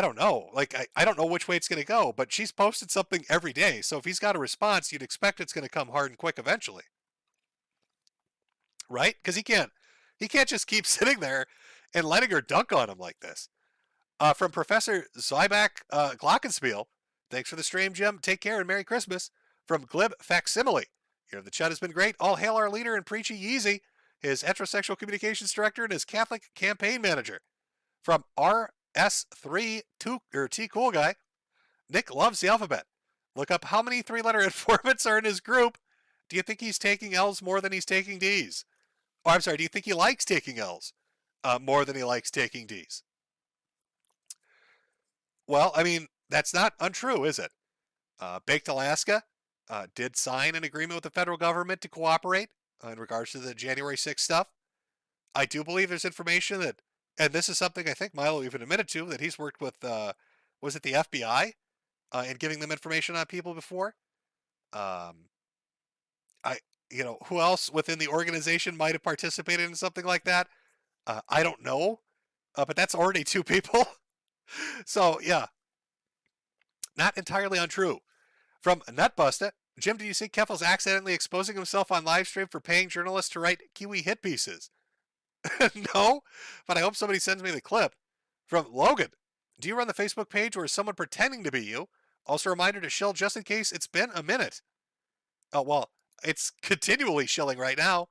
don't know. Like, I don't know which way it's going to go, but she's posted something every day. So if he's got a response, you'd expect it's going to come hard and quick eventually. right? Because he can't just keep sitting there and letting her dunk on him like this. From Professor Zyback Glockenspiel, thanks for the stream, Jim. Take care and Merry Christmas. From Glib Facsimile, the chat has been great. All hail our leader and preachy Yeezy, his heterosexual communications director and his Catholic campaign manager. From RS3 T Cool Guy, Nick loves the alphabet. Look up how many 3-letter informants are in his group. Do you think he's taking L's more than he's taking D's? Oh, I'm sorry. Do you think he likes taking L's more than he likes taking D's? Well, I mean, that's not untrue, is it? Baked Alaska did sign an agreement with the federal government to cooperate in regards to the January 6th stuff. I do believe there's information that, and this is something I think Milo even admitted to, that he's worked with, was it the FBI, in giving them information on people before? Who else within the organization might have participated in something like that? I don't know, but that's already 2 people. So, yeah, not entirely untrue. From Nutbuster, Jim, do you think Keffel's accidentally exposing himself on live stream for paying journalists to write Kiwi hit pieces? No, but I hope somebody sends me the clip. From Logan, do you run the Facebook page or is someone pretending to be you? Also a reminder to shill just in case it's been a minute. Oh, well, it's continually shilling right now.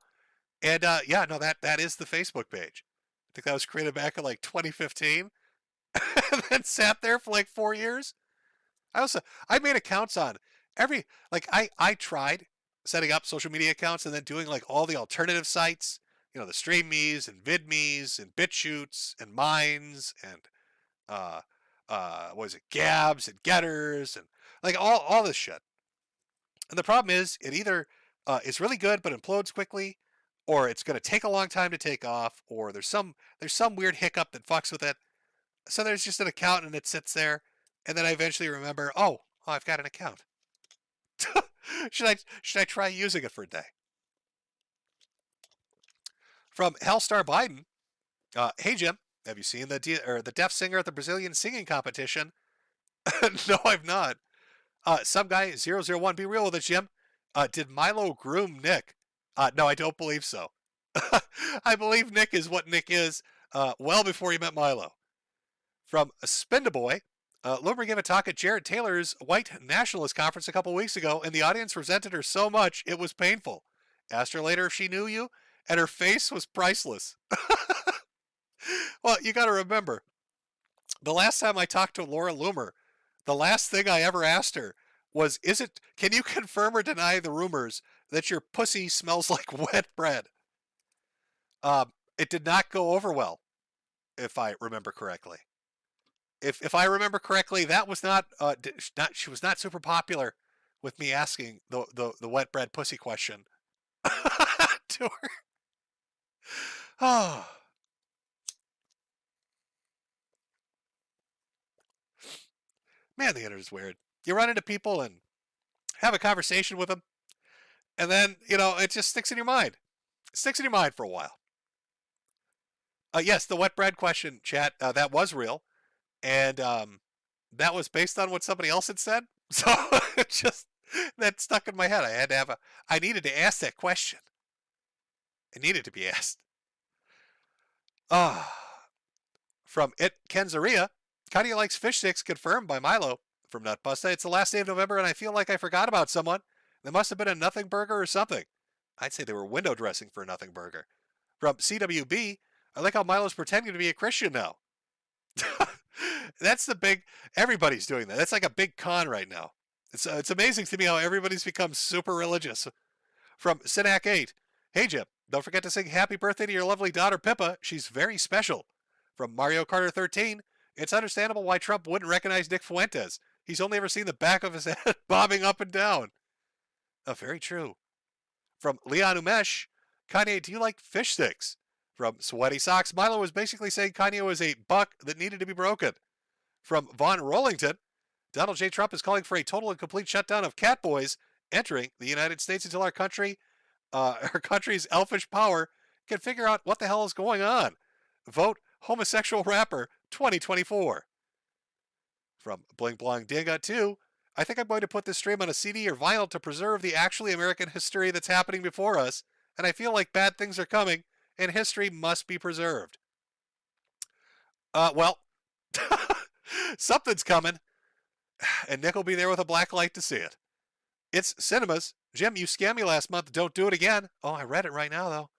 And yeah, no, that is the Facebook page. I think that was created back in like 2015. And then sat there for like 4 years. I made accounts on I tried setting up social media accounts and then doing like all the alternative sites, the Stream Me's and Vid Me's and BitChutes and Minds and Gabs and Getters and like all this shit. And the problem is it either is really good but implodes quickly, or it's going to take a long time to take off, or there's some weird hiccup that fucks with it. So there's just an account and it sits there, and then I eventually remember, oh, I've got an account. Should I try using it for a day? From Hellstar Biden, hey Jim, have you seen the deaf singer at the Brazilian singing competition? No, I've not. Some guy 001, be real with it, Jim. Did Milo groom Nick? No, I don't believe so. I believe Nick is what Nick is well before he met Milo. From Spendaboy, Lumber gave a talk at Jared Taylor's white nationalist conference a couple weeks ago, and the audience resented her so much it was painful. Asked her later if she knew you, and her face was priceless. Well, you got to remember, the last time I talked to Laura Loomer, the last thing I ever asked her was, can you confirm or deny the rumors that your pussy smells like wet bread? It did not go over well, if I remember correctly. If I remember correctly, that was she was not super popular with me asking the wet bread pussy question to her. Oh. Man, the internet is weird. You run into people and have a conversation with them, and then, it just sticks in your mind. It sticks in your mind for a while. Yes, the wet bread question, chat, that was real. And that was based on what somebody else had said. So that stuck in my head. I needed to ask that question. It needed to be asked. From Kenzaria, Kanye likes fish sticks, confirmed by Milo. From Nutbusta, it's the last day of November and I feel like I forgot about someone. There must have been a nothing burger or something. I'd say they were window dressing for a nothing burger. From CWB, I like how Milo's pretending to be a Christian now. That's everybody's doing that. That's like a big con right now. It's amazing to me how everybody's become super religious. From Sinak 8, hey Jim, don't forget to sing happy birthday to your lovely daughter Pippa. She's very special. From Mario Carter 13, it's understandable why Trump wouldn't recognize Nick Fuentes. He's only ever seen the back of his head bobbing up and down. Very true. From Leon Umesh, Kanye, do you like fish sticks? From Sweaty Socks, Milo was basically saying Kanye was a buck that needed to be broken. From Von Rollington, Donald J. Trump is calling for a total and complete shutdown of catboys entering the United States until our country's elfish power can figure out what the hell is going on. Vote homosexual rapper 2024. From Bling Blong Dinga 2, I think I'm going to put this stream on a CD or vinyl to preserve the actually American history that's happening before us, and I feel like bad things are coming, and history must be preserved. Well, something's coming, and Nick will be there with a black light to see it. It's cinemas. Jim, you scammed me last month. Don't do it again. Oh, I read it right now, though.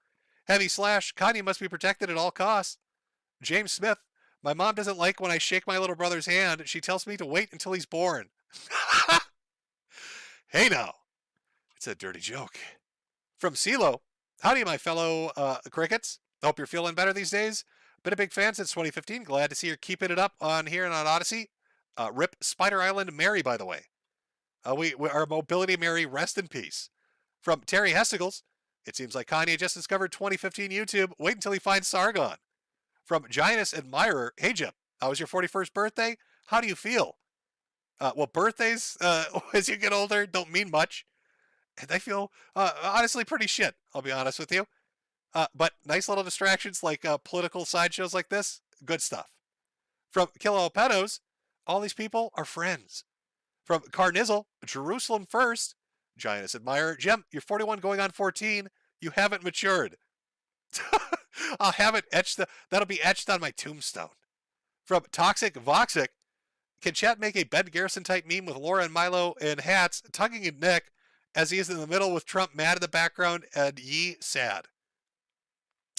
Heavy Slash, Kanye must be protected at all costs. James Smith, my mom doesn't like when I shake my little brother's hand. She tells me to wait until he's born. Hey now. It's a dirty joke. From CeeLo, howdy, my fellow crickets. Hope you're feeling better these days. Been a big fan since 2015. Glad to see you're keeping it up on here and on Odysee. Rip Spider Island Mary, by the way. Our Mobility Mary, rest in peace. From Terry Hestigals, it seems like Kanye just discovered 2015 YouTube. Wait until he finds Sargon. From Giannis Admirer, hey Jim, how was your 41st birthday? How do you feel? Well, birthdays, as you get older, don't mean much. And I feel, honestly, pretty shit, I'll be honest with you. But nice little distractions like political sideshows like this, good stuff. From Kilo Pedos, all these people are friends. From Carnizzle, Jerusalem first, Giannis Admirer, Jim, you're 41 going on 14. You haven't matured. I'll have it etched. That'll be etched on my tombstone. From Toxic Voxic, can chat make a Ben Garrison type meme with Laura and Milo in hats, tugging in Nick as he is in the middle with Trump mad in the background and Yee sad?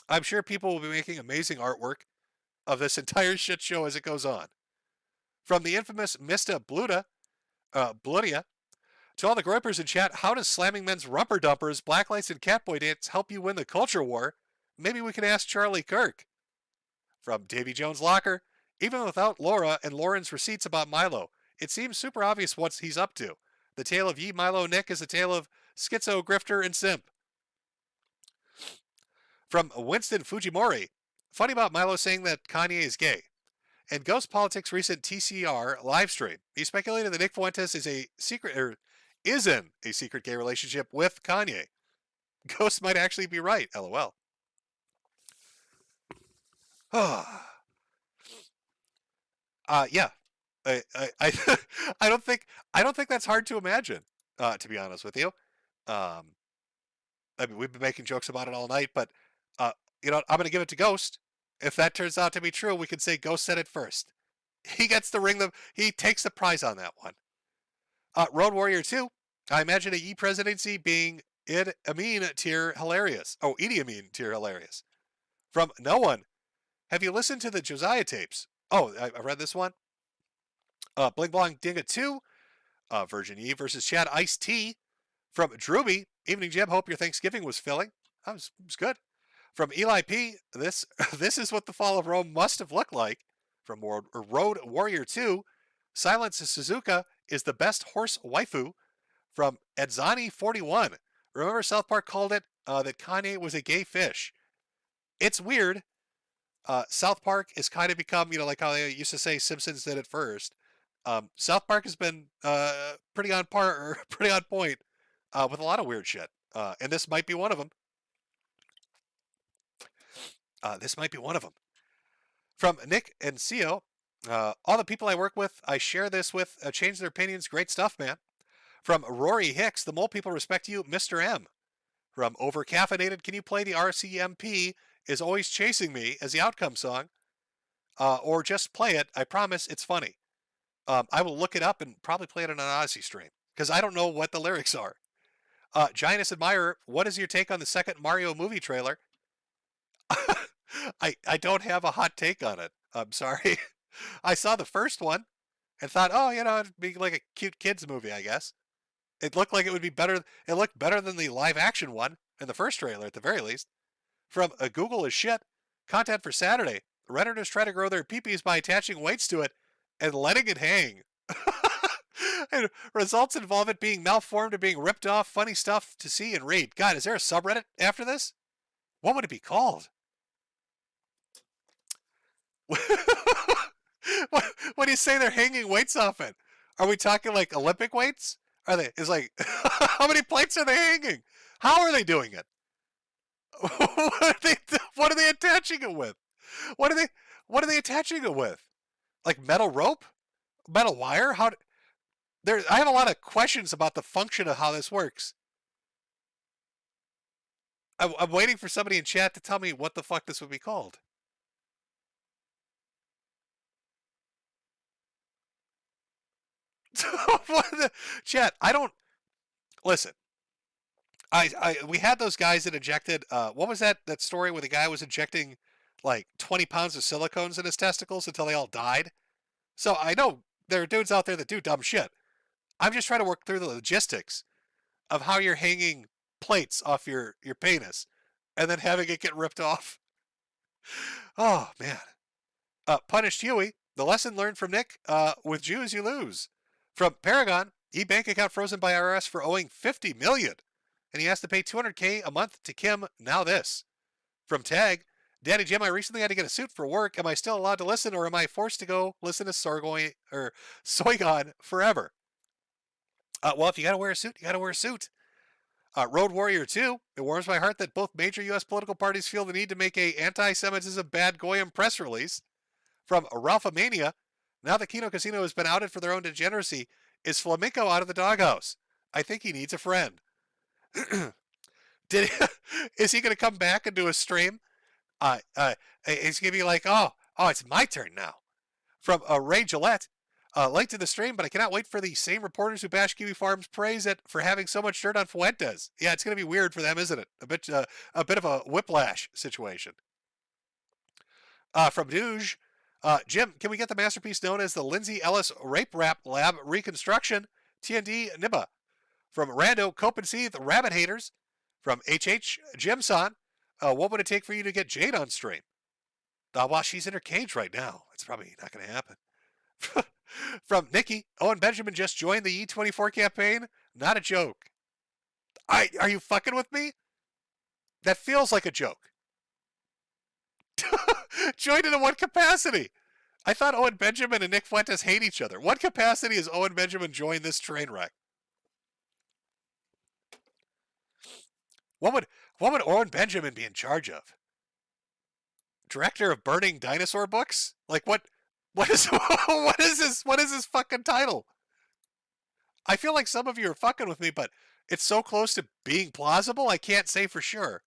I'm sure people will be making amazing artwork of this entire shit show as it goes on. From the infamous Mista Bludia, to all the groypers in chat, how does slamming men's rumper dumpers, blacklights, and catboy dance help you win the culture war? Maybe we can ask Charlie Kirk. From Davy Jones Locker, even without Laura and Lauren's receipts about Milo, it seems super obvious what he's up to. The tale of Yee, Milo, Nick is a tale of schizo, grifter, and simp. From Winston Fujimori, funny about Milo saying that Kanye is gay. In Ghost Politics' recent TCR livestream, he speculated that Nick Fuentes is in a secret gay relationship with Kanye. Ghost might actually be right, lol. Yeah. I don't think that's hard to imagine, to be honest with you. I mean, we've been making jokes about it all night, but I'm going to give it to Ghost. If that turns out to be true, we can say Ghost said it first. He gets to ring them. He takes the prize on that one. Road Warrior 2. I imagine a Yee presidency being Idi Amin tier hilarious. Oh, Idi Amin tier hilarious. From No One. Have you listened to the Josiah tapes? Oh, I read this one. Bling Blong Dinga 2. Virgin Eve versus Chad Ice T. From Drewby. Evening Jim. Hope your Thanksgiving was filling. That was good. From Eli P. This is what the fall of Rome must have looked like. From Road Warrior 2. Silence Suzuka is the best horse waifu. From Edzani41. Remember South Park called it that Kanye was a gay fish. It's weird. South Park has kind of become, like how they used to say Simpsons did it first. South Park has been pretty on point with a lot of weird shit. And this might be one of them. From Nick andCio, all the people I work with, I share this with, change their opinions. Great stuff, man. From Rory Hicks, the mole people respect you, Mr. M. From Overcaffeinated, can you play the RCMP is always chasing me as the outcome song? Or just play it. I promise it's funny. I will look it up and probably play it on an Odysee stream because I don't know what the lyrics are. Giannis Admirer, what is your take on the second Mario movie trailer? I don't have a hot take on it. I'm sorry. I saw the first one and thought, it'd be like a cute kids movie, I guess. It looked like it would be better. It looked better than the live action one in the first trailer, at the very least. From Google is shit. Content for Saturday. Redditors try to grow their peepees by attaching weights to it and letting it hang. And results involve it being malformed or being ripped off. Funny stuff to see and read. God, is there a subreddit after this? What would it be called? What do you say they're hanging weights off it? Are we talking like Olympic weights? Are they? It's like, how many plates are they hanging? How are they doing it? What are they attaching it with? What are they attaching it with? Like metal rope? Metal wire? I have a lot of questions about the function of how this works. I'm waiting for somebody in chat to tell me what the fuck this would be called. Chat, I don't listen. We had those guys that injected. What was that story where the guy was injecting like 20 pounds of silicones in his testicles until they all died? So I know there are dudes out there that do dumb shit. I'm just trying to work through the logistics of how you're hanging plates off your penis and then having it get ripped off. Oh man. Punished Huey. The lesson learned from Nick. With Jews you lose. From Paragon. E-bank account frozen by IRS for owing $50 million. And he has to pay $200K a month to Kim. Now this. From Tag. Daddy Jim, I recently had to get a suit for work. Am I still allowed to listen, or am I forced to go listen to Soigon forever? Well, if you got to wear a suit, you got to wear a suit. Road Warrior 2. It warms my heart that both major U.S. political parties feel the need to make a anti-Semitism bad goyim press release. From Ralphamania. Now that Kino Casino has been outed for their own degeneracy, is Flamenco out of the doghouse? I think he needs a friend. Is he going to come back and do a stream? He's going to be like, oh, it's my turn now. From Ray Gillette. Link to the stream, but I cannot wait for the same reporters who bash Kiwi Farms praise it for having so much dirt on Fuentes. Yeah, it's going to be weird for them, isn't it? A bit of a whiplash situation. From Douge. Jim, can we get the masterpiece known as the Lindsay Ellis Rape Rap Lab Reconstruction? TND Nibba. From Rando Copenseeth Rabbit Haters. From HH Jimson. What would it take for you to get Jade on stream? Well, she's in her cage right now. It's probably not going to happen. From Nikki. Owen Benjamin just joined the E24 campaign. Not a joke. Are you fucking with me? That feels like a joke. Joined in what capacity? I thought Owen Benjamin and Nick Fuentes hate each other. What capacity has Owen Benjamin joined this train wreck? What would Owen Benjamin be in charge of? Director of burning dinosaur books? Like what is this fucking title? I feel like some of you are fucking with me, but it's so close to being plausible, I can't say for sure.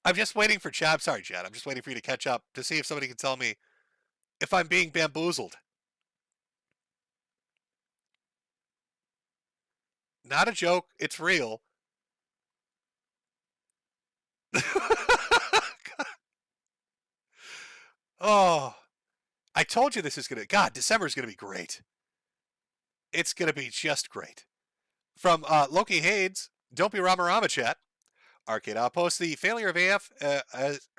I'm just waiting for Chad. Sorry, Chad. I'm just waiting for you to catch up to see if somebody can tell me if I'm being bamboozled. Not a joke. It's real. Oh, I told you this is going to... God, December is going to be great. It's going to be just great. From Loki Hades, Don't Be Rama Rama Chat. Arcade Outpost, the failure of AF is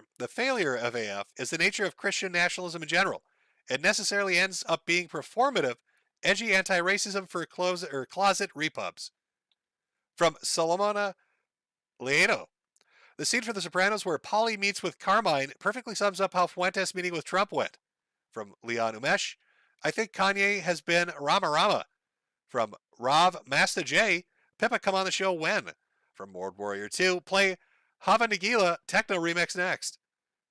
the nature of Christian nationalism in general. It necessarily ends up being performative, edgy anti-racism for closet repubs. From Solomona Leano. The scene for The Sopranos where Polly meets with Carmine perfectly sums up how Fuentes meeting with Trump went. From Leon Umesh. I think Kanye has been Rama Rama. From Rav Master J. Pippa come on the show when? From Mord Warrior 2, play Hava Nagila Techno Remix next.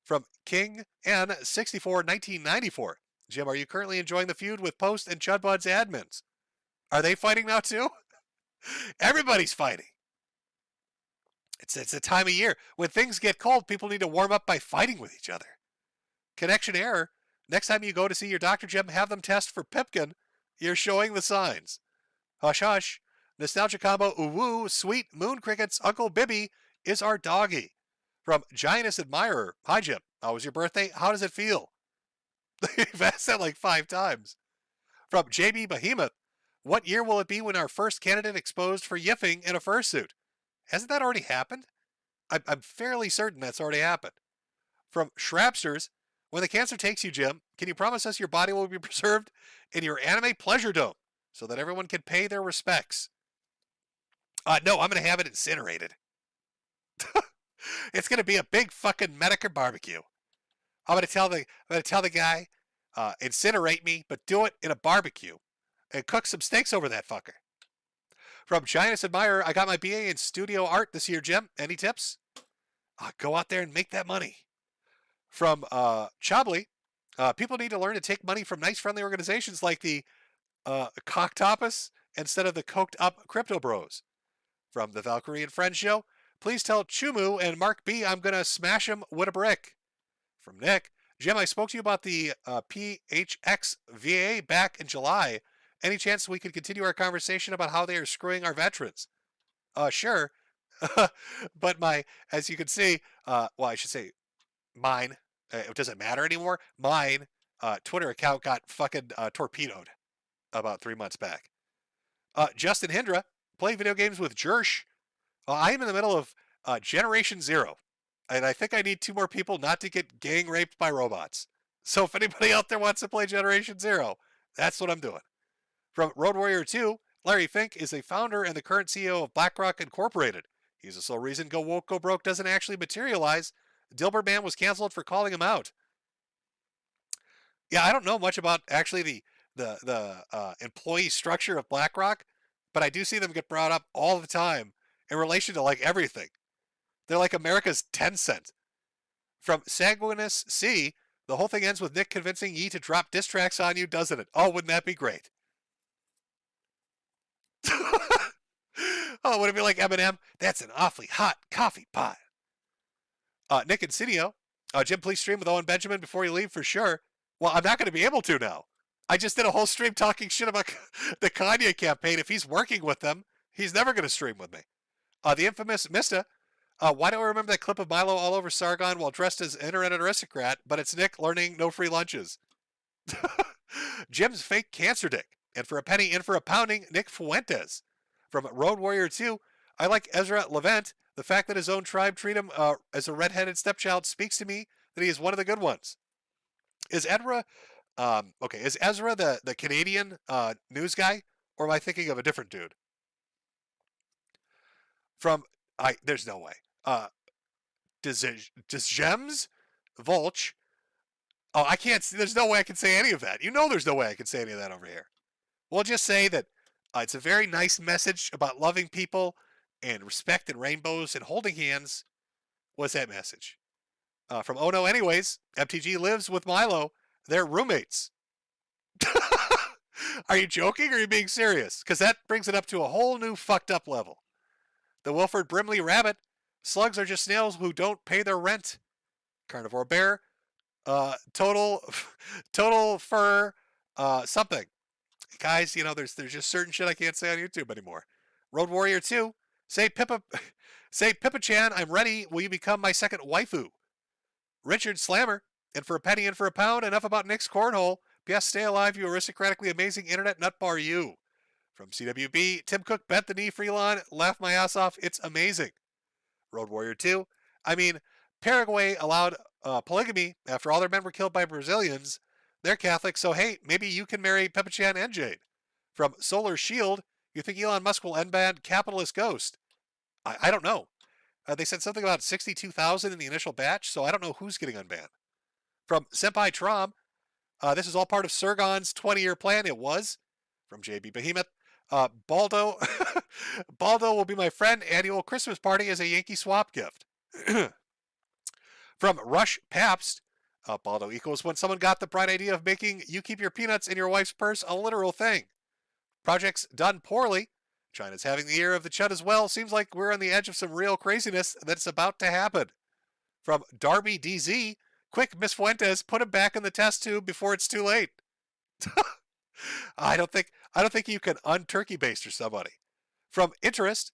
From King N64 1994. Jim, are you currently enjoying the feud with Post and Chudbud's admins? Are they fighting now too? Everybody's fighting. It's a time of year. When things get cold, people need to warm up by fighting with each other. Connection error. Next time you go to see your doctor, Jim, have them test for Pipkin. You're showing the signs. Hush, hush. Nostalgia Combo, Uwu, Sweet, Moon Crickets, Uncle Bibby is our doggy. From Giantess Admirer, hi Jim, how was your birthday? How does it feel? You've asked that like 5 times. From JB Behemoth, what year will it be when our first candidate exposed for yiffing in a fursuit? Hasn't that already happened? I'm fairly certain that's already happened. From Shrapsters, when the cancer takes you, Jim, can you promise us your body will be preserved in your anime pleasure dome so that everyone can pay their respects? No, I'm going to have it incinerated. It's going to be a big fucking Metokur barbecue. I'm going to tell the guy, incinerate me, but do it in a barbecue and cook some steaks over that fucker. From Giantess Admirer, I got my BA in studio art this year, Jim. Any tips? Go out there and make that money. From Chably, People need to learn to take money from nice, friendly organizations like the Cocktopus instead of the coked up crypto bros. From the Valkyrie and Friends show, please tell Chumu and Mark B I'm going to smash him with a brick. From Nick, Jim, I spoke to you about the PHX VA back in July. Any chance we could continue our conversation about how they are screwing our veterans? Sure. But as you can see, well, I should say mine, it doesn't matter anymore. Mine Twitter account got fucking torpedoed about 3 months back. Justin Hindra, play video games with Jersh. I am in the middle of Generation Zero, and I think I need 2 more people not to get gang raped by robots. So if anybody out there wants to play Generation Zero, that's what I'm doing. From Road Warrior 2, Larry Fink is a founder and the current CEO of BlackRock Incorporated. He's the sole reason Go Woke, Go Broke doesn't actually materialize. Dilbert Man was canceled for calling him out. Yeah, I don't know much about actually the employee structure of BlackRock, but I do see them get brought up all the time in relation to like everything. They're like America's Tencent. From Sanguinous C, the whole thing ends with Nick convincing Yi to drop diss tracks on you, doesn't it? Oh, wouldn't that be great? Oh, would it be like Eminem? That's an awfully hot coffee pot. Nick Insidio, Jim, please stream with Owen Benjamin before you leave for sure. Well, I'm not going to be able to now. I just did a whole stream talking shit about the Kanye campaign. If he's working with them, he's never going to stream with me. The infamous Mista, why do I remember that clip of Milo all over Sargon while dressed as internet aristocrat, but it's Nick learning no free lunches? Jim's fake cancer dick. And for a penny in for a pounding, Nick Fuentes. From Road Warrior 2, I like Ezra Levent. The fact that his own tribe treat him as a redheaded stepchild speaks to me that he is one of the good ones. Is Ezra, is Ezra the Canadian news guy, or am I thinking of a different dude? There's no way. Does Gems Volch? Oh, I can't. There's no way I can say any of that. You know, there's no way I can say any of that over here. We'll just say that it's a very nice message about loving people and respect and rainbows and holding hands. What's that message? From Oh No Anyways, MTG lives with Milo. They're roommates. Are you joking or are you being serious? Because that brings it up to a whole new fucked up level. The Wilford Brimley Rabbit. Slugs are just snails who don't pay their rent. Carnivore Bear. Total fur something. Guys, you know, there's just certain shit I can't say on YouTube anymore. Road Warrior 2, say Pippa-chan, I'm ready. Will you become my second waifu? Richard Slammer, and for a penny and for a pound, enough about Nick's cornhole. P.S. Stay alive, you aristocratically amazing internet nutbar you. From CWB, Tim Cook bent the knee for Elon, laughed my ass off. It's amazing. Road Warrior 2, I mean, Paraguay allowed polygamy after all their men were killed by Brazilians. They're Catholic, so hey, maybe you can marry Peppa-chan and Jade. From Solar Shield, you think Elon Musk will unban capitalist ghost? I don't know. They said something about 62,000 in the initial batch, so I don't know who's getting unbanned. From Senpai Trom, this is all part of Sergon's 20-year plan. It was. From JB Behemoth, Baldo will be my friend. Annual Christmas party as a Yankee swap gift. From Rush Pabst, Baldo equals when someone got the bright idea of making you keep your peanuts in your wife's purse a literal thing. Projects done poorly. China's having the year of the Chud as well. Seems like we're on the edge of some real craziness that's about to happen. From Darby DZ, quick, Miss Fuentes, put him back in the test tube before it's too late. I don't think you can un-turkey baster somebody. From Interest,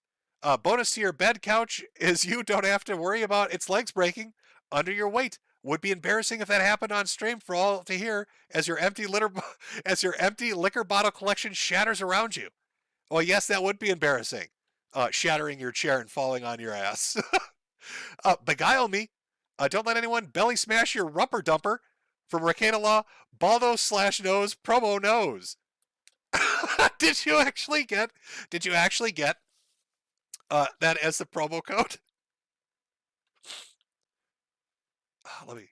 bonus to your bed couch is you don't have to worry about its legs breaking under your weight. Would be embarrassing if that happened on stream for all to hear as your empty liquor bottle collection shatters around you. Well, yes, that would be embarrassing. Shattering your chair and falling on your ass. Beguile me. Don't let anyone belly smash your rumper dumper. From Ricada Law, Baldo/nose promo nose. Did you actually get that as the promo code?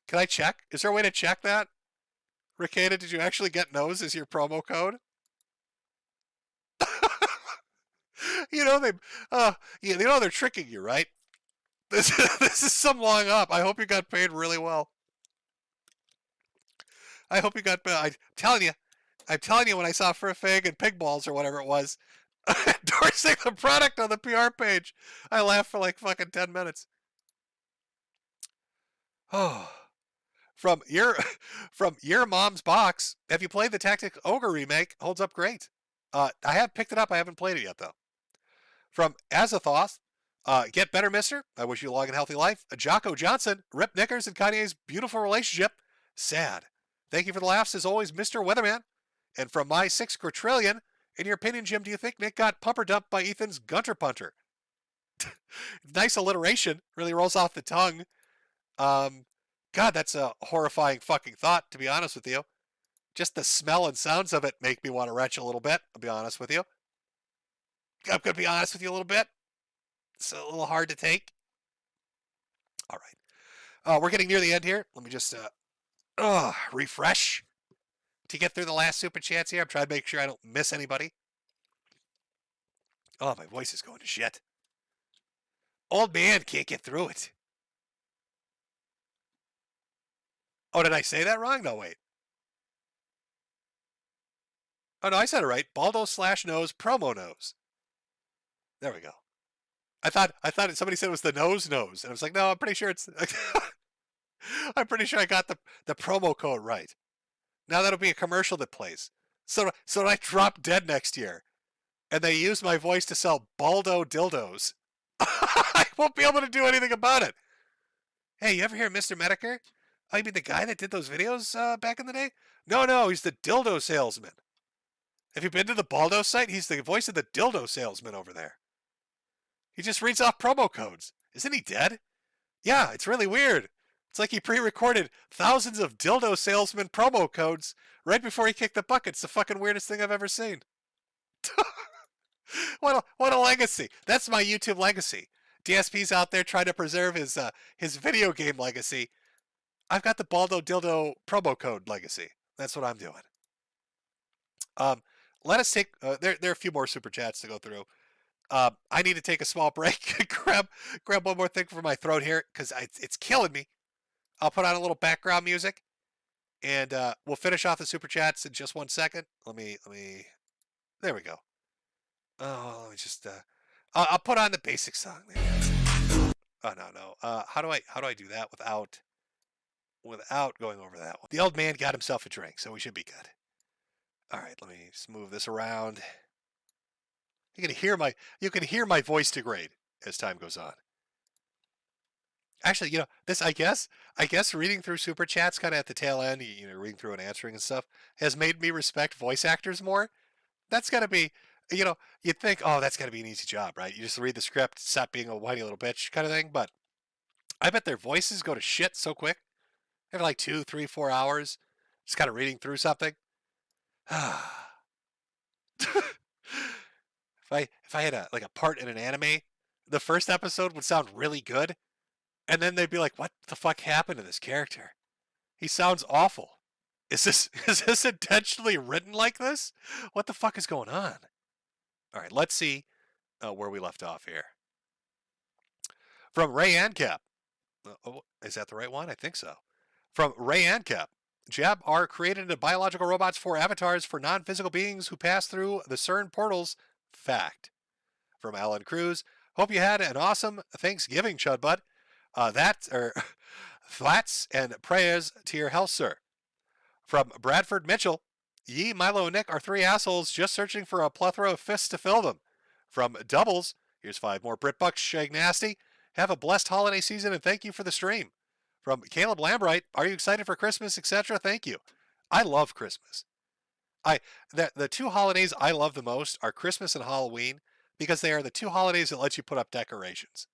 Can I check? Is there a way to check that? Ricada, did you actually get nose as your promo code? You know they're tricking you, right? This is some long up. I hope you got paid really well. I hope you got. I'm telling you, when I saw Fur Fig and Pig Balls or whatever it was endorsing the product on the PR page, I laughed for like fucking 10 minutes. Oh, from your mom's box. Have you played the Tactics Ogre remake? Holds up great. I have picked it up. I haven't played it yet though. From Azathoth, get better, mister. I wish you a long and healthy life. Jocko Johnson, Rip Knickers and Kanye's beautiful relationship. Sad. Thank you for the laughs as always, Mr. Weatherman. And from my 6 quadrillion, in your opinion, Jim, do you think Nick got pumper dumped by Ethan's Gunter Punter? Nice alliteration. Really rolls off the tongue. God, that's a horrifying fucking thought, to be honest with you. Just the smell and sounds of it make me want to retch a little bit, I'll be honest with you. I'm going to be honest with you a little bit. It's a little hard to take. All right. We're getting near the end here. Let me just refresh to get through the last super chats here. I'm trying to make sure I don't miss anybody. Oh, my voice is going to shit. Old man can't get through it. Oh, did I say that wrong? No, wait. Oh, no, I said it right. Baldo/nose, promo nose. There we go. I thought somebody said it was the nose, and I was like, no, I'm pretty sure it's. I'm pretty sure I got the promo code right. Now that'll be a commercial that plays. So I drop dead next year, and they use my voice to sell Baldo dildos. I won't be able to do anything about it. Hey, you ever hear Mr. Metokur? Oh, you mean the guy that did those videos back in the day? No, he's the dildo salesman. Have you been to the Baldo site? He's the voice of the dildo salesman over there. He just reads off promo codes. Isn't he dead? Yeah, it's really weird. It's like he pre-recorded thousands of dildo salesman promo codes right before he kicked the bucket. It's the fucking weirdest thing I've ever seen. What a legacy. That's my YouTube legacy. DSP's out there trying to preserve his video game legacy. I've got the Baldo dildo promo code legacy. That's what I'm doing. Let us take there are a few more super chats to go through. I need to take a small break. grab one more thing for my throat here because it's killing me. I'll put on a little background music, and we'll finish off the super chats in just 1 second. Let me. There we go. Oh, let me just. I'll put on the basic song. There. Oh no. How do I do that without going over that one? The old man got himself a drink, so we should be good. All right, let me just move this around. You can hear my voice degrade as time goes on. Actually, this I guess reading through super chats kind of at the tail end, reading through and answering and stuff has made me respect voice actors more. That's got to be, you'd think, oh, that's got to be an easy job, right? You just read the script, stop being a whiny little bitch kind of thing. But I bet their voices go to shit so quick. Every like 2, 3, 4 hours, just kind of reading through something. If I had a part in an anime, the first episode would sound really good, and then they'd be like, "What the fuck happened to this character? He sounds awful. Is this intentionally written like this? What the fuck is going on?" All right, let's see where we left off here. From Ray Ancap. Oh, is that the right one? I think so. From Ray Ancap. Jab are created into biological robots for avatars for non-physical beings who pass through the CERN portals. Fact. From Alan Cruz. Hope you had an awesome Thanksgiving, Chud Bud. Flats and prayers to your health, sir. From Bradford Mitchell. Ye, Milo, and Nick are 3 assholes just searching for a plethora of fists to fill them. From Doubles. Here's 5 more BritBucks, Shag Nasty. Have a blessed holiday season and thank you for the stream. From Caleb Lambright, are you excited for Christmas, etc.? Thank you. I love Christmas. The 2 holidays I love the most are Christmas and Halloween because they are the 2 holidays that let you put up decorations.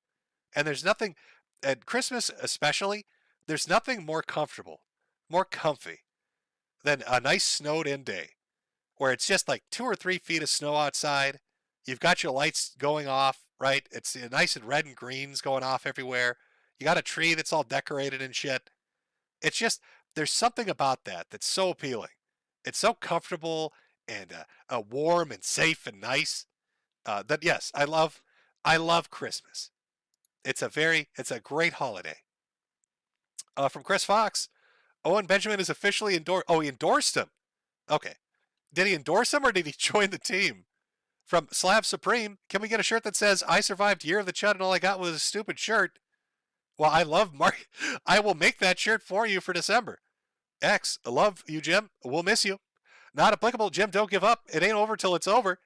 And there's nothing, at Christmas especially, there's nothing more comfortable, more comfy than a nice snowed in day where it's just like 2 or 3 feet of snow outside. You've got your lights going off, right? It's nice and red and greens going off everywhere. You got a tree that's all decorated and shit. It's just, there's something about that that's so appealing. It's so comfortable and warm and safe and nice. That yes, I love Christmas. It's a great holiday. From Chris Fox, Owen Benjamin is officially endorsed. Oh, he endorsed him. Okay. Did he endorse him or did he join the team? From Slav Supreme, can we get a shirt that says, I survived Year of the Chud and all I got was a stupid shirt? Well, I love Mark. I will make that shirt for you for December. X, I love you, Jim. We'll miss you. Not applicable. Jim, don't give up. It ain't over till it's over.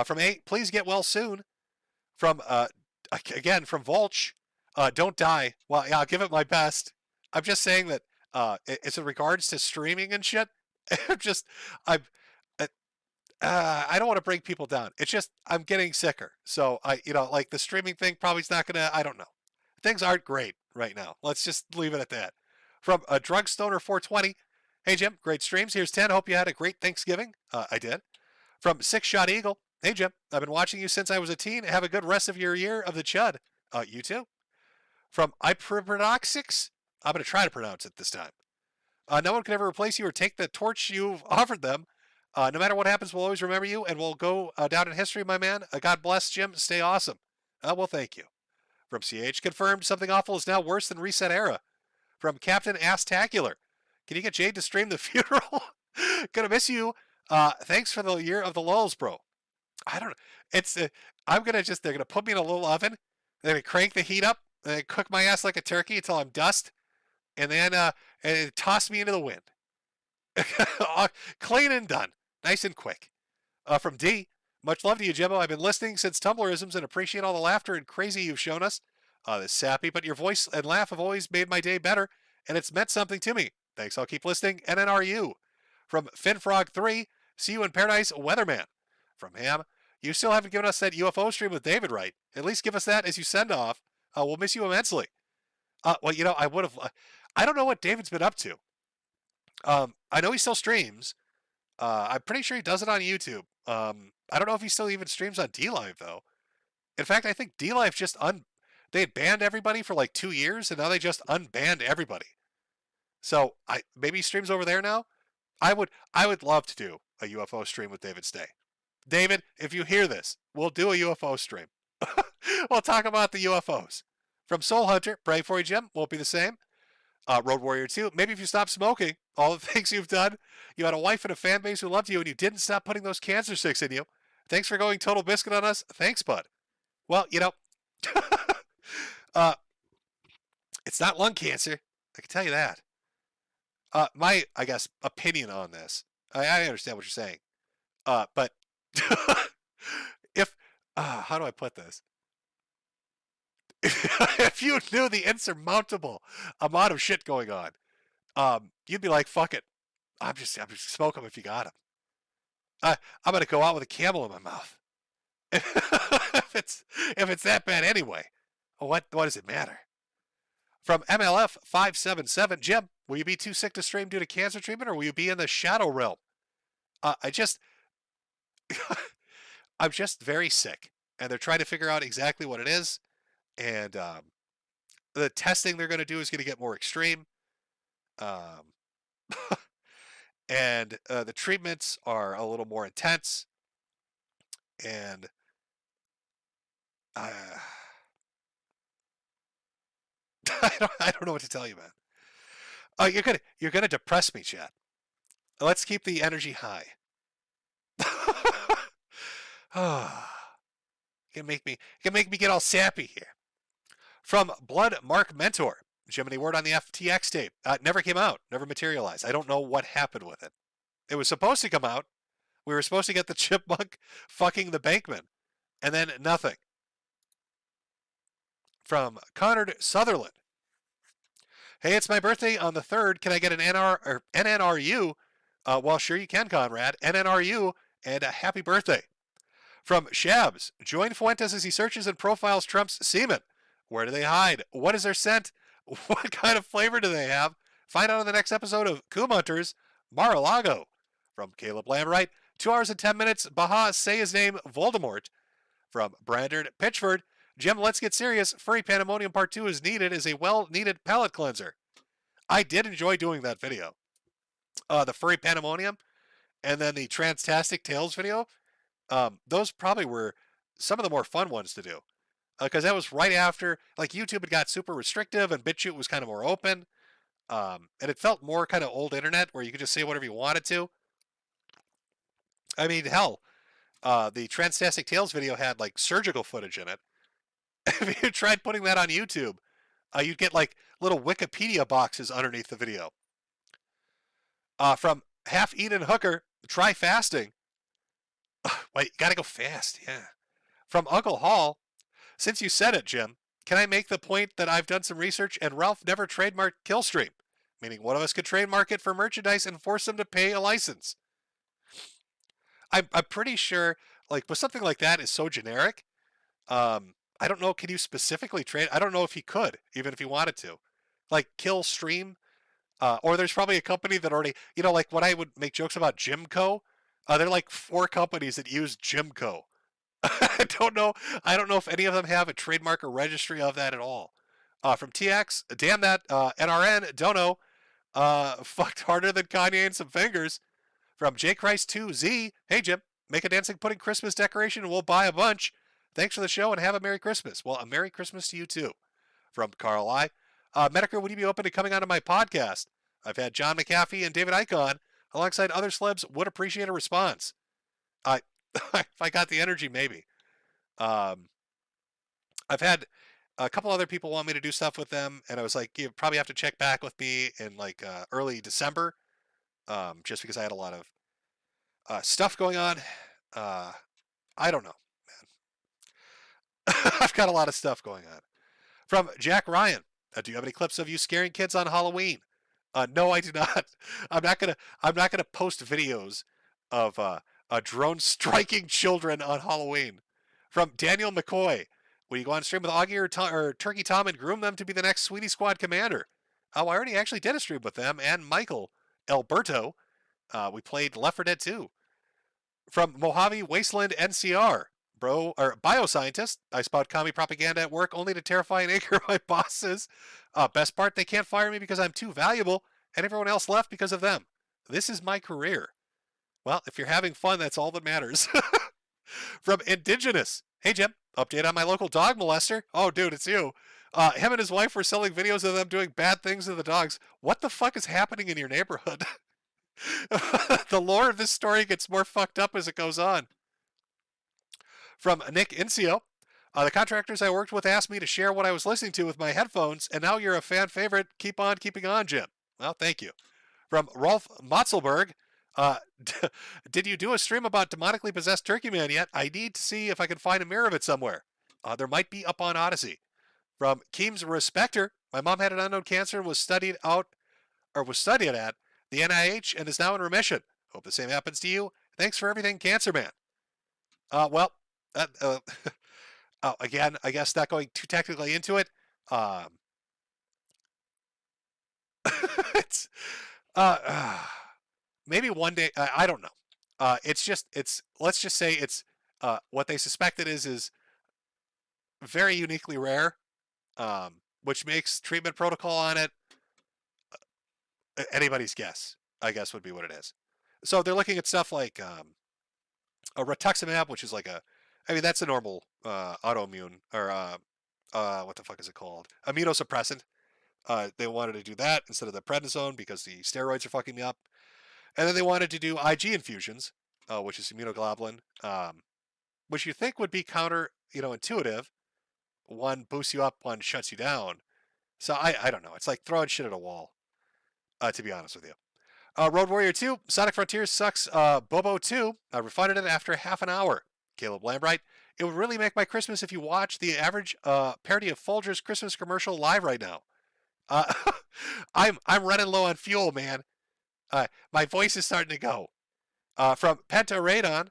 From A, please get well soon. From, again, from Volch, don't die. Well, yeah, I'll give it my best. I'm just saying that it's in regards to streaming and shit. I don't want to bring people down. It's just I'm getting sicker. So like the streaming thing probably is not gonna. I don't know. Things aren't great right now. Let's just leave it at that. From a Drugstoner 420. Hey Jim, great streams. Here's 10. Hope you had a great Thanksgiving. I did. From Six Shot Eagle. Hey Jim, I've been watching you since I was a teen. Have a good rest of your year of the Chud. You too. From Iprodoxics. I'm gonna try to pronounce it this time. No one can ever replace you or take the torch you've offered them. No matter what happens, we'll always remember you, and we'll go down in history, my man. God bless, Jim. Stay awesome. Well, thank you. From CH, confirmed something awful is now worse than Reset Era. From Captain Astacular, can you get Jade to stream the funeral? Gonna miss you. Thanks for the year of the lulls, bro. I don't know. It's they're gonna put me in a little oven. They're gonna crank the heat up. And they cook my ass like a turkey until I'm dust, and then toss me into the wind. Clean and done. Nice and quick. From D, much love to you, Jimbo. I've been listening since Tumblrisms and appreciate all the laughter and crazy you've shown us. This sappy, but your voice and laugh have always made my day better, and it's meant something to me. Thanks, I'll keep listening. NNRU. From Finfrog3, see you in paradise, Weatherman. From Ham, you still haven't given us that UFO stream with David right. At least give us that as you send off. We'll miss you immensely. I would have. I don't know what David's been up to. I know he still streams. I'm pretty sure he does it on YouTube. I don't know if he still even streams on DLive though. In fact, I think DLive just they had banned everybody for like 2 years, and now they just unbanned everybody. So maybe he streams over there now. I would love to do a UFO stream with David Stay. David, if you hear this, we'll do a UFO stream. We'll talk about the UFOs. From Soul Hunter, pray for you, Jim. Won't be the same. Road Warrior 2, maybe if you stop smoking, all the things you've done, you had a wife and a fan base who loved you, and you didn't stop putting those cancer sticks in you. Thanks for going total biscuit on us. Thanks, bud. Well, it's not lung cancer. I can tell you that. My, I guess, opinion on this, I understand what you're saying. But how do I put this? If you knew the insurmountable amount of shit going on, you'd be like, fuck it. I'm just smoke them if you got them. I'm going to go out with a camel in my mouth. if it's that bad anyway, what does it matter? From MLF 577, Jim, will you be too sick to stream due to cancer treatment, or will you be in the shadow realm? I'm just very sick, and they're trying to figure out exactly what it is, and the testing they're going to do is going to get more extreme, and the treatments are a little more intense, and I don't know what to tell you, man. You're gonna depress me, Chad. Let's keep the energy high. You can make me get all sappy here. From Blood Mark Mentor, Jiminy word on the FTX tape. Never came out, never materialized. I don't know what happened with it. It was supposed to come out. We were supposed to get the chipmunk fucking the bankman, and then nothing. From Connard Sutherland. Hey, it's my birthday on the 3rd. Can I get an NNRU? Well, sure you can, Conrad. NNRU, and a happy birthday. From Shabs. Join Fuentes as he searches and profiles Trump's semen. Where do they hide? What is their scent? What kind of flavor do they have? Find out in the next episode of Coom Hunters, Mar-a-Lago. From Caleb Lambright. 2 hours and 10 minutes. Baha, say his name, Voldemort. From Brandard Pitchford. Jim, let's get serious. Furry Pandemonium Part 2 is needed as a well-needed palate cleanser. I did enjoy doing that video. The Furry Pandemonium and then the Transtastic Tales video. Those probably were some of the more fun ones to do. Because that was right after, like, YouTube had got super restrictive and BitChute was kind of more open. And it felt more kind of old internet where you could just say whatever you wanted to. I mean, hell, the Transtastic Tales video had like surgical footage in it. If you tried putting that on YouTube, you'd get like little Wikipedia boxes underneath the video. From Half Eaten Hooker, try fasting. Wait, you gotta go fast, yeah. From Uncle Hall, since you said it, Jim, can I make the point that I've done some research and Ralph never trademarked Killstream? Meaning one of us could trademark it for merchandise and force them to pay a license. I'm pretty sure, like, with something like that is so generic, I don't know, can you specifically trade? I don't know if he could, even if he wanted to. Like, Killstream, or there's probably a company that already, like when I would make jokes about Jimco, there are like 4 companies that use Jimco. I don't know if any of them have a trademark or registry of that at all. From TX, damn that, NRN, don't know, fucked harder than Kanye and some fingers. From J Christ 2Z, hey Jim, make a dancing pudding Christmas decoration and we'll buy a bunch. Thanks for the show and have a Merry Christmas. Well, a Merry Christmas to you too. From Carl I. Metokur, would you be open to coming onto my podcast? I've had John McAfee and David Icke on, alongside other celebs, would appreciate a response. If I got the energy, maybe. I've had a couple other people want me to do stuff with them, and I was like, you probably have to check back with me in like early December, just because I had a lot of stuff going on. I don't know, man. I've got a lot of stuff going on. From Jack Ryan, do you have any clips of you scaring kids on Halloween? No, I do not. I'm not gonna post videos of a drone striking children on Halloween. From Daniel McCoy, will you go on stream with Augie or Turkey Tom and groom them to be the next Sweetie Squad commander? I already actually did a stream with them and Michael Alberto. We played Left 4 Dead 2. From Mojave Wasteland NCR, bioscientist, I spout commie propaganda at work only to terrify and anger my bosses. Best part, they can't fire me because I'm too valuable, and everyone else left because of them. This is my career. Well, if you're having fun, that's all that matters. From Indigenous, hey Jim, update on my local dog molester. Oh, dude, it's you. Him and his wife were selling videos of them doing bad things to the dogs. What the fuck is happening in your neighborhood? The lore of this story gets more fucked up as it goes on. From Nick Incio, the contractors I worked with asked me to share what I was listening to with my headphones, and now you're a fan favorite. Keep on keeping on, Jim. Well, thank you. From Rolf Motzelberg, did you do a stream about demonically possessed Turkey Man yet? I need to see if I can find a mirror of it somewhere. There might be up on Odysee. From Keem's Respecter, my mom had an unknown cancer and was studied at the NIH and is now in remission. Hope the same happens to you. Thanks for everything, Cancer Man. Again, I guess not going too technically into it. It's maybe one day. I don't know. Let's just say it's what they suspect it is very uniquely rare, which makes treatment protocol on it anybody's guess. I guess would be what it is. So they're looking at stuff like a rituximab, which is like that's a normal autoimmune or what the fuck is it called? Immunosuppressant. They wanted to do that instead of the prednisone because the steroids are fucking me up. And then they wanted to do IG infusions, which is immunoglobulin, which you think would be counter, intuitive. One boosts you up, one shuts you down. So I don't know. It's like throwing shit at a wall, to be honest with you. Road Warrior 2, Sonic Frontiers sucks. Bobo 2, I refunded it after half an hour. Caleb Lambright, it would really make my Christmas if you watch the average parody of Folger's Christmas commercial live right now. I'm running low on fuel, man. My voice is starting to go. From Penta Radon,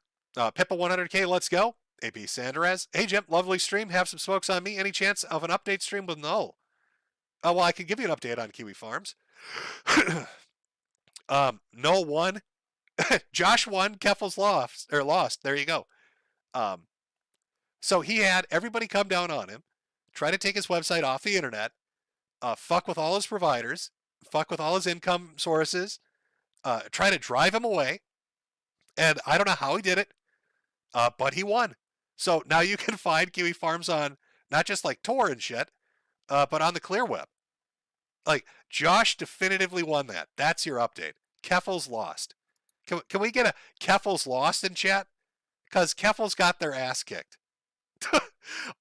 Pippa 100K, let's go. AP Sanderez, hey Jim, lovely stream. Have some smokes on me. Any chance of an update stream with Null? Well, I can give you an update on Kiwi Farms. Null won. Josh won. Keffel's lost. There you go. So he had everybody come down on him, try to take his website off the internet, fuck with all his providers, fuck with all his income sources, try to drive him away. And I don't know how he did it, but he won. So now you can find Kiwi Farms on not just like Tor and shit, but on the clear web. Like, Josh definitively won that. That's your update. Keffel's lost. Can we get a Keffel's lost in chat? Because Keffel's got their ass kicked.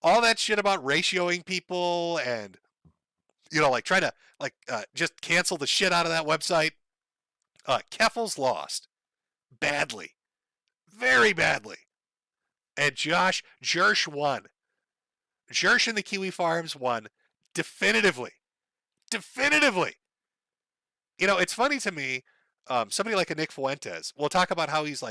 All that shit about ratioing people and, like trying to just cancel the shit out of that website. Keffel's lost. Badly. Very badly. And Jersh won. Jersh and the Kiwi Farms won definitively. Definitively. It's funny to me, somebody like a Nick Fuentes will talk about how he's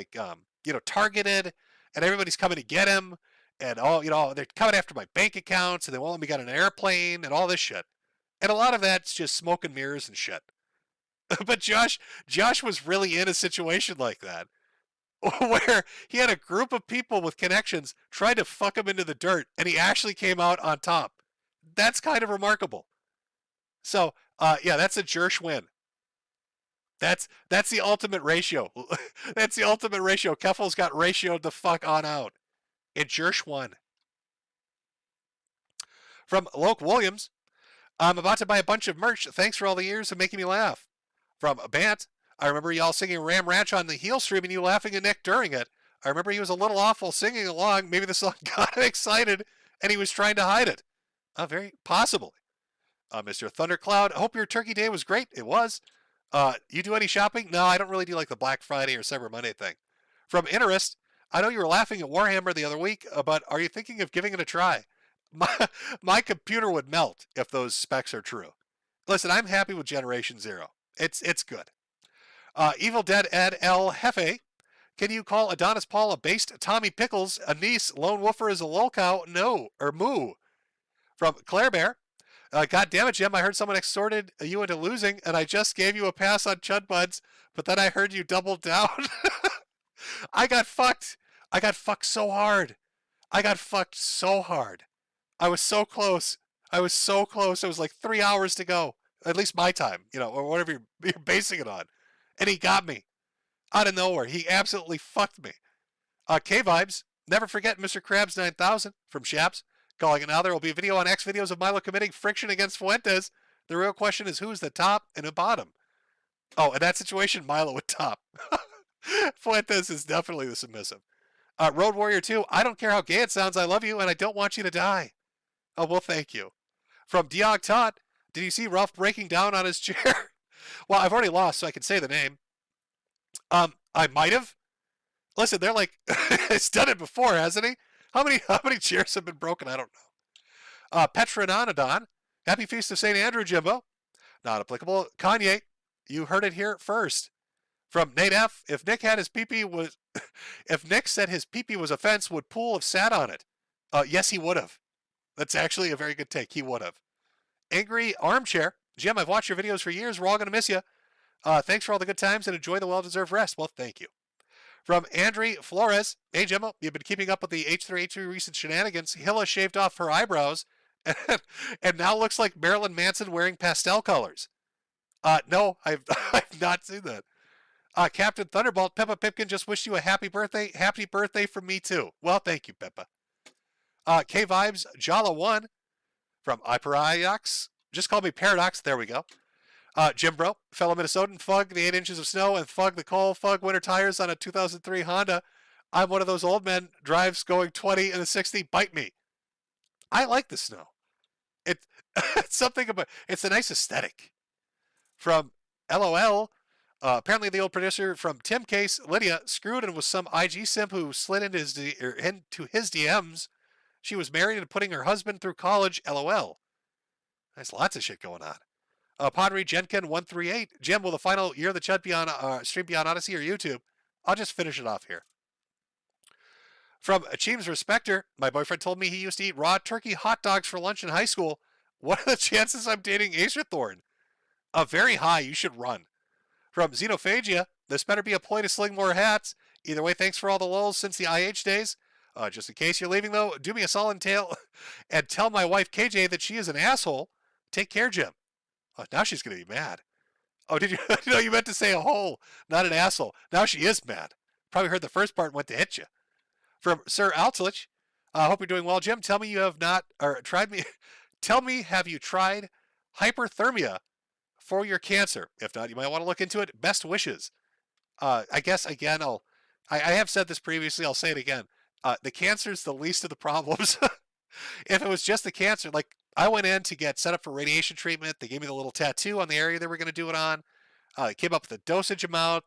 targeted and everybody's coming to get him and they're coming after my bank accounts and they won't let me get on an airplane and all this shit. And a lot of that's just smoke and mirrors and shit. But Josh was really in a situation like that where he had a group of people with connections trying to fuck him into the dirt and he actually came out on top. That's kind of remarkable. So, that's a Jersh win. That's the ultimate ratio. That's the ultimate ratio. Keffel's got ratioed the fuck on out. And Jersh won. From Loke Williams, I'm about to buy a bunch of merch. Thanks for all the years of making me laugh. From Bant, I remember y'all singing Ram Ranch on the heel stream and you laughing at Nick during it. I remember he was a little awful singing along. Maybe the song got him excited and he was trying to hide it. Very possibly. Mr. Thundercloud, hope your turkey day was great. It was. You do any shopping? No, I don't really do like the Black Friday or Cyber Monday thing. From Interest, I know you were laughing at Warhammer the other week, but are you thinking of giving it a try? My computer would melt if those specs are true. Listen, I'm happy with Generation Zero. It's good. Evil Dead Ed L. Hefe, can you call Adonis Paul a based Tommy Pickles, a niece, Lone Wolfer is a lolcow? No, or moo. From Claire Bear, God damn it, Jim, I heard someone extorted you into losing, and I just gave you a pass on Chud Buds, but then I heard you doubled down. I got fucked. I got fucked so hard. I was so close. It was like 3 hours to go. At least my time, or whatever you're basing it on. And he got me. Out of nowhere. He absolutely fucked me. K-Vibes, never forget Mr. Krabs 9000 from Shaps. Calling it now, there will be a video on X videos of Milo committing friction against Fuentes. The real question is who's the top and the bottom. Oh, in that situation, Milo would top. Fuentes is definitely the submissive. Road Warrior 2, I don't care how gay it sounds, I love you, and I don't want you to die. Oh, well, thank you. From Diog Todd, did you see Ralph breaking down on his chair? Well, I've already lost, so I can say the name. I might have. Listen, they're like, he's done it before, hasn't he? How many chairs have been broken? I don't know. Petranonodon, happy feast of St. Andrew, Jimbo. Not applicable. Kanye, you heard it here first. From Nate F, if Nick said his pee-pee was a fence, would Pool have sat on it? Yes, he would have. That's actually a very good take. He would have. Angry Armchair, Jim, I've watched your videos for years. We're all going to miss you. Thanks for all the good times and enjoy the well-deserved rest. Well, thank you. From Andre Flores, hey, Jimbo, you've been keeping up with the H3H3 recent shenanigans. Hilla shaved off her eyebrows and now looks like Marilyn Manson wearing pastel colors. No, I've not seen that. Captain Thunderbolt, Peppa Pipkin just wished you a happy birthday. Happy birthday from me, too. Well, thank you, Peppa. K-Vibes, Jala1 from Iparadox. Just call me Paradox. There we go. Jim Bro, fellow Minnesotan, Fug the 8 inches of snow and Fug the coal, Fug winter tires on a 2003 Honda. I'm one of those old men, drives going 20 and a 60, bite me. I like the snow. It's something about, it's a nice aesthetic. From LOL, apparently the old producer from Tim Case, Lydia, screwed and was some IG simp who slid into his DMs. She was married and putting her husband through college, LOL. There's lots of shit going on. Padre Jenkin 138. Jim, will the final year of the Chud be on stream be on Odysee or YouTube? I'll just finish it off here. From Achiev's Respecter, my boyfriend told me he used to eat raw turkey hot dogs for lunch in high school. What are the chances I'm dating Acerthorn? Very high. You should run. From Xenophagia, this better be a ploy to sling more hats. Either way, thanks for all the lulls since the IH days. Just in case you're leaving, though, do me a solid tail and tell my wife, KJ, that she is an asshole. Take care, Jim. Oh, now she's going to be mad. Oh, did you? No, you meant to say a hole, not an asshole. Now she is mad. Probably heard the first part and went to hit you. From Sir Altlich, hope you're doing well, Jim. Tell me you have not, or tried me. Tell me, have you tried hyperthermia for your cancer. If not, you might want to look into it. Best wishes. I guess, again, I have said this previously. I'll say it again. The cancer is the least of the problems. If it was just the cancer, like I went in to get set up for radiation treatment. They gave me the little tattoo on the area they were going to do it on. They came up with a dosage amount,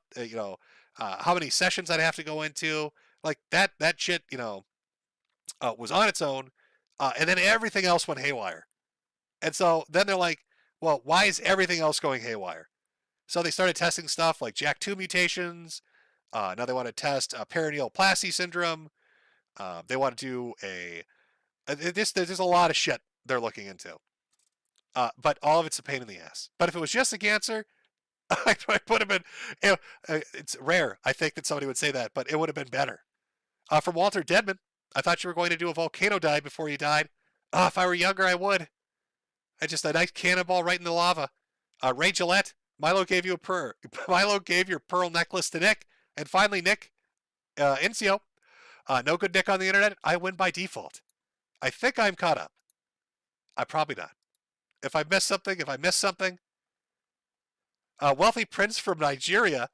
how many sessions I'd have to go into. Like that shit, was on its own. And then everything else went haywire. And so then they're like, well, why is everything else going haywire? So they started testing stuff like JAK2 mutations. Now they want to test perineoplasty syndrome. They want to do there's a lot of shit they're looking into. But all of it's a pain in the ass. But if it was just a cancer, I would have been, it's rare, I think, that somebody would say that, but it would have been better. From Walter Deadman, I thought you were going to do a volcano dive before you died. If I were younger, I would. A nice cannonball right in the lava. Ray Gillette, Milo gave your pearl necklace to Nick. And finally, Nick, Incio, no good Nick on the internet. I win by default. I think I'm caught up. I'm probably not. If I missed something. Wealthy Prince from Nigeria.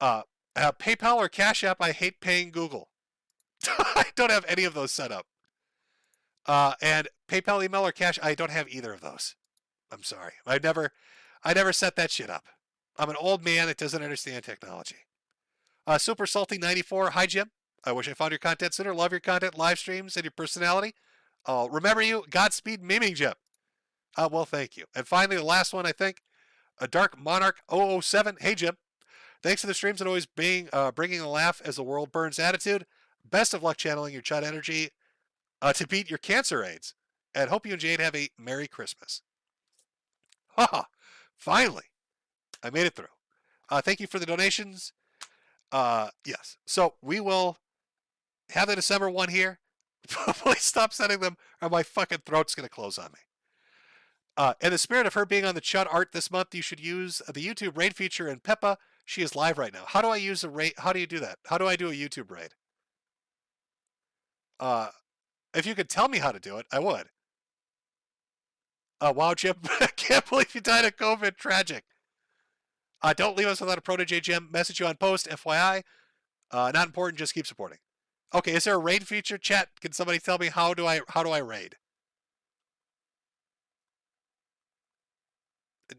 PayPal or Cash App, I hate paying Google. I don't have any of those set up. And PayPal, email, or cash, I don't have either of those. I'm sorry. I never set that shit up. I'm an old man that doesn't understand technology. Super Salty 94. Hi, Jim. I wish I found your content sooner. Love your content, live streams, and your personality. Remember you. Godspeed, memeing Jim. Well, thank you. And finally, the last one, I think. A Dark Monarch 007. Hey, Jim. Thanks for the streams and always bringing a laugh as the world burns attitude. Best of luck channeling your Chud energy to beat your cancer AIDS. And hope you and Jade have a Merry Christmas. Haha. Finally. I made it through. Thank you for the donations. Yes. So we will have the December one here. Please stop sending them or my fucking throat's going to close on me. In the spirit of her being on the Chud art this month, you should use the YouTube raid feature in Peppa. She is live right now. How do I use a raid? How do you do that? How do I do a YouTube raid? If you could tell me how to do it, I would. Wow, Jim. I can't believe you died of COVID. Tragic. Don't leave us without a protege, Jim. Message you on post, FYI. Not important, just keep supporting. Okay, is there a raid feature? Chat, can somebody tell me how do I raid?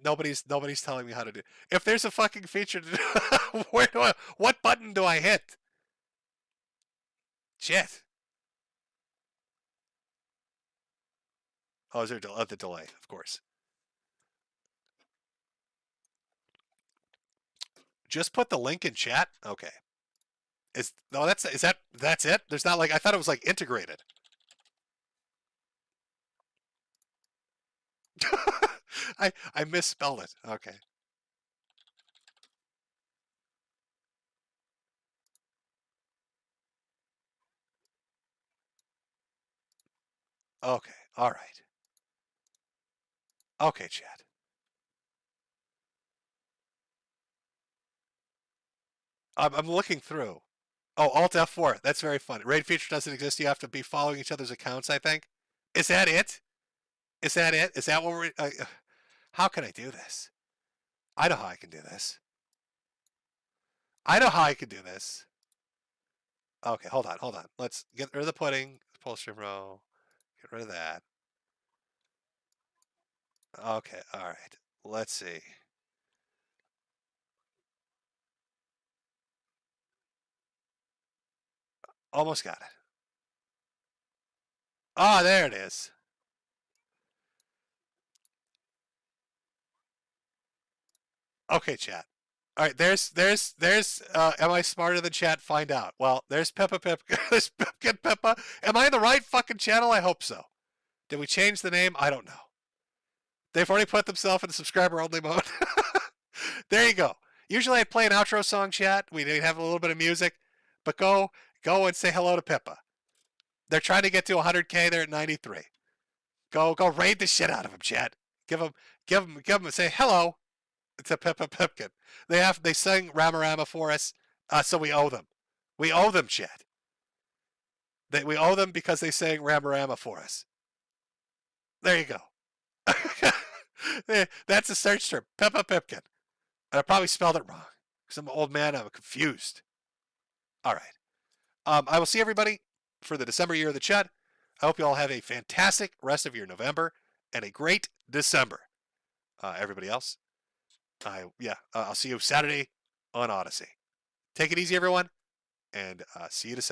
Nobody's telling me how to do. If there's a fucking feature to do, what button do I hit? Shit. Oh, is there the delay? Of course. Just put the link in chat. Okay. That's it? There's not like I thought it was like integrated. I misspelled it. Okay. Okay. All right. Okay, chat. I'm looking through. Oh, Alt F4. That's very fun. Raid feature doesn't exist. You have to be following each other's accounts, I think. Is that it? Is that it? Is that what we're... how can I do this? I know how I can do this. I know how I can do this. Okay, hold on. Let's get rid of the pudding. Pull stream row. Get rid of that. Okay, all right. Let's see. Almost got it. Ah, there it is. Okay, chat. All right, there's am I smarter than chat? Find out. Well, there's Peppa Pip. There's Pipkin Peppa. Am I in the right fucking channel? I hope so. Did we change the name? I don't know. They've already put themselves in subscriber only mode. There you go. Usually I'd play an outro song, chat. We'd have a little bit of music, but go and say hello to Pippa. They're trying to get to 100K. They're at 93. Go raid the shit out of them, chat. Give them, say hello to Pippa Pipkin. They sang Rama Rama for us, so we owe them. We owe them, chat. We owe them because they sang Rama Rama for us. There you go. That's the search term, Peppa Pipkin. And I probably spelled it wrong because I'm an old man. I'm confused. All right. I will see everybody for the December year of the Chud. I hope you all have a fantastic rest of your November and a great December. Everybody else, I'll see you Saturday on Odyssey. Take it easy, everyone, and see you December.